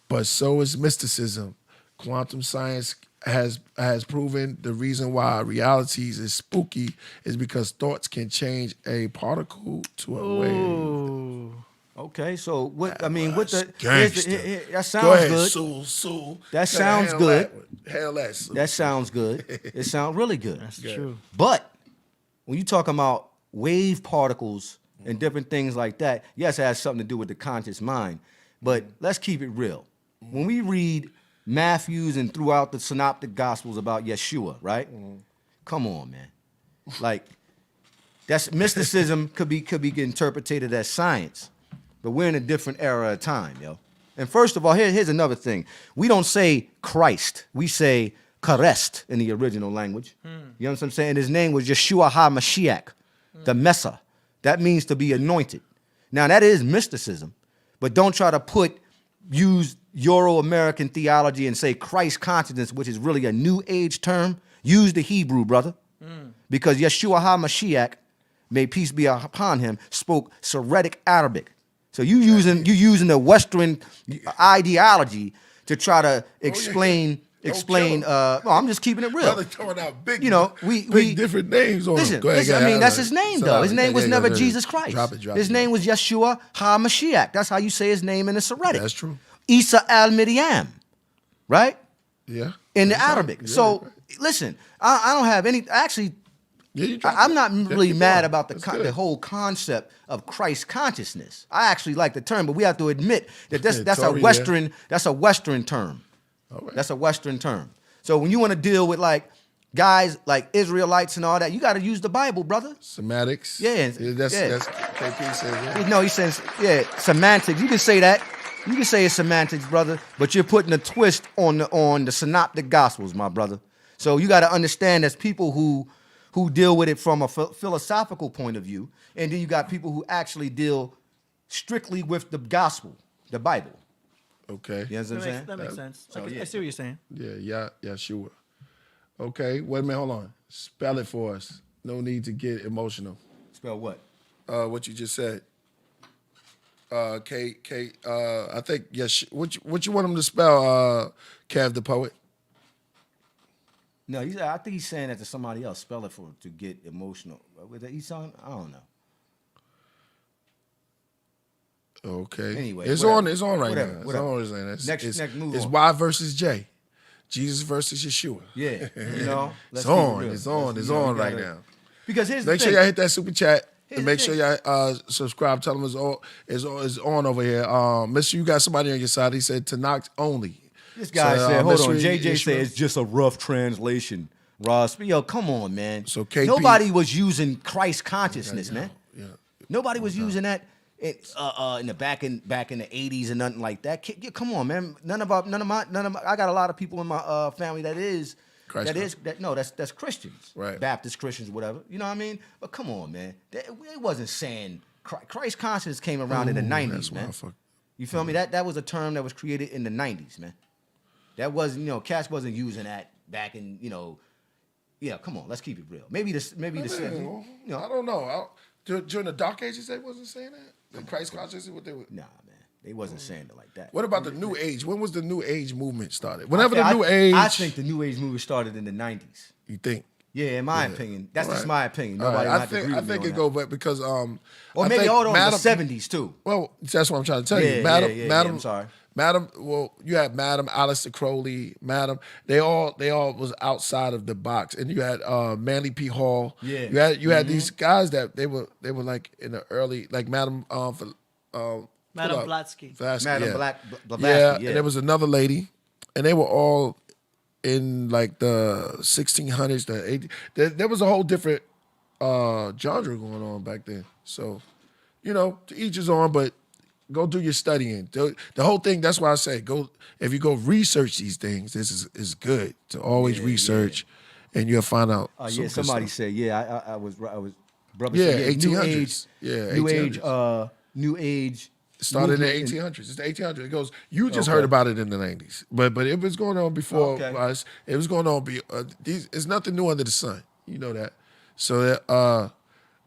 but so is mysticism. Quantum science has proven the reason why realities is spooky is because thoughts can change a particle to a wave. Ooh. Okay, so what? I mean, what the? Gangster. That sounds Go ahead, good. Sue. That sounds Hell good. Hell that, Sue. That sounds good. It sounds really good. That's true. But when you talk about wave particles and different things like that, yes, it has something to do with the conscious mind. But let's keep it real. When we read Matthew's and throughout the synoptic gospels about Yeshua, right? Come on, man. Like, that's mysticism could be interpreted as science. But we're in a different era of time, yo. And first of all, here's another thing. We don't say Christ. We say Karest in the original language. You know what I'm saying? His name was Yeshua HaMashiach, the Messa. That means to be anointed. Now, that is mysticism. But don't try to use Euro-American theology and say Christ consciousness, which is really a New Age term. Use the Hebrew, brother. Because Yeshua HaMashiach, may peace be upon him, spoke Syriac Arabic. So you using the Western ideology to try to explain. No, I'm just keeping it real. Brother throwing out big, we different names on him. Go ahead, listen, I mean, that's his name, though. His name was never Jesus Christ. Drop His name was Yeshua HaMashiach. That's how you say his name in the Syriac. That's true. Isa al-Midyam, right? Yeah. In the Arabic. Yeah, so, right. listen, I don't have any, actually, I'm not really mad about the whole concept of Christ consciousness. I actually like the term, but we have to admit that that's a Western term. Right. That's a Western term. So when you want to deal with like guys like Israelites and all that, you got to use the Bible, brother. Semantics. Yeah. That's KP says. Yeah. No, he says, semantics. You can say that. You can say it's semantics, brother, but you're putting a twist on the synoptic gospels, my brother. So you got to understand there's people who deal with it from a philosophical point of view, and then you got people who actually deal strictly with the gospel, the Bible. Okay. You know what I'm saying? That makes sense. So, I see what you're saying. Yeah, Yeshua. Okay, wait a minute, hold on. Spell it for us. No need to get emotional. Spell what? What you just said. I think, yes. What you want him to spell, Kev the poet? No, I think he's saying that to somebody else. Spell it to get emotional. He's talking, I don't know. Okay. Anyway, it's whatever. on right Whatever, now. whatever. It's on. Next move It's on. Y versus J. Jesus versus Yeshua. Yeah. It's on right now. Because here's Make the sure thing. y'all hit that super chat. Here's And the make sure y'all subscribe. Tell them it's on over here. Mister, you got somebody on your side. He said Tanakh only. This guy said, hold on. JJ said it's it's just a rough translation. Ross, yo, come on, man. So KP, nobody was using Christ consciousness, man. Yeah. Nobody was using that in the back in the 80s and nothing like that. Come on, man. None of my. I got a lot of people in my family that's Christians, right? Baptist Christians, whatever. You know what I mean? But come on, man. It wasn't saying Christ consciousness came around in the 90s, man. You feel me? That was a term that was created in the 90s, man. That wasn't, Cash wasn't using that back in, yeah, come on, let's keep it real. Maybe the I don't know. During the Dark Ages, they wasn't saying that? The Christ consciousness, what they were? Nah, man. They wasn't saying it like that. What about the New Age? When was the New Age movement started? Whenever the New Age... I think the New Age movement started in the 90s. You think? Yeah, in my opinion. That's just my opinion. Nobody I think it go back because... or maybe all those the 70s, too. Well, that's what I'm trying to tell you. I'm sorry. Madam, you had Madam Aleister Crowley, Madam. They all was outside of the box, and you had Manly P. Hall. Yeah, you had these guys that they were like in the early, like Madam Madam Blavatsky. Madam Blavatsky. Yeah, and there was another lady, and they were all in like the 1600s, the 80s. There was a whole different genre going on back then. So, to each his own, but. Go do your studying. The whole thing, that's why I say, if you go research these things, this is good to always research and you'll find out. Somebody said, I was brother said, New 1800s. Age. New Age. It started in the 1800s. It's the 1800s. It goes, you just heard about it in the 90s. But it was going on before us. It was going on, it's nothing new under the sun. You know that. So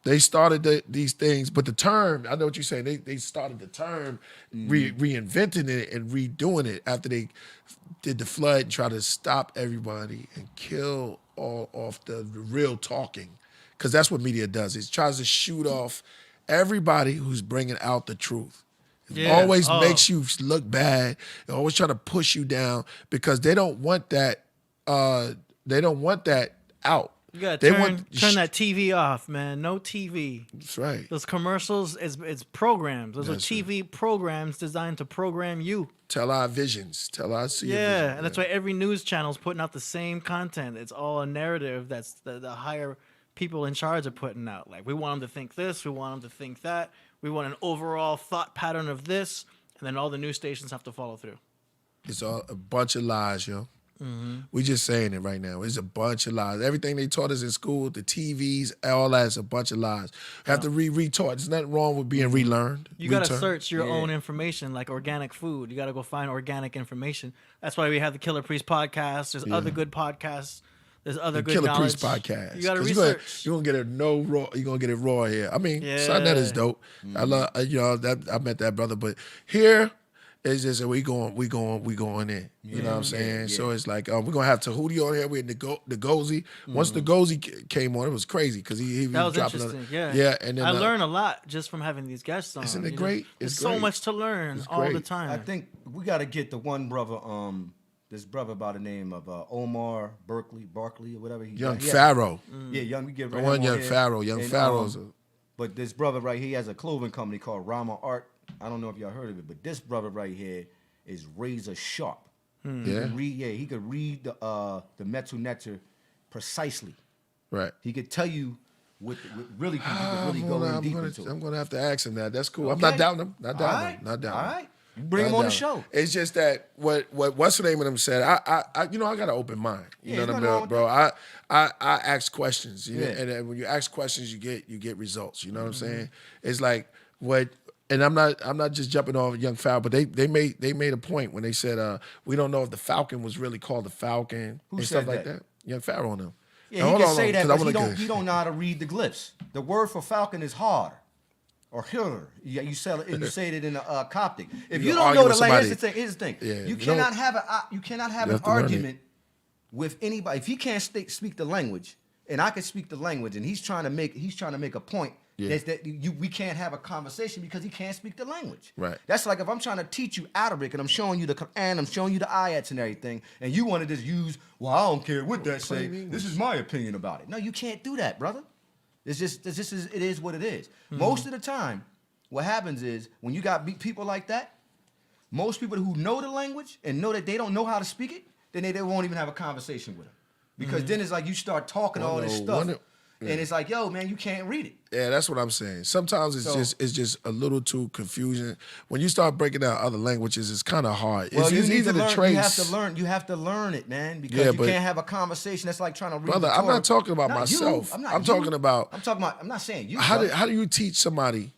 they started these things, but the term, I know what you're saying, they started the term, reinventing it and redoing it after they did the flood and tried to stop everybody and kill all off the real talking. Because that's what media does. It tries to shoot off everybody who's bringing out the truth. It Yeah. always makes you look bad. They always try to push you down because they don't want that. They don't want that out. You gotta They turn that TV off, man. No TV. That's right. Those commercials it's programs. Those That's are TV programs designed to program you. Tell our visions. Tell our see. Yeah, and that's why every news channel is putting out the same content. It's all a narrative that's the higher people in charge are putting out. Like, we want them to think this, we want them to think that, we want an overall thought pattern of this, and then all the news stations have to follow through. It's all a bunch of lies, yo. We just saying it right now. It's a bunch of lies. Everything they taught us in school, the TVs, all that's a bunch of lies. Have to re-taught. There's nothing wrong with being relearned. You got to search your own information, like organic food. You got to go find organic information. That's why we have the Killer Priest podcast. There's other good podcasts. There's other good Killer knowledge. Priest podcast. You got to research. You're gonna get it no raw. You're gonna get it raw here. I mean, son, that is dope. I love that. I met that brother, but here it's just we going in. You know what I'm saying? Yeah. So it's like we're gonna have Tahuti on here with the Gozi. Once the Gozi came on, it was crazy because he That was dropping interesting. yeah. And then I learn a lot just from having these guests on. Isn't it you know? great? There's It's so great. much to learn It's all the great. time. I think we got to get the one brother, this brother by the name of Omar Barkley or whatever. Young Pharaoh. Yeah, young. We get The him one on Young here. Pharaoh. Young And, Pharaoh's. But this brother right here, he has a clothing company called Rama Art. I don't know if y'all heard of it, but this brother right here is razor sharp. Yeah. He could read the metal nectar precisely. Right. He could tell you what really, he could really go in deep into it. I'm gonna have to ask him that. That's cool. I'm Okay. not doubting him. Not doubting All him. right. Not doubting All him. right. You bring Not him on the doubting show. him. It's just that what's the name of them said. I I got an open mind. You Yeah, know what nothing wrong I mean, with bro. I ask questions. You know, Yeah. and then when you ask questions, you get results. You know what I'm Mm-hmm. saying? It's like what. And I'm not just jumping off Young Pharaoh, but they made a point when they said we don't know if the Falcon was really called the Falcon Who and said stuff like that? that. Young Pharaoh and them. Yeah, Now, he hold can on, say that 'cause I because wanna he don't know how to read the glyphs. The word for falcon is hard or hiller. Yeah, you say it in the Coptic. If You you don't argue know with the language, somebody. here's the thing. Yeah, you you cannot don't- have an have to learn it. argument with anybody if he can't speak the language, and I can speak the language, and he's trying to make a point. Yeah. We can't have a conversation because he can't speak the language. Right. That's like if I'm trying to teach you Arabic and I'm showing you the Quran, I'm showing you the ayats and everything, and you want to just use, well, I don't care what that say. This is my opinion about it. No, you can't do that, brother. It is what it is. Most of the time, what happens is when you got people like that, most people who know the language and know that they don't know how to speak it, then they won't even have a conversation with them. Because then it's like you start talking all this stuff. And it's like, yo, man, you can't read it. Yeah, that's what I'm saying. Sometimes it's just a little too confusing. When you start breaking down other languages, it's kind of hard. Well, it's you need easy to learn. trace. You have to learn it, man, because Yeah, you but- can't have a conversation. That's like trying to read. Brother, the I'm Torah. not talking about Not you. myself. I'm not I'm you. talking about- I'm not saying you. How brother. do you teach somebody?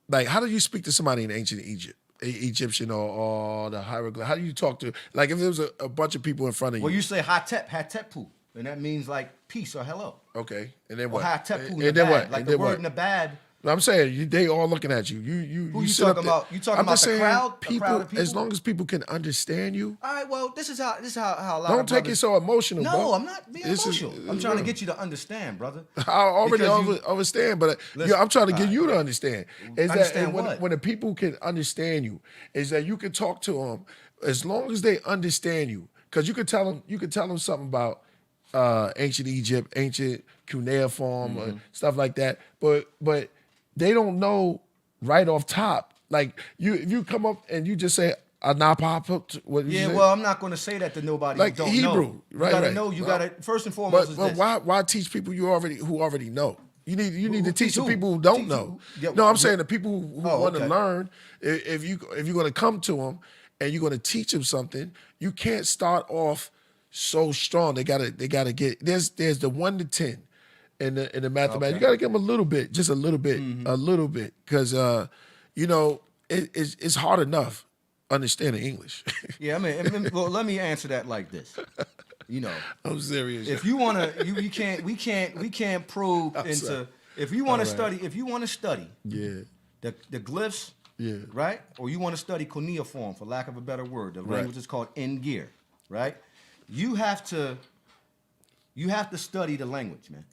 Like, how do you speak to somebody in ancient Egypt, Egyptian or the hieroglyph? How do you talk to? Like, if there was a bunch of people in front of you. Well, you say Hatepu, and that means like peace or hello. Okay, and then Or what? Hatepu in And the then bad. what? Like And the then word what? in the bad. I'm saying they all looking at you. You Who you sit up talking there. about? You talking I'm about just the saying, crowd? The people, crowd of people? as long as people can understand you. All right, well, this is how a lot Don't of take it brothers- so emotional, No, bro. I'm not being This is- emotional. I'm trying to get you to understand, brother. I already Because you- understand, but Listen, I'm trying to get all right. you to understand. Is Understand that when, what? when the people can understand you, is that you can talk to them as long as they understand you, because you could tell them something about ancient Egypt, ancient cuneiform, or stuff like that, but they don't know right off top. Like if you come up and you just say Anapa, what you Yeah, say? well, I'm not going to say that to nobody Like who don't Hebrew, know. right, You got to right. know. You Well, got to first and foremost. is But this. why teach people who already know? You need to teach the who? people who don't Teach know. who? Yeah, No, I'm yeah. saying the people who Oh, want to okay. learn. If you're going to come to them and you're going to teach them something, you can't start off so strong. They gotta get there's the 1 to 10 in the mathematics. Okay. You gotta give them a little bit, just a little bit, because it's hard enough understanding English. Yeah, I mean, well, let me answer that like this. You know, I'm serious. if you want to, we can't probe I'm into. sorry. If you want to All right. study, Yeah. the glyphs, Yeah. right, or you want to study cuneiform, for lack of a better word, the Right. language is called Ngir, right? You have to study the language, man.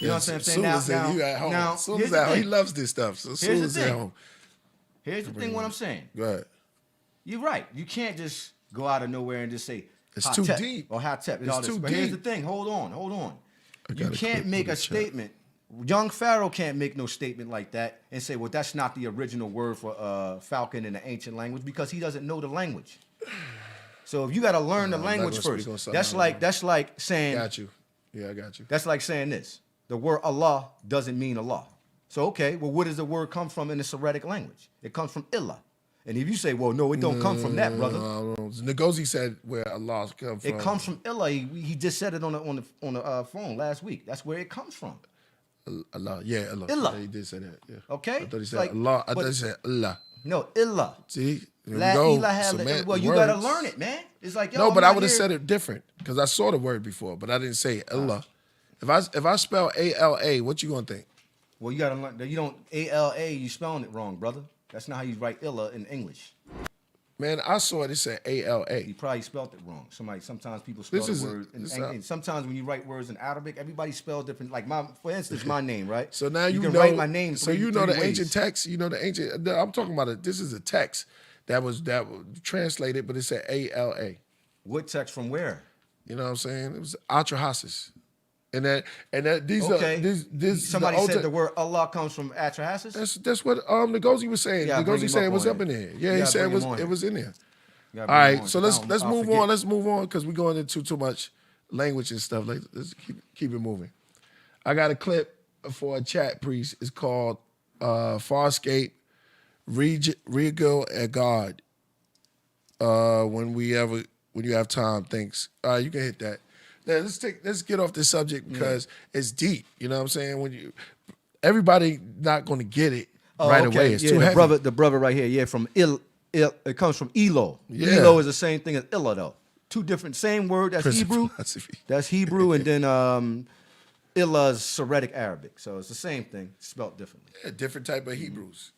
You know what I'm saying? Soon as you at home. Soon as at home, he loves this stuff. So Here's soon the as at thing. home. Here's the thing. What I'm saying. Go ahead. You're right. You can't just go out of nowhere and just say It's too deep. or Hatep. It's too But here's the deep. thing. Hold on. I You got a can't clip make for a the chat. statement. Young Pharaoh can't make no statement like that and say, well, that's not the original word for falcon in the ancient language because he doesn't know the language. So if you got to learn the I'm not language gonna speak first, on something that's I don't like know. that's like saying Got you. Yeah, I got you. that's like saying this. The word Allah doesn't mean Allah. So okay, well, where does the word come from in the Semitic language? It comes from Illah. And if you say, well, no, it don't come from that, brother. Ngozi said where Allah come from. It comes from Illah. He just said it on the phone last week. That's where it comes from. Allah. Yeah, Allah. Illah. Yeah, he did say that. Yeah. Okay? I thought he said Like, Allah. I but- thought he said Allah. No, Illah. See? There La we go. ilaha Cement well, the you gotta words. learn it, man. It's like, yo, No, I'm but I not would have here- said it different because I saw the word before, but I didn't say Allah. If I spell ALA, what you gonna think? Well, you gotta learn. You don't ALA. You spelling it wrong, brother. That's not how you write Illah in English. Man, I saw it. It said ALA. You probably spelled it wrong. Sometimes people spell This the is- word, this and sometimes when you write words in Arabic, everybody spells different. Like for instance, my name, right? So now you can know. write my name. So three you know the ways. ancient text. You know the ancient. I'm talking about it. This is a text that was translated, but it said ALA. What text from where? You know what I'm saying? It was Atrahasis. And that these Okay. are these Somebody the said ulti- the word Allah comes from Atrahasis. That's what Ngozi was saying. Yeah, bring Ngozi him said up it was on up it. in there. You Yeah, he gotta said bring him on it it. was in there. You All gotta bring him right, on, so 'cause let's I'll move forget. on. Let's move on because we're going into too much language and stuff. Let's keep it moving. I got a clip for a chat priest. It's called Farscape Regal at God. When you have time, thanks. You can hit that. Now, let's get off this subject because it's deep. You know what I'm saying? Everybody not going to get it right away. It's too heavy. The brother right here, yeah, from it comes from Elo. Yeah. Elo is the same thing as Illah, though. Two different, same word. That's Prison Hebrew. philosophy. That's Hebrew, and then Illah is Syriac Arabic. So it's the same thing, spelled differently. A different type of Hebrews.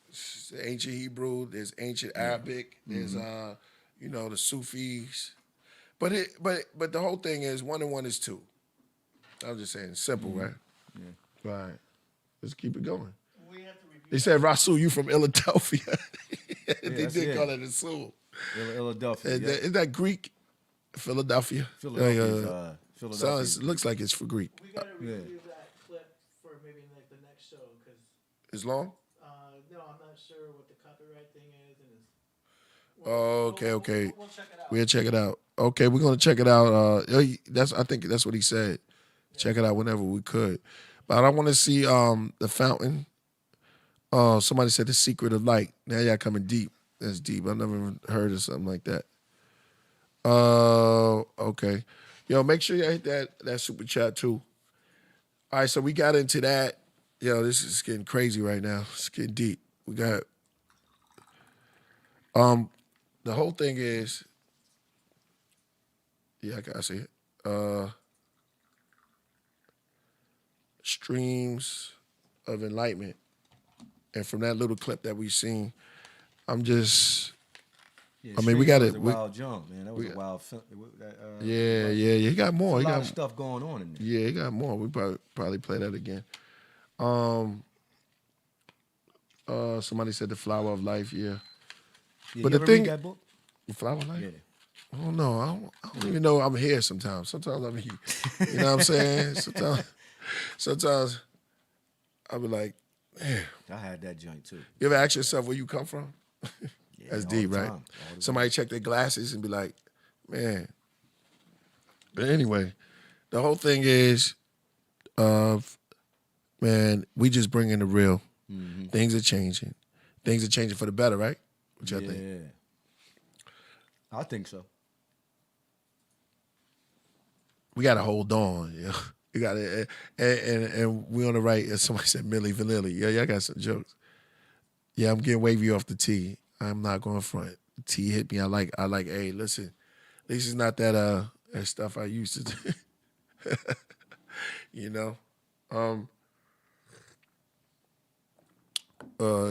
Ancient Hebrew. There's ancient Arabic. There's the Sufis. But the whole thing is 1 and 1 is 2. I'm just saying, simple, right? Yeah. Right. Let's keep it going. They said, Rasul, you from Philadelphia. They that's did it. call it Rasul. Philadelphia. Is that Greek? Philadelphia? Sounds, looks like it's for Greek. We gotta review that clip for maybe like the next show because It's long? no, I'm not sure what the copyright thing is, and it's. Oh, okay. We'll check it out. We'll check it out. Okay, we're gonna check it out. I think that's what he said. Check it out whenever we could. But I want to see the fountain. Somebody said the secret of light. Now y'all coming deep. That's deep. I've never even heard of something like that. Okay. Yo, make sure you hit that super chat too. All right, so we got into that. Yo, this is getting crazy right now. It's getting deep. We got the whole thing is, yeah, I see it. Streams of enlightenment. And from that little clip that we've seen, I'm just, I mean, we got it. A wild jump, man. That was a wild film. Yeah. He got more. A He lot got of stuff going on in there. Yeah, he got more. We probably play that again. Somebody said the flower of life. Yeah. Yeah, But you the ever thing, read that book? the flower of life. Yeah. I don't know. I don't even know I'm here sometimes. Sometimes I'm here. You know what I'm saying? Sometimes I'll be like, man. I had that joint too. You ever ask yourself where you come from? That's all deep, the right? time. All the Somebody check their glasses and be like, man. But anyway, the whole thing is, man, we just bring in the real. Mm-hmm. Things are changing. Things are changing for the better, right? What y'all think? Yeah. I think so. We got to hold on. Yeah. We got to, and we on the right. As somebody said, Millie Vanilli. Yeah, y'all got some jokes. Yeah, I'm getting wavy off the T. I'm not going front. The T hit me. I like. Hey, listen. At least it's not that stuff I used to do. You know.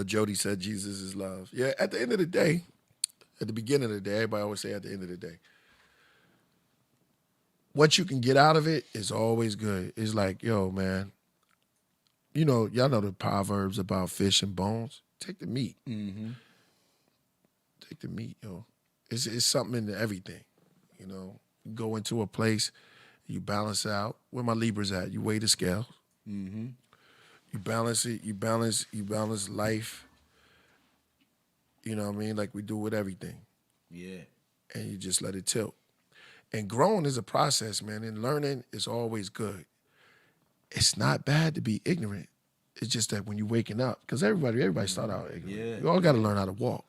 Jody said Jesus is love. Yeah. At the end of the day, at the beginning of the day, everybody always say at the end of the day. What you can get out of it is always good. It's like, yo, man, you know, y'all know the proverbs about fish and bones. Take the meat. Mm-hmm. take the meat, yo. It's something into everything, you know. You go into a place, you balance out. Where my Libras at? You weigh the scale. Mm-hmm. You balance it. You balance life. You know what I mean? Like we do with everything. Yeah. And you just let it tilt. And growing is a process, man. And learning is always good. It's not bad to be ignorant. It's just that when you're waking up, because everybody start out ignorant. Yeah. You all got to learn how to walk.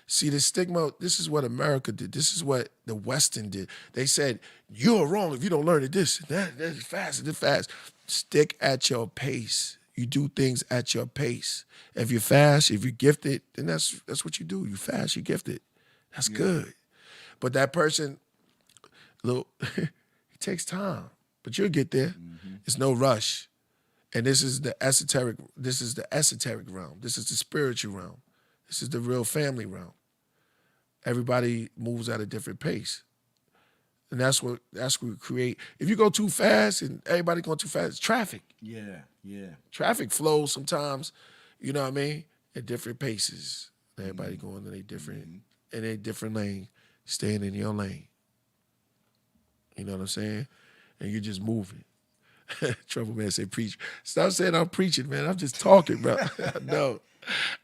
See, the stigma, this is what America did. This is what the Western did. They said, you're wrong if you don't learn it this and that. That's fast, it's fast. Stick at your pace. You do things at your pace. If you're fast, if you're gifted, then that's what you do. You fast, you gifted. That's good. But that person, it takes time. But you'll get there. Mm-hmm. It's no rush. And this is the esoteric realm. This is the spiritual realm. This is the real family realm. Everybody moves at a different pace. And that's what we create. If you go too fast and everybody going too fast, it's traffic. Yeah. Traffic flows sometimes, you know what I mean, at different paces. Everybody going in a different lane, staying in your lane. You know what I'm saying? And you're just moving. Trouble man say preach. Stop saying I'm preaching, man. I'm just talking, bro. No.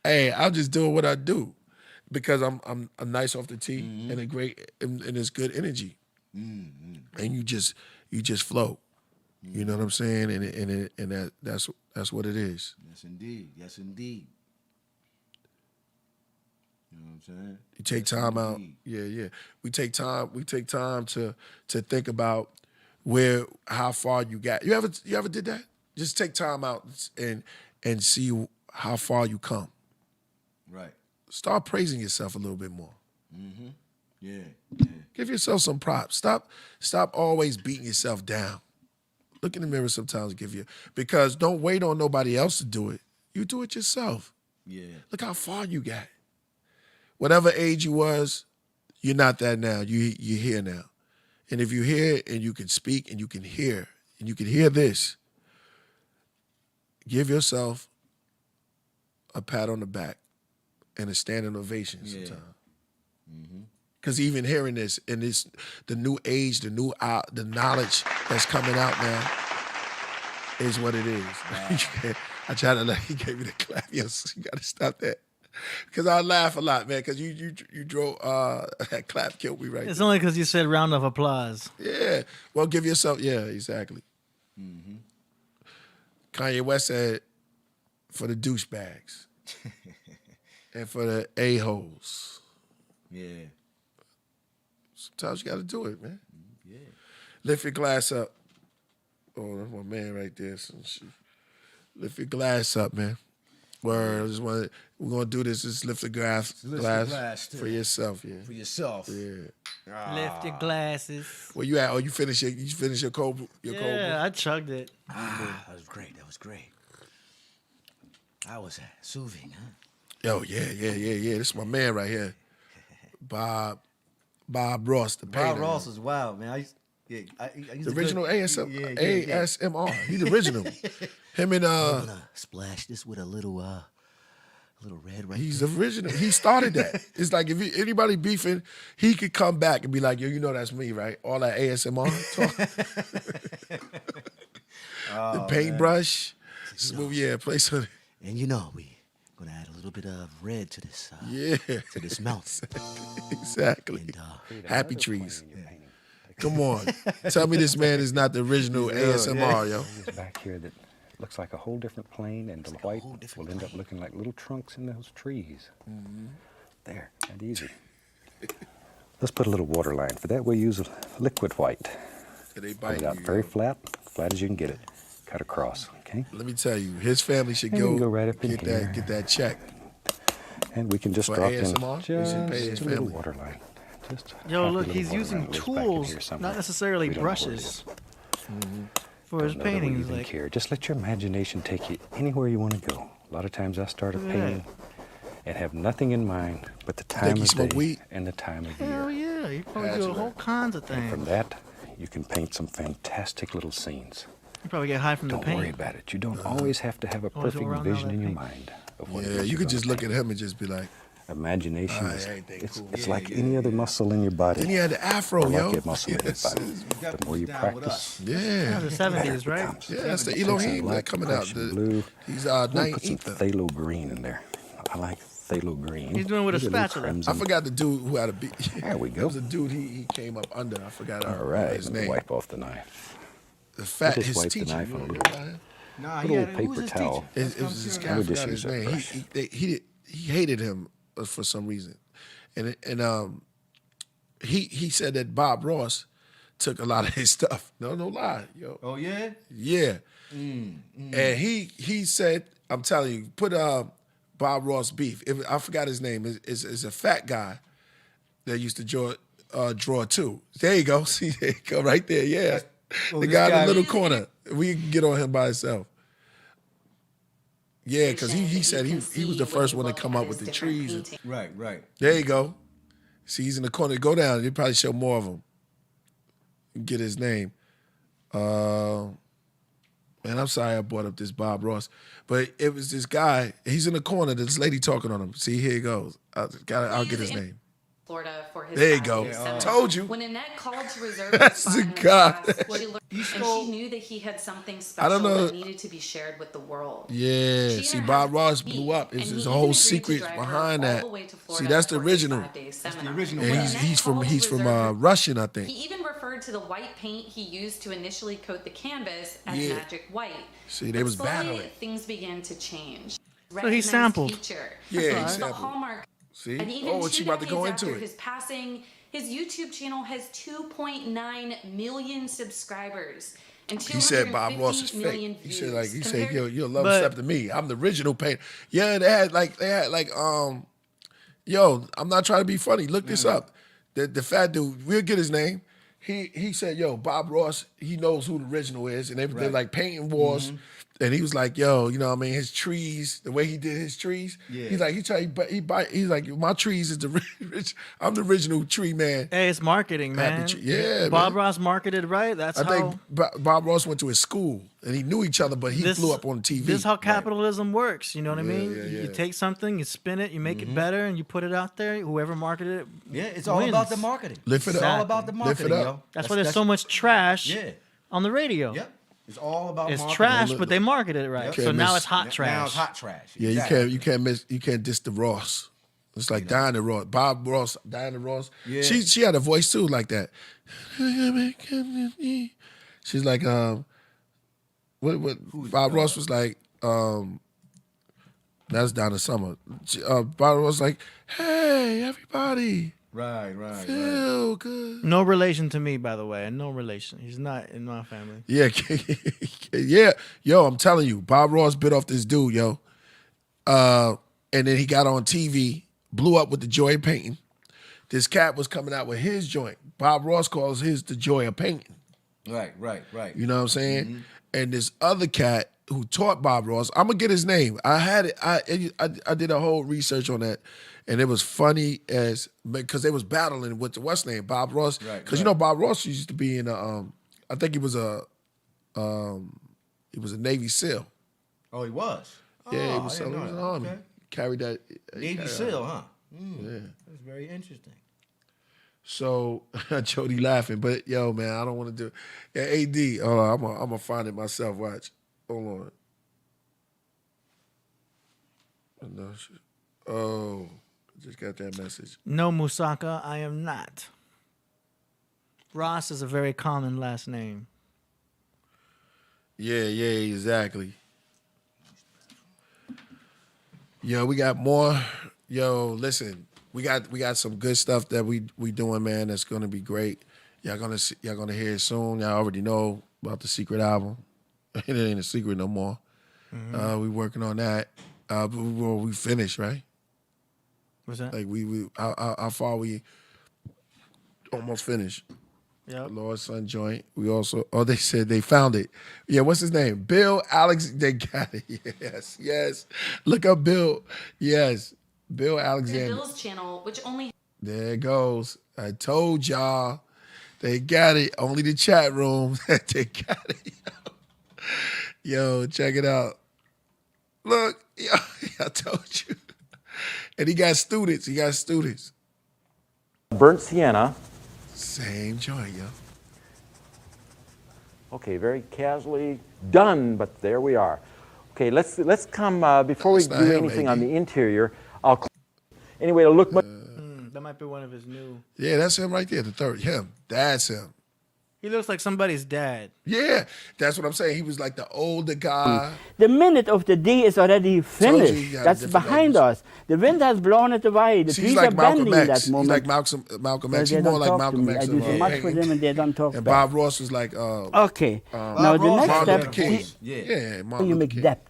Hey, I'm just doing what I do because I'm nice off the tee and and it's good energy. Mm-hmm. And you just flow. You know what I'm saying? And that's what it is. Yes, indeed. Yes, indeed. You know what I'm saying? You take time out. Yeah. We take time to think about how far you got. You ever did that? Just take time out and see how far you come. Right. Start praising yourself a little bit more. Mm-hmm. Yeah. Give yourself some props. Stop always beating yourself down. Look in the mirror sometimes because don't wait on nobody else to do it. You do it yourself. Yeah. Look how far you got. Whatever age you was, you're not that now. You're here now. And if you're here and you can speak and you can hear this, give yourself a pat on the back and a standing ovation sometimes. Because even hearing this and the new age, the knowledge that's coming out now is what it is. I try to he gave me the clap. Yes, you got to stop that. Because I laugh a lot, man. Because you drove that clap killed me right. It's only because you said round of applause. Yeah. Well, give yourself. Yeah, exactly. Mm-hmm. Kanye West said, "For the douchebags and for the a-holes." Yeah. Sometimes you got to do it, man. Yeah. Lift your glass up. Oh, that's my man right there. Lift your glass up, man. Word. We're gonna do this. Just lift the glass for yourself. Yeah. For yourself. Yeah. Lift your glasses. Where you at? Oh, you finish your cold. Yeah, I chugged it. That was great. That was soothing, huh? Yo, yeah. This is my man right here, Bob Ross, the painter. Bob Ross is wild, man. I used the original ASMR. He's the original. Him and I'm gonna splash this with a little red right. He's the original. He started that. It's like if anybody beefing, he could come back and be like, yo, you know that's me, right? All that ASMR talk. The paintbrush. Play something. And we gonna add a little bit of red to this. To this mouth. Exactly. And, happy trees. Come on. Tell me this man is not the original ASMR, yo. Back here that looks like a whole different plane, and the white will end up looking like little trunks in those trees. Mm-hmm. There, that easy. Let's put a little water line. For that, we'll use a liquid white. So they Put it out very flat as you can get it. Cut across, okay? Let me tell you, his family should go right up in get here. Get that check. And we can just drop in just a little family. water line. Yo, look, he's using tools, not necessarily brushes. For his paintings, like care. Just let your imagination take you anywhere you want to go. A lot of times I start a painting and have nothing in mind but the time of day and the time of year. Hell yeah, you probably do whole kinds of things. And from that, you can paint some fantastic little scenes. You probably get high from the paint. Don't worry about it. You don't always have to have a perfect vision in your mind of what it is you could just look at him and just be like, imagination. Everything cool. It's like any other muscle in your body. Then he had the afro, or yo. like your muscle in your body. The more you Down with practice, Yeah. The 70s, right? becomes. Yeah, that's the Take some Elohim black, that coming out. Prussian blue. He's I'm gonna put some 9th. phthalo green in there. I like phthalo green. He's doing with a Maybe little spatula. crimson. I forgot the dude who had a beat. There we There go. was a dude he came up under. I forgot All right, his let me name. wipe off the knife. The fat just his wipe the teacher. knife You on a know little- about him? Nah, Good he old had, who was paper his towel. teacher? It was this guy. I Let me forgot just his use that name. brush. He hated him for some reason, and he said that Bob Ross took a lot of his stuff. No lie, yo. Oh yeah. Yeah. And he said, I'm telling you, put Bob Ross beef. I forgot his name. Is a fat guy that used to draw too. There you go. See, there you go, right there. Yeah. Oh, The this guy in guy- the little corner. We can get on him by himself. Yeah, because he said he was the first one to come up with the trees. Right. There you go. See, he's in the corner. Go down. You probably show more of him. Get his name. Man, I'm sorry I brought up this Bob Ross, but it was this guy. He's in the corner. This lady talking on him. See, here he goes. I'll get his name. Florida for his There you 5-day go. seminar. Told you. When Annette called to reserve That's his the spot in his guy. class, she learned, and she knew that he had something I don't special know. that needed to be shared with the world. Yeah. She See, and her Bob husband Ross meet, blew up. and It's he his even whole agreed to secret drive her behind all that. the way to See, Florida that's the for his original. 5-day seminar. the original. And When he's Annette called to he's from reserve Russian, I think. He even referred to the white paint he used to initially coat the canvas as Yeah. magic white. See, they But was slowly, battling. things began to change. So he sampled. Teacher. Yeah, he The sampled. hallmark. See? And even Oh, she about to go decades into after it. his passing, his YouTube channel has 2.9 million subscribers. And He said Bob Ross is 250 million fake. He said he said compared- you'll love But- stuff to me. I'm the original painter. Yeah, they had like yo, I'm not trying to be funny. Look this up. The fat dude, we'll get his name. He said, yo, Bob Ross, he knows who the original is, and they're like painting wars. And he was like, yo, you know what I mean? His trees, the way he did his trees. Yeah. He's like, he's like, my trees is the rich. I'm the original tree man. Hey, it's marketing, man. Yeah, Bob man. Ross marketed right. That's I how. think Bob Ross went to his school and he knew each other, but he blew up on TV. This is how capitalism works. You know what I mean? yeah, You yeah. take something, you spin it, you make it better, and you put it out there. Whoever marketed it, Yeah, it's all wins. about the marketing. Lift it It's up. all about the Lift it marketing, up. yo. That's why there's so much trash Yeah. on the radio. Yep. It's all about It's marketing. trash, but they marketed it right. Yep. So Can't now miss- it's hot trash. Now it's hot trash. Yeah, Exactly. you can't diss the Ross. It's like Diana Ross, Bob Ross, Diana Ross. Yeah. She had a voice too like that. She's like what Bob Ross was like that's Donna Summer. Bob Ross was like, hey everybody, Right. feel good. No relation to me, by the way. No relation. He's not in my family. Yeah, yeah, yo, I'm telling you, Bob Ross bit off this dude, yo. And then he got on TV, blew up with the joy of painting. This cat was coming out with his joint. Bob Ross calls his the joy of painting. Right. You know what I'm saying? And this other cat who taught Bob Ross, I'm gonna get his name. I had it. I did a whole research on that, and it was funny as because they was battling with the what's name Bob Ross. Right, Because you know Bob Ross used to be in I think he was a Navy SEAL. Oh, he was. Yeah, he Oh, was, I he didn't was know an that. army. Okay. Carried that. Navy SEAL, huh? Yeah. That's very interesting. So Jody laughing, but yo, man, I don't want to do. Yeah, AD. Hold on, I'm gonna find it myself. Watch. Hold on. No, oh, I just got that message. No, Musaka, I am not. Ross is a very common last name. Yeah, exactly. Yo, we got more. Yo, listen, we got some good stuff that we doing, man. That's gonna be great. Y'all gonna hear it soon. Y'all already know about the secret album. It ain't a secret no more. We working on that. But we finished, right? What's that? Like how far we almost finished. Yep. Lord Son joint. We also they said they found it. Yeah, what's his name? Bill Alex. They got it. Yes. Look up Bill. Yes. Bill Alexander. Bill's channel, which only There it goes. I told y'all. They got it. Only the chat room. They got it. Yo, check it out. Look, yo, I told you. And he got students. He got students. Burnt sienna. Same joint, yo. Okay, very casually done, but there we are. Okay, let's come before we That's not do him, anything AD. on the interior. Anyway, it'll look much. That might be one of his new. Yeah, that's him right there. The third, him. That's him. He looks like somebody's dad. Yeah, that's what I'm saying. He was like the older guy. The minute of the day is already Told you finished. he had a That's different behind language. us. The wind has blown it away. The See, trees he's like are Malcolm bending in X. that moment. He's like Malcolm But X. they He's more don't like talk to Malcolm me. X. I do so much for them and they don't talk And back. Bob Ross was like, Okay. now the Ross, next Martin step, Luther King. see, Yeah, Martin you Luther make King. depth.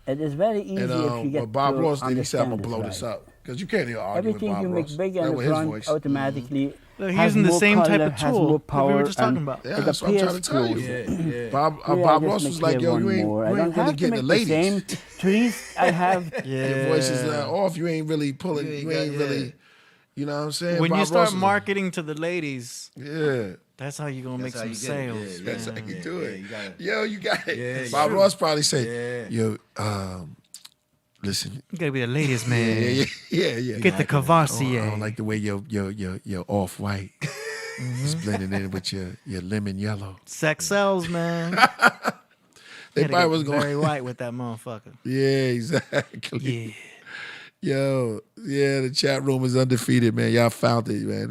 It is very easy And if you get what Bob to Ross did, he said, I'm understand going to blow this this right. up. Because you can't even argue Everything with Bob you Ross. make big That in was the his front voice. automatically Look, he's has using the more same type color, of has tool more that we power, were just talking and about. Yeah, it that's what I'm trying to appears tell you. closer. Bob Yeah, Ross just was make like, here yo, one you ain't more. I really don't have to getting make the the ladies. same trees I have. Your voice is off. You ain't really pulling. You ain't You got- ain't really, you know what I'm saying? When Bob you Ross start is a- marketing to the ladies, Yeah. that's how you're gonna That's how make some you get it. sales. Yeah, That's how you do yeah, it. you gotta- Yo, you got it. Yeah, Bob yeah. Ross probably say, yo, listen, You gotta be the ladies, man. yeah. Get the I don't Cavassier. like the way your off white is blending in with your lemon yellow. Sex sells, man. They Gotta probably get was going. very white with that motherfucker. Yeah, exactly. Yeah. Yo, yeah, the chat room is undefeated, man. Y'all found it, man.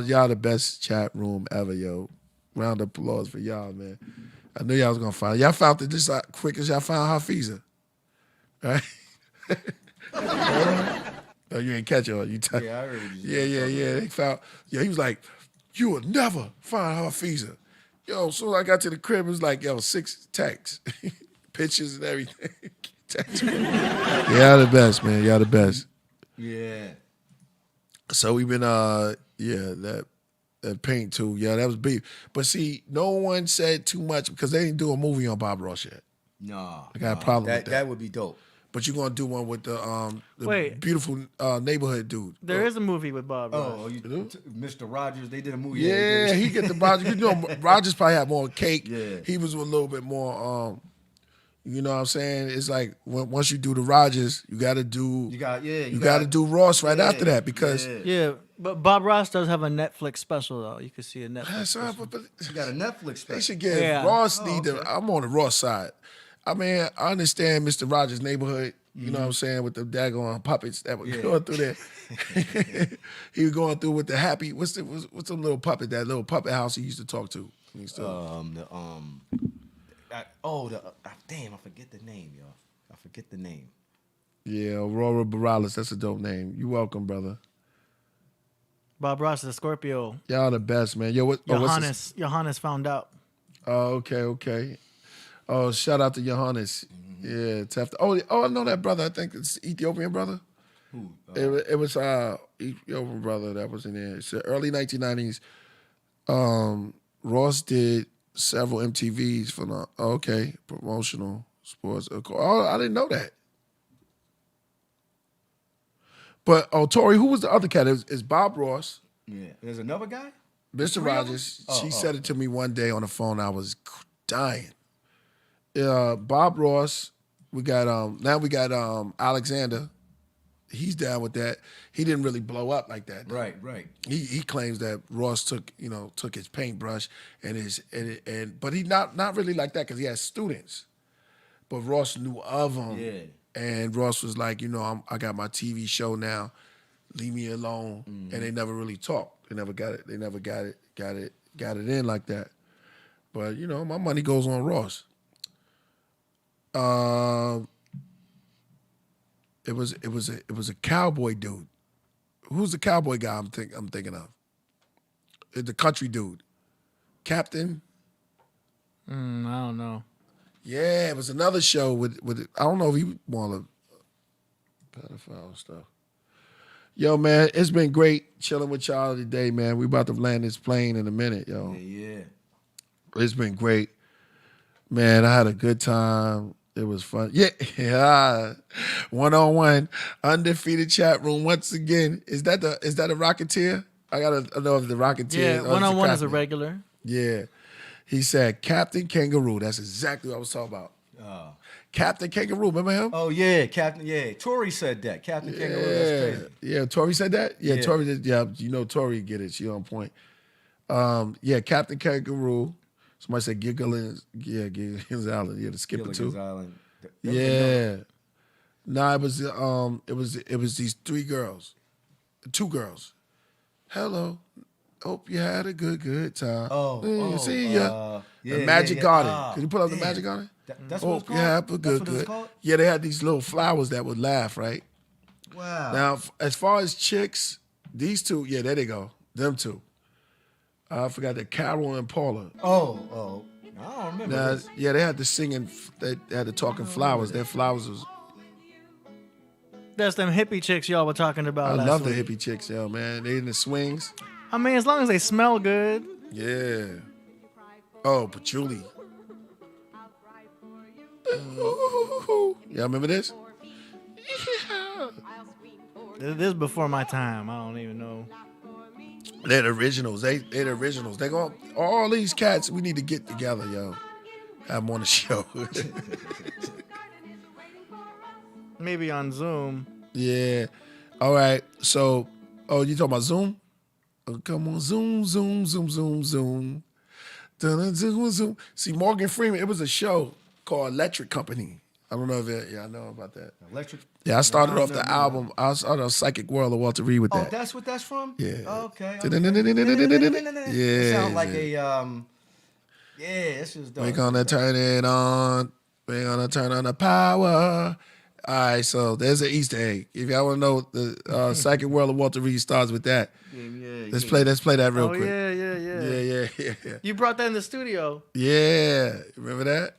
Y'all the best chat room ever, yo. Round of applause for y'all, man. I knew y'all was gonna find it. Y'all found it just like quick as y'all found Hafiza. Right? Oh, you ain't catch it, you tell. Yeah, I heard you. Yeah. They found. Yeah, he was like, you will never find Hafiza. Yo, so I got to the crib, it was like, yo, 6 texts, pictures and everything. Text me. Y'all the best, man. Y'all the best. Yeah. So we've been, that paint too. Yeah, that was big. But see, no one said too much because they didn't do a movie on Bob Ross yet. No. I got a problem with that. That would be dope. But you're gonna do one with the Wait. beautiful neighborhood dude. There is a movie with Bob Ross. Oh, Mr. Rogers, they did a movie. Yeah, he get the Rogers. You know, Rogers probably had more cake. Yeah. He was a little bit more. You know what I'm saying? It's like once you do the Rogers, you got to do. You got to do Ross right after that because. Yeah, but Bob Ross does have a Netflix special though. You can see a Netflix. That's all, special. but You got a Netflix special. they should give Yeah. Ross okay. I'm on the Ross side. I mean, I understand Mr. Rogers' neighborhood. You know what I'm saying, with the daggone puppets that were going through there. He was going through with the happy. What's the little puppet? That little puppet house he used to talk to. He used to, damn, I forget the name, y'all. I forget the name. yeah, Aurora Borealis. That's a dope name. You welcome, brother. Bob Ross is a Scorpio. Y'all the best, man. Yo, what's this? Johannes found out. Oh, okay. Oh, shout out to Johannes. Yeah, Taft. Oh, I know that brother. I think it's Ethiopian brother. Who? It was Ethiopian brother that was in there. It's the early 1990s. Ross did several MTVs for the promotional sports. Oh, I didn't know that. But Tori, who was the other cat? It's Bob Ross, Yeah. There's another guy? Mr. Three of them? Rogers. Oh, She oh. said it to me one day on the phone. I was dying. Bob Ross. We got Alexander. He's down with that. He didn't really blow up like that. Right. He claims that Ross took his paintbrush but he not really like that because he has students. But Ross knew of him. Yeah. And Ross was like, I got my TV show now. Leave me alone. Mm-hmm. And they never really talked. They never got it. They never got it in like that. But my money goes on Ross. It was a cowboy dude. Who's the cowboy guy I'm thinking of? The country dude. Captain? I don't know. Yeah, it was another show with I don't know if he wanted pedophile stuff. Yo, man, it's been great chilling with y'all today, man. We about to land this plane in a minute, yo. Yeah. It's been great. Man, I had a good time. It was fun. Yeah. One-on-one, undefeated chat room once again. Is that a Rocketeer? I gotta know if the Rocketeer. Yeah, or one-on-one is a Craftsman. regular. Yeah. He said Captain Kangaroo. That's exactly what I was talking about. Captain Kangaroo, remember him? Oh yeah, Captain. Yeah, Tori said that. Captain Kangaroo. That's crazy. Yeah, Tori said that? Yeah, Yeah. Tori did. Yeah, you know Tori get it. She on point. Yeah, Captain Kangaroo. Somebody said Giggling. Yeah, Gilligan's Island. Yeah, the skipper Gilligan's too. Island. Yeah. Nah, it was these 3 girls. 2 girls. Hello. Hope you had a good time. See ya. The Magic Garden. Could you pull up the Magic Garden? That's what it's Hope called? you have a That's good what it's called? Yeah, they had these little flowers that would laugh, right? Wow. Now, as far as chicks, these 2, yeah, there they go. Them 2. I forgot that Carol and Paula. Oh. I don't remember Now, this. yeah, they had the singing, they had the talking flowers. Their flowers was, That's them hippie chicks y'all were talking about I last love the week. hippie chicks, yo, man. They in the swings. I mean, as long as they smell good. Yeah. Oh, patchouli. Y'all remember this? This is before my time. I don't even know. They're the originals. They're the originals. They go all these cats. We need to get together, yo. Have them on the show. Maybe on Zoom. Yeah. All right. So, you talking about Zoom? Oh, come on, Zoom. Dun-dun-zoom, zoom. See, Morgan Freeman. It was a show called Electric Company. I don't know if y'all know about that. Electric. Yeah, I started off the album. I started on Psychic World of Walter Reed with Oh, that. that's what that's from? Yeah. Oh, okay. Yeah. It sounds like a this is dope. We're gonna turn it on. We're gonna turn on the power. All right, so there's an Easter egg. If y'all want to know, the Psychic World of Walter Reed starts with that. Let's play that real quick. Yeah. Yeah. You brought that in the studio. Yeah, remember that?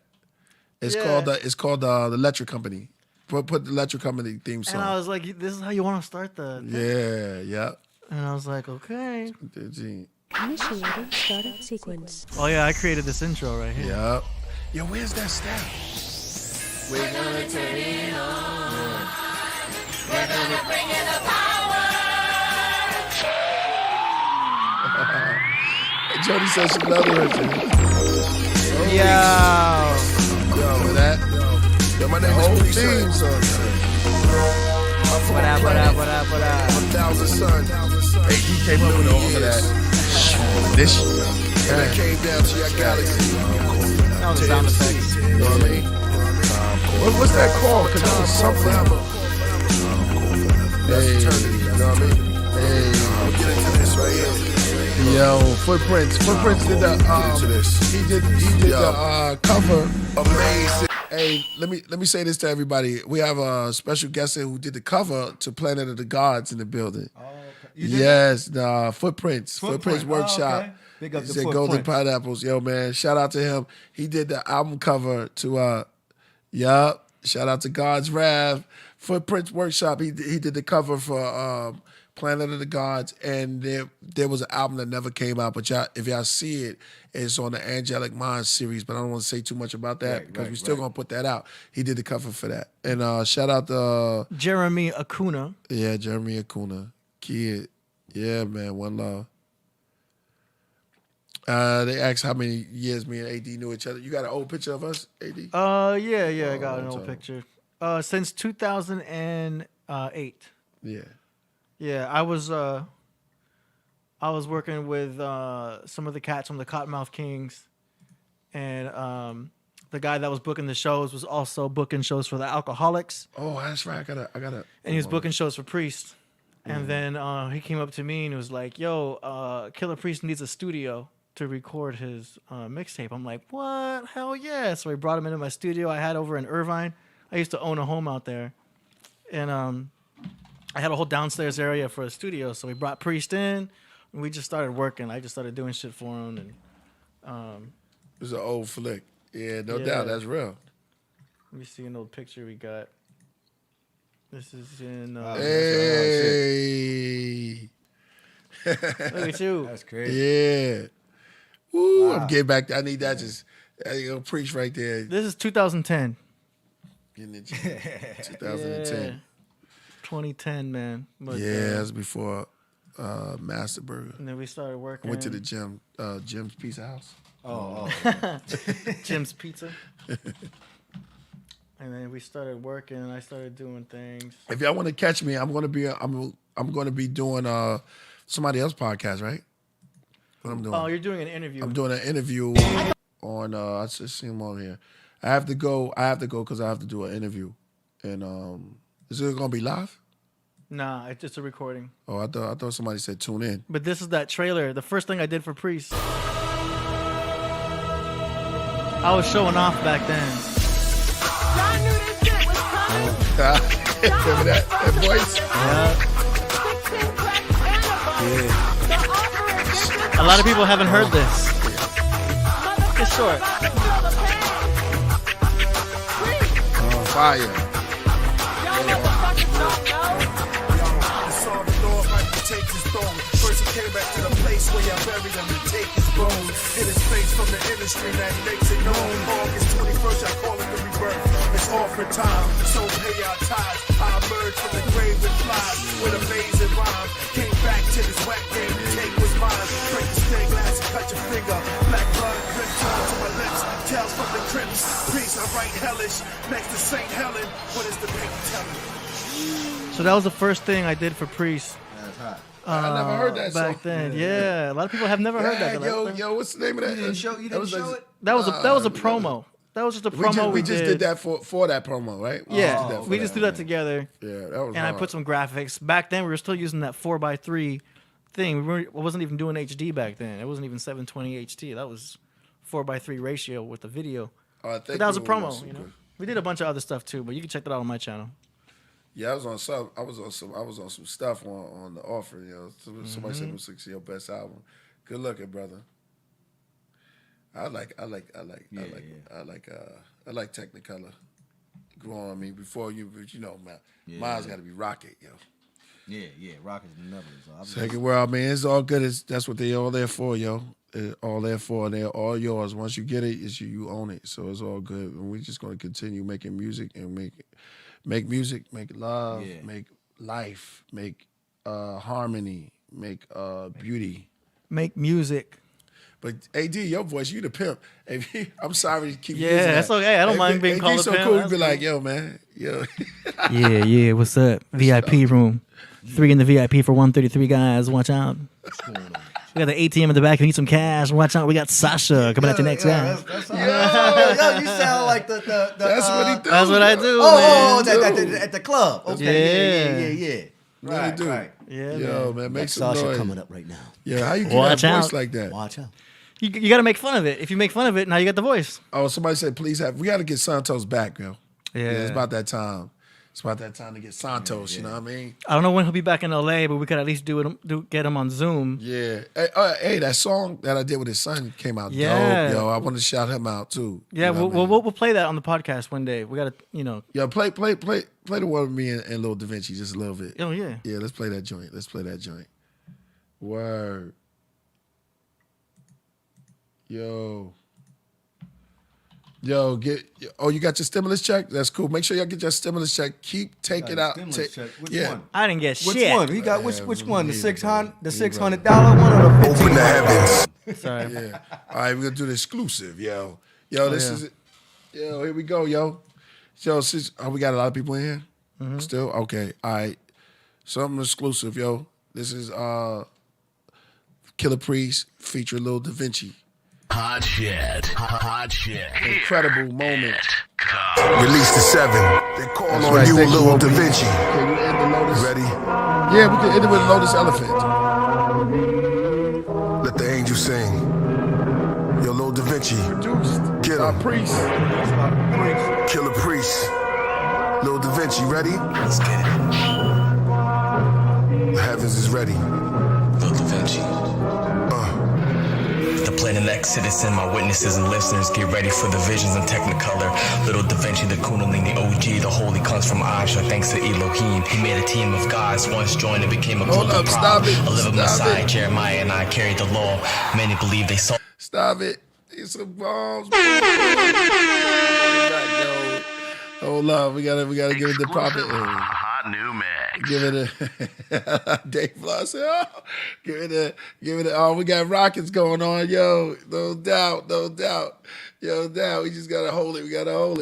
It's Yeah. called the Electric Company. Put the Electric Company theme song. And I was like, this is how you want to start the... Yeah. And I was like, okay. Initiating startup sequence. Oh, yeah, I created this intro right here. Yep. Yo, where's that staff? We're gonna turn it on. Jody says she loved her. Yo, with that. Yo, my name is Team, son. What up? 1,000 Sun. Hey, he came up with all of that. This shit. And I came down to your galaxy. That was a sound effect. You know what I mean? What's that called? Because that was something. Hey, you know what I mean? Hey. I'm gonna get into this right here. Yo, Footprints. Footprints did the he did the cover. Amazing. Hey, let me say this to everybody. We have a special guest here who did the cover to Planet of the Gods in the building. Oh, okay. Yes, Footprints. Footprints Workshop. Oh, okay. Big up He the said Footprints. Golden Pineapples. Yo, man, shout out to him. He did the album cover to shout out to God's Wrath. Footprints Workshop. He did the cover for Planet of the Gods, and there was an album that never came out, but if y'all see it, it's on the Angelic Minds series, but I don't want to say too much about that because we're still going to put that out. He did the cover for that. And shout out to... Jeremy Acuna. Yeah, Jeremy Acuna. Kid. Yeah, man, one love. They asked how many years me and AD knew each other. You got an old picture of us, AD? Yeah, I got an old time. picture. Since 2008. Yeah. Yeah, I was working with some of the cats from the Cottonmouth Kings, and the guy that was booking the shows was also booking shows for the Alcoholics. Oh, that's right. I gotta. And he was booking shows for Priest. And then he came up to me and was like, "Yo, Killah Priest needs a studio to record his mixtape." I'm like, "What? Hell yeah!" So I brought him into my studio I had over in Irvine. I used to own a home out there, and I had a whole downstairs area for a studio. So we brought Priest in, and we just started working. I just started doing shit for him, and It was an old flick. Yeah, no Yeah. doubt. That's real. let me see an old picture we got. This is in. Hey. Look at you. That's crazy. Yeah. Woo, I'm getting back. I need that. There you go, Priest right there. This is 2010. In the 2010. Yeah. 2010, man. But, Yeah, that's before Master Burger. And then we started I working. went to the gym, Jim's Pizza House. Oh. Jim's Pizza. And then we started working, and I started doing things. If y'all want to catch me, I'm gonna be doing somebody else's podcast, right? What I'm doing? Oh, you're doing an interview. I'm doing an interview on. I just see him on here. I have to go because I have to do an interview. And is it gonna be live? Nah, it's just a recording. Oh, I thought somebody said tune in. But this is that trailer. The first thing I did for Priest. I was showing off back then. Remember that voice? Yeah. A lot of people haven't heard this. It's short. Fire. First he came back to the place where y'all buried him and take his bones. In his face from the industry that makes it known. August 21st, I call it the rebirth. It's offering time, so pay our tithes. I emerged from the grave with flies, with amazing rhymes. Came back to this whack game to take what's mine. Break the stained glass and cut your finger. Black blood drips onto my lips. Tales from the crypts. Peace, I write hellish. Next to St. Helen, what is the paper telling? So that was the first thing I did for Priest. That's hot. I never heard that back song. then. Yeah, a lot of people have never heard that. Yo, what's the name of that? You didn't show it? That was a promo. That was just a promo. We just did that for that promo, right? Yeah, we just threw that together. Yeah, that was. And I put some graphics. Back then, we were still using that 4:3 thing. I wasn't even doing HD back then. It wasn't even 720 HD. That was 4:3 ratio with the video. But that was a promo. You know, we did a bunch of other stuff too, but you can check that out on my channel. Yeah, I was on some stuff on the offer. You know, somebody said it was your best album. Good looking, brother. I like Technicolor. Grow on me before you know, man. Mine's got to be Rocket, yo. Yeah, Rocket's the number. So Second world, man, it's all good. That's what they all there for, yo. They're all there for. They're all yours. Once you get it, it's you own it. So it's all good. And we're just gonna continue making music and make music, make love, make life, make harmony, make beauty. Make music. But AD, your voice, you the pimp. I'm sorry to keep Yeah, using that. that's okay. I don't mind being AD called a so pimp. cool. That's You be like, yo, man, yo. Yeah. What's up? VIP room. 3 in the VIP for 133 guys. Watch out. We got the ATM in the back. If you need some cash, watch out. We got Sasha coming at you next guy. Yo, you sound like the That's what he does. That's what I do. At the club. Okay, yeah. Right. Yeah, Yo, man, make some Sasha noise. coming up right now. Yeah, how you get Watch that voice out. like that? Watch out. You got to make fun of it. If you make fun of it, now you got the voice. Oh, somebody said, please have. We got to get Santos back, yo. Yeah. It's about that time. It's about that time to get Santos. You know what I mean? I don't know when he'll be back in LA, but we could at least get him on Zoom. Yeah. Hey, that song that I did with his son came out dope, yo. I want to shout him out too. Yeah, You know what I mean? we'll play that on the podcast one day. We got to, Yo, play the one with me and Lil Da Vinci just a little bit. Oh, yeah. Yeah, let's play that joint. Word. Yo, you got your stimulus check? That's cool. Make sure y'all get your stimulus check. Keep taking out. Check. Which one? I didn't get Which shit. one? He got which one? The $600 one or the Open the heavens. Sorry. Yeah. All right, we're gonna do the exclusive, yo. This is it. Yo, here we go, yo. Yo, we got a lot of people in here. Mm-hmm. Still? Okay. All right. Something exclusive, yo. This is Killah Priest featuring Lil Da Vinci. Hot shit. Incredible moment. Release the 7. They call That's on right, you, thank you, Lil OB. Da Vinci. Can you end the Lotus? Ready? Yeah, we can end it with Lotus Elephant. Let the angel sing. Yo, Lil Da Vinci. Produced Get by him. Priest. Killah Priest. Lil Da Vinci, ready? Let's get it. The heavens is ready. Lil Da Vinci. The planet X citizen, my witnesses and listeners, get ready for the visions in Technicolor. Little Da Vinci, the Kundalini OG, the holy comes from Aisha, thanks to Elohim. He made a team of guys, once joined and became a Hold cult up, of stop pride. it, A living stop Messiah, it. Jeremiah and I carried the law. Many believe they saw. Stop it. It's some bombs. Hold up. We gotta give it the proper. Hot new mix. Give it a Dave Floss. Oh, give it. Oh, we got rockets going on, yo. No doubt. Yo, we just gotta hold it.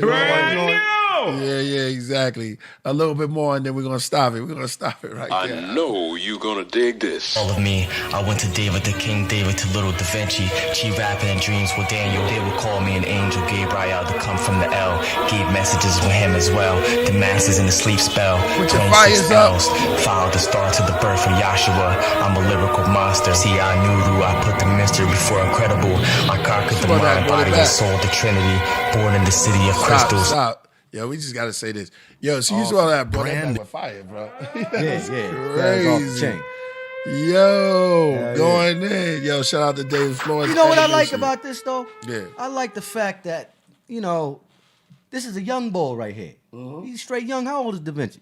Brand new. Yeah, exactly. A little bit more, and then we're gonna stop it. We're gonna stop it right there. I know you gonna dig this. All of me, I went to David to King David to Little Da Vinci. She rapping in dreams with Daniel. They would call me an angel. Gabriel to come from the L. Gave messages with him as well. The masters in the sleep spell. Put your 26 fires up. spells. Followed the star to the birth of Yahshua. I'm a lyrical monster. See, I knew who I put the mystery before incredible. I conquered the mind, body, and soul, the Trinity. Born in the city of crystals. Stop. Yo, we just gotta say this. Yo, so you saw that brand with fire, bro. That's crazy. Yo, going in. Yo, shout out to David Flores. You know what I like about this though? Yeah. I like the fact that, you know, this is a young boy right here. He's straight young. How old is Da Vinci?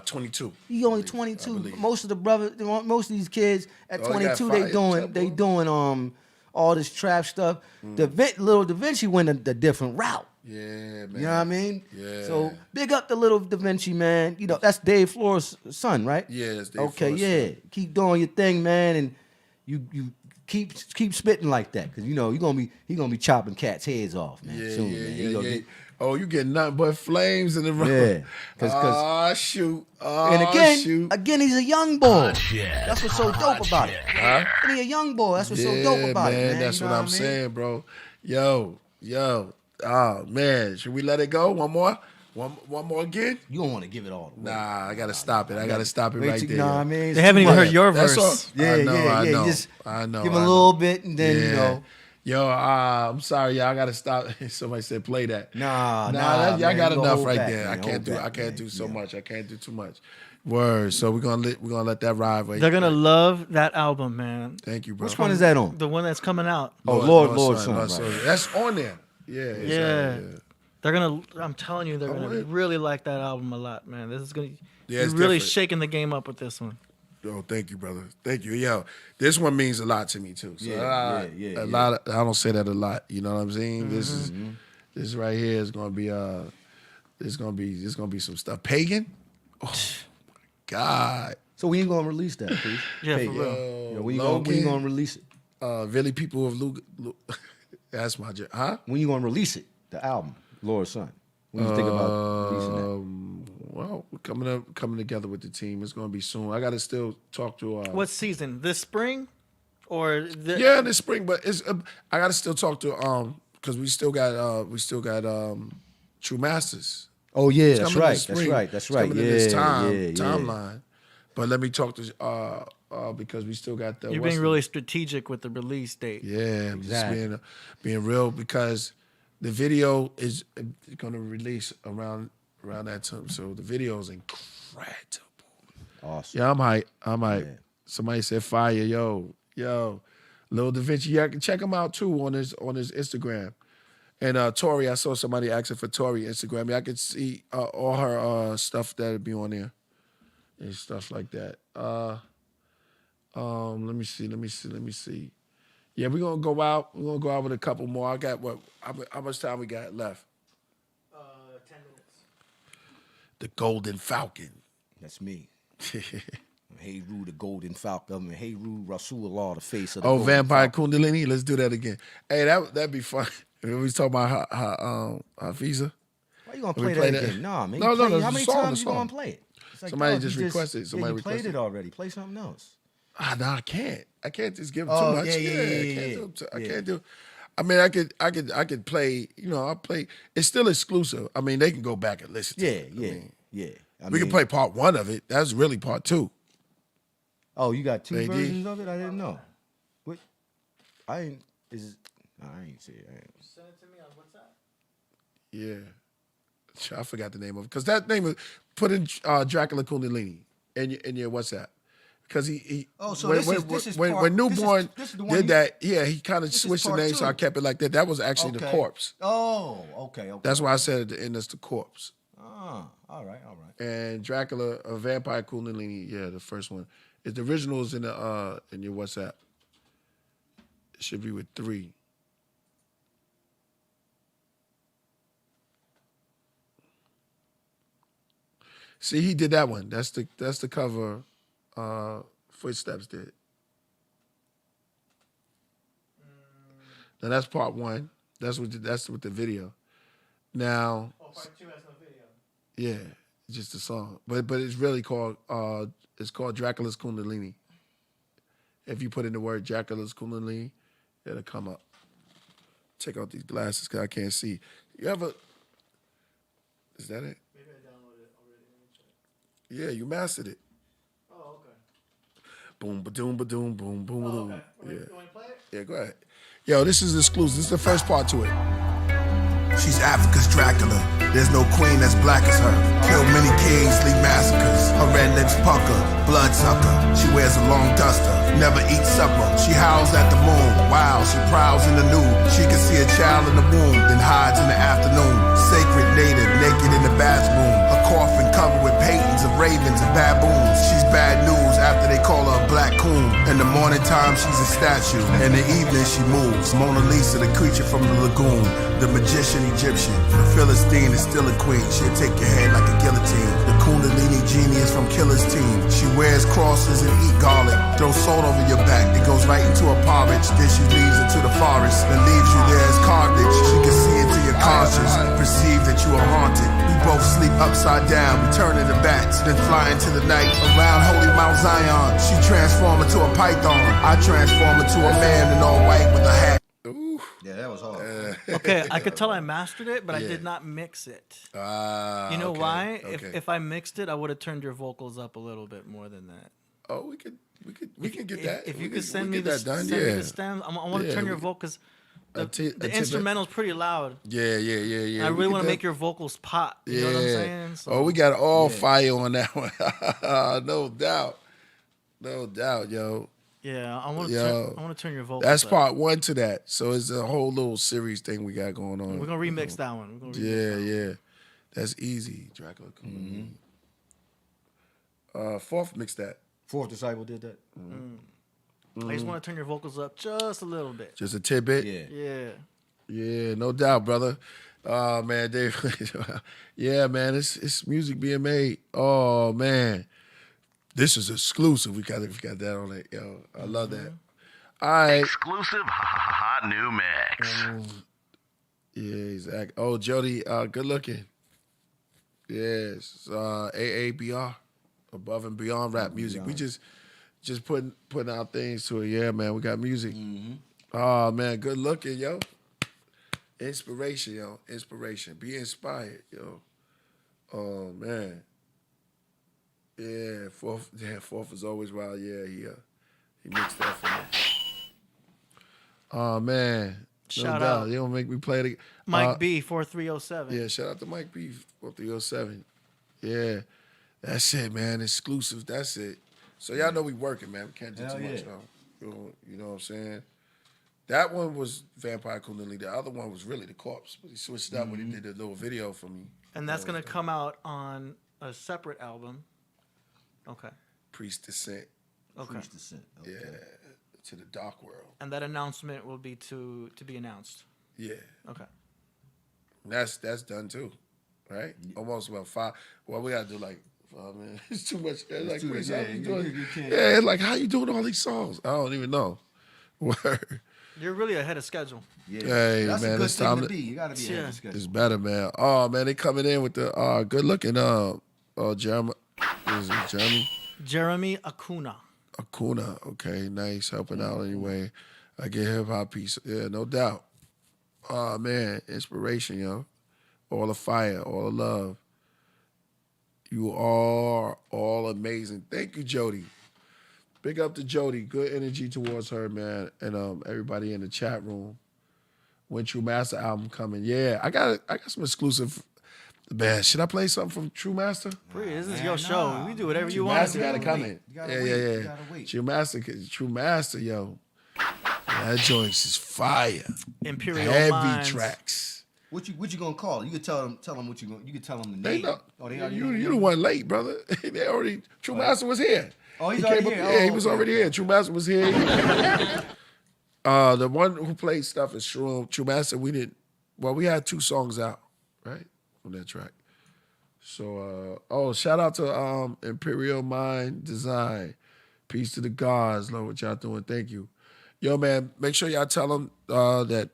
22. He only 22. Most of the brothers, most of these kids at Oh, they got 22, fire, they doing all this trap stuff. Little Da Vinci went a different route. Yeah, man. You know what I mean? Yeah. So big up the little Da Vinci, man. You know, that's Dave Flores' son, right? Yeah, that's Dave Okay, Flores' yeah. son. Keep doing your thing, man, and you keep spitting like that, because you know he gonna be chopping cats' heads off, man. Yeah, soon, yeah, man. yeah. Oh, you get nothing but flames in the room. Yeah, cause shoot. and again, he's a young boy. That's what's so dope about it. And he a young boy. That's what's so dope about it, man. That's You know what I'm I mean? saying, bro. Yo. Oh man, should we let it go? One more again? You don't want to give it all away. Nah, I gotta stop it. I gotta stop it right there. You know what I mean? They haven't even heard your That's verse. all. I know. Just I know. give him a little bit, and then you know. Yo, I'm sorry, y'all. I gotta stop. Somebody said play that. Nah, y'all man, got you enough hold right back, there. man, I can't hold do. back, I can't man. do so much. I can't do too much. Word. So we're gonna let that ride. Right They're gonna there. love that album, man. Thank you, bro. Which one is that on? The one that's coming out. Oh, Lord, son. Right. That's on there. Yeah. Yeah. They're gonna. I'm telling you, they're gonna really like that album a lot, man. This is gonna. Yeah, you're it's really different. shaking the game up with this one. Oh, thank you, brother. Thank you. Yo, this one means a lot to me too. So a lot. I don't say that a lot. You know what I'm saying? This right here is gonna be there's gonna be some stuff. Pagan. Oh my God. So when you gonna release that, please? Yeah, Pagan. for real. Yo, when you gonna release it? Really, people of Luke. That's my job. Huh? When you gonna release it? The album, Lord's Son. When you think about releasing that? Well, we're coming together with the team. It's gonna be soon. I gotta still talk to. What season? This spring, or this spring? But it's I gotta still talk to because we still got True Masters. Oh yeah, It's that's coming right. this spring. That's right. It's coming in this timeline. But let me talk to because we still got the. You're being really strategic with the release date. Yeah, Exactly. just being real because the video is going to release around that time. So the video is incredible. Awesome. Yeah, I'm hype. Yeah. Somebody said fire. Yo, Lil Da Vinci. Yeah, check him out too on his Instagram. And Tori, I saw somebody asking for Tori Instagram. Yeah, I could see all her stuff that'd be on there and stuff like that. Let me see. Yeah, we're gonna go out. We're gonna go out with a couple more. I got how much time we got left? 10 minutes. The Golden Falcon. That's me. Hey Ru, the Golden Falcon. Hey Ru, Rasulullah, the face of the Oh, Golden Vampire Falcon. Kundalini. Let's do that again. Hey, that'd be fun. We was talking about Hafiza. Why you gonna We play play that that? again? Nah, man. No, How the many song, times the you gonna song. play it? It's like, Somebody dog, just you requested. Somebody you played requested. it already. Play something else. No, I can't. I can't just give too Oh, much. I can't do. I mean, I could play. You know, I'll play. It's still exclusive. I mean, they can go back and listen. to it. We can play part 1 of it. That's really part 2. Oh, you got 2 They did. versions of it? I didn't know. What? I ain't. I ain't see it. Send it to me on WhatsApp. Yeah, I forgot the name of it because that name is put in Dracula Kundalini in your WhatsApp because he. Oh, so when, this when, is when, part- when Newborn this is the one did you- that. Yeah, he kind of this is switched the part name, so I 2. kept it like that. That was actually the corpse. Oh, okay. That's why I said at the end it's the corpse. Oh, all right. And Dracula, a Vampire Kundalini, yeah, the first one. The original is in your WhatsApp. It should be with 3. See, he did that one. That's the cover. Footsteps did. Now that's part 1. That's what the video. Now, part 2 has no video. yeah, just a song, but it's really called Dracula's Kundalini. If you put in the word Dracula's Kundalini, it'll come up. Check out these glasses because I can't see. You ever? Is that it? Maybe I downloaded it already. Let me check. Yeah, you mastered it. Oh, okay. Boom, ba-doom, ba-doom, boom, boom, Oh, ba-doom. okay. Yeah. You want to play it? Yeah, go ahead. Yo, this is exclusive. This is the first part to it. She's Africa's Dracula. There's no queen as black as her. Kill many kings, lead massacres. Her red lips pucker, bloodsucker. She wears a long duster, never eats supper. She howls at the moon, wow, she prowls in the nude. She can see a child in the womb, then hides in the afternoon. Sacred native, naked in the bathroom. Her coffin covered with paintings of ravens and baboons. She's bad news after they call her a black coon. In the morning time, she's a statue. In the evening, she moves. Mona Lisa, the creature from the lagoon. The magician Egyptian. The Philistine is still a queen. She'll take your head like a guillotine. The Kundalini genie is from Killah's team. She wears crosses and eat garlic. Throw salt over your back. It goes right into her porridge. Then she leaves into the forest and leaves you there as carnage. She can see into your conscience. Perceive that you are haunted. We both sleep upside down. We turn into bats. Then fly into the night around holy Mount Zion. She transforms into a python. I transform into a man in all white with a hat. Ooh. Yeah, that was hard. Okay, I could tell I mastered it, but I did not mix it. You know okay, why? okay. If I mixed it, I would have turned your vocals up a little bit more than that. Oh, we can get that. If We you can- could send we me get the that done. send me Yeah. the stems, I want to Yeah, turn your we- vocals. a The tidbit. instrumental's pretty loud. Yeah. And I We really can want to do- make your vocals pop. You know what I'm saying? So, Oh, we got all fire on that one. No doubt. No doubt, yo. yeah, I want Yo. to turn your vocals That's up. part one to that. So it's a whole little series thing we got going on. We're gonna remix that one. We're gonna remix that one. Yeah. That's easy. Dracula. Fourth mix that. Fourth Disciple did that. I just want to turn your vocals up just a little bit. Just a tidbit. Yeah. Yeah, no doubt, brother. Oh man, Dave. Yeah, man, it's music being made. Oh man, this is exclusive. We got that on it, yo. I love that. All right. Exclusive hot new mix. Yeah, exactly. Oh, Jody, good looking. Yes, AABR, Above and Beyond Rap Music. We just putting out things to it. Yeah, man, we got music. Oh man, good looking, yo. Inspiration, yo. Inspiration. Be inspired, yo. Oh man. Yeah, fourth is always wild. Yeah, he mixed that for me. Oh man. No Shout doubt. out. You don't make me play it. Mike B 4307. Yeah, shout out to Mike B 4307. Yeah. That's it, man. Exclusive. That's it. So y'all know we working, man. We can't do too much now. You know what I'm saying? That one was Vampire Kundalini. The other one was really The Corpse. But he switched it up when he did the little video for me. And that's gonna come out on a separate album. Okay. Priest Descent. Okay. Priest Descent. Okay. Yeah. To the dark world. And that announcement will be to be announced. Yeah. Okay. That's done too. Right? Almost about 5. Well, we gotta do like 5 minutes. It's too much. It's like, too Chris, much, how yeah, you you doing? can't. Yeah, like how you doing all these songs? I don't even know. Word. You're really ahead of schedule. Yeah. Hey, That's man, a good it's thing time to be. You gotta be ahead of schedule. It's better, man. Oh man, they coming in with the good looking Jeremy. Is it Jeremy? Jeremy Acuna. Acuna. Okay, nice. Helping out anyway. I get hip hop piece. Yeah, no doubt. Oh man, inspiration, yo. All the fire, all the love. You are all amazing. Thank you, Jody. Big up to Jody. Good energy towards her, man. And everybody in the chat room. When True Master album coming. Yeah, I got some exclusive. Man, should I play something from True Master? This is your show. We do whatever you want. Master got it coming. gotta Yeah, wait. yeah, You yeah. gotta wait. True Master, yo. That joint is fire. Imperial Heavy Minds. tracks. What you gonna call it? You could tell them what you gonna. You could tell them the They name. know. Oh, they already You the one late, brother. They already. True Master was here. Oh, he's He already came here. Up, yeah, he Oh, was okay, already okay. here. True Master was here. The one who played stuff is True Master. We had 2 songs out, right, from that track. So, shout out to Imperial Mind Design. Peace to the gods. Love what y'all doing. Thank you. Yo, man, make sure y'all tell them that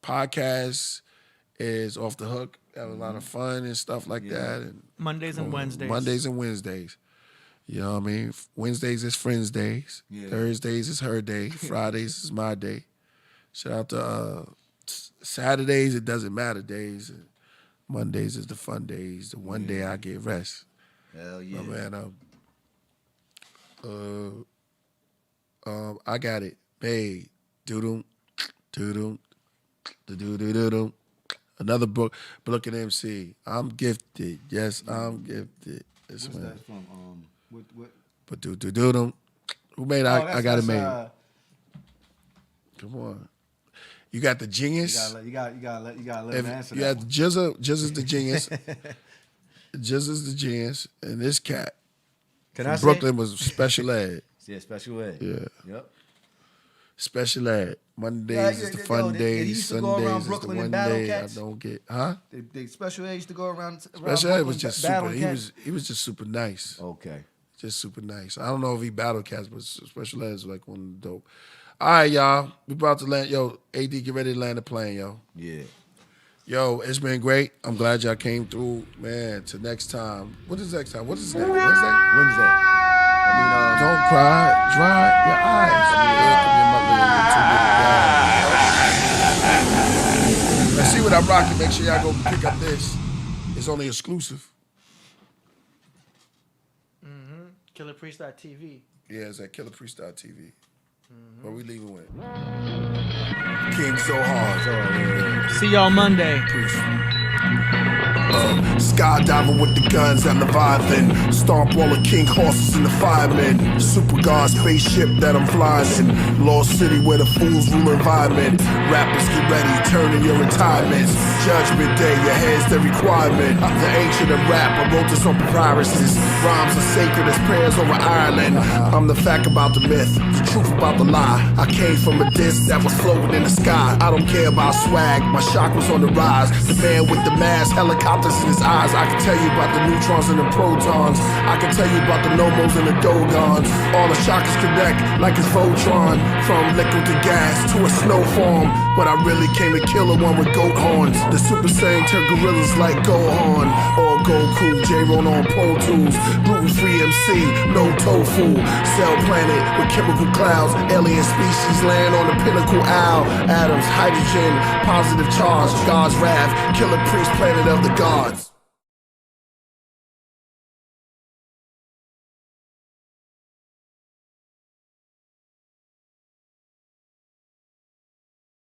podcast is Off the Hook. Have a lot of fun and stuff like that. And Mondays and Wednesdays. Mondays and Wednesdays. You know what I mean? Wednesdays is Friends Days. Yeah. Thursdays is her day. Fridays is my day. Shout out to Saturdays, it doesn't matter days. Mondays is the fun days. The one day I get rest. Hell yeah. My man, I got it. Babe. Doo-doo. Doo-doo. Doo-doo-doo-doo. Another book at MC. I'm gifted. Yes, I'm gifted. What's that from? What? But do. Who made I got it made? Come on. You got the genius. You gotta let him answer. You have the Jizza. Jizza's the genius. Jizza's the genius, and this cat from Brooklyn was special ed. Yeah, special ed. Yeah. Yep. Special ed. Mondays is the fun days. Sundays is the one day I don't get. Huh? They special ed used to go around. Special ed was just super. He was just super nice. Okay. Just super nice. I don't know if he battle cats, but special ed is like one of the dope. All right, y'all. We about to land. Yo, AD, get ready to land the plane, yo. Yeah. Yo, it's been great. I'm glad y'all came through. Man, till next time. What is next time? What is next? Wednesday? Don't cry. Dry your eyes. Let's see what I'm rocking. Make sure y'all go pick up this. It's only exclusive. KillerPriest.tv. Yeah, it's at KillerPriest.tv. Where we leaving with? King So Hard. See y'all Monday. Skydiving with the guns at Leviathan. Stomp all the king horses and the firemen. Super God spaceship that I'm flying in. Lost city where the fools rule environment. Rappers get ready, turning your retirements. Judgment day, your head's the requirement. The ancient of rap, I wrote this on papyruses. Rhymes are sacred as prayers over Ireland. I'm the fact about the myth, the truth about the lie. I came from a disc that was floating in the sky. I don't care about swag, my shock was on the rise. The man with the mask, helicopters in his eyes. I can tell you about the neutrons and the protons. I can tell you about the nomos and the dogons. All the chakras connect like it's Voltron. From liquid to gas to a snow farm. But I really came to kill a one with goat horns. The Super Saiyan turn gorillas like Gohan. Or Goku, J-Ron on Pro Tools. Gluten-free MC, no tofu. Cell planet with chemical clouds. Alien species land on the pinnacle owl. Atoms, hydrogen, positive charge. God's wrath, killer priest, planet of the gods.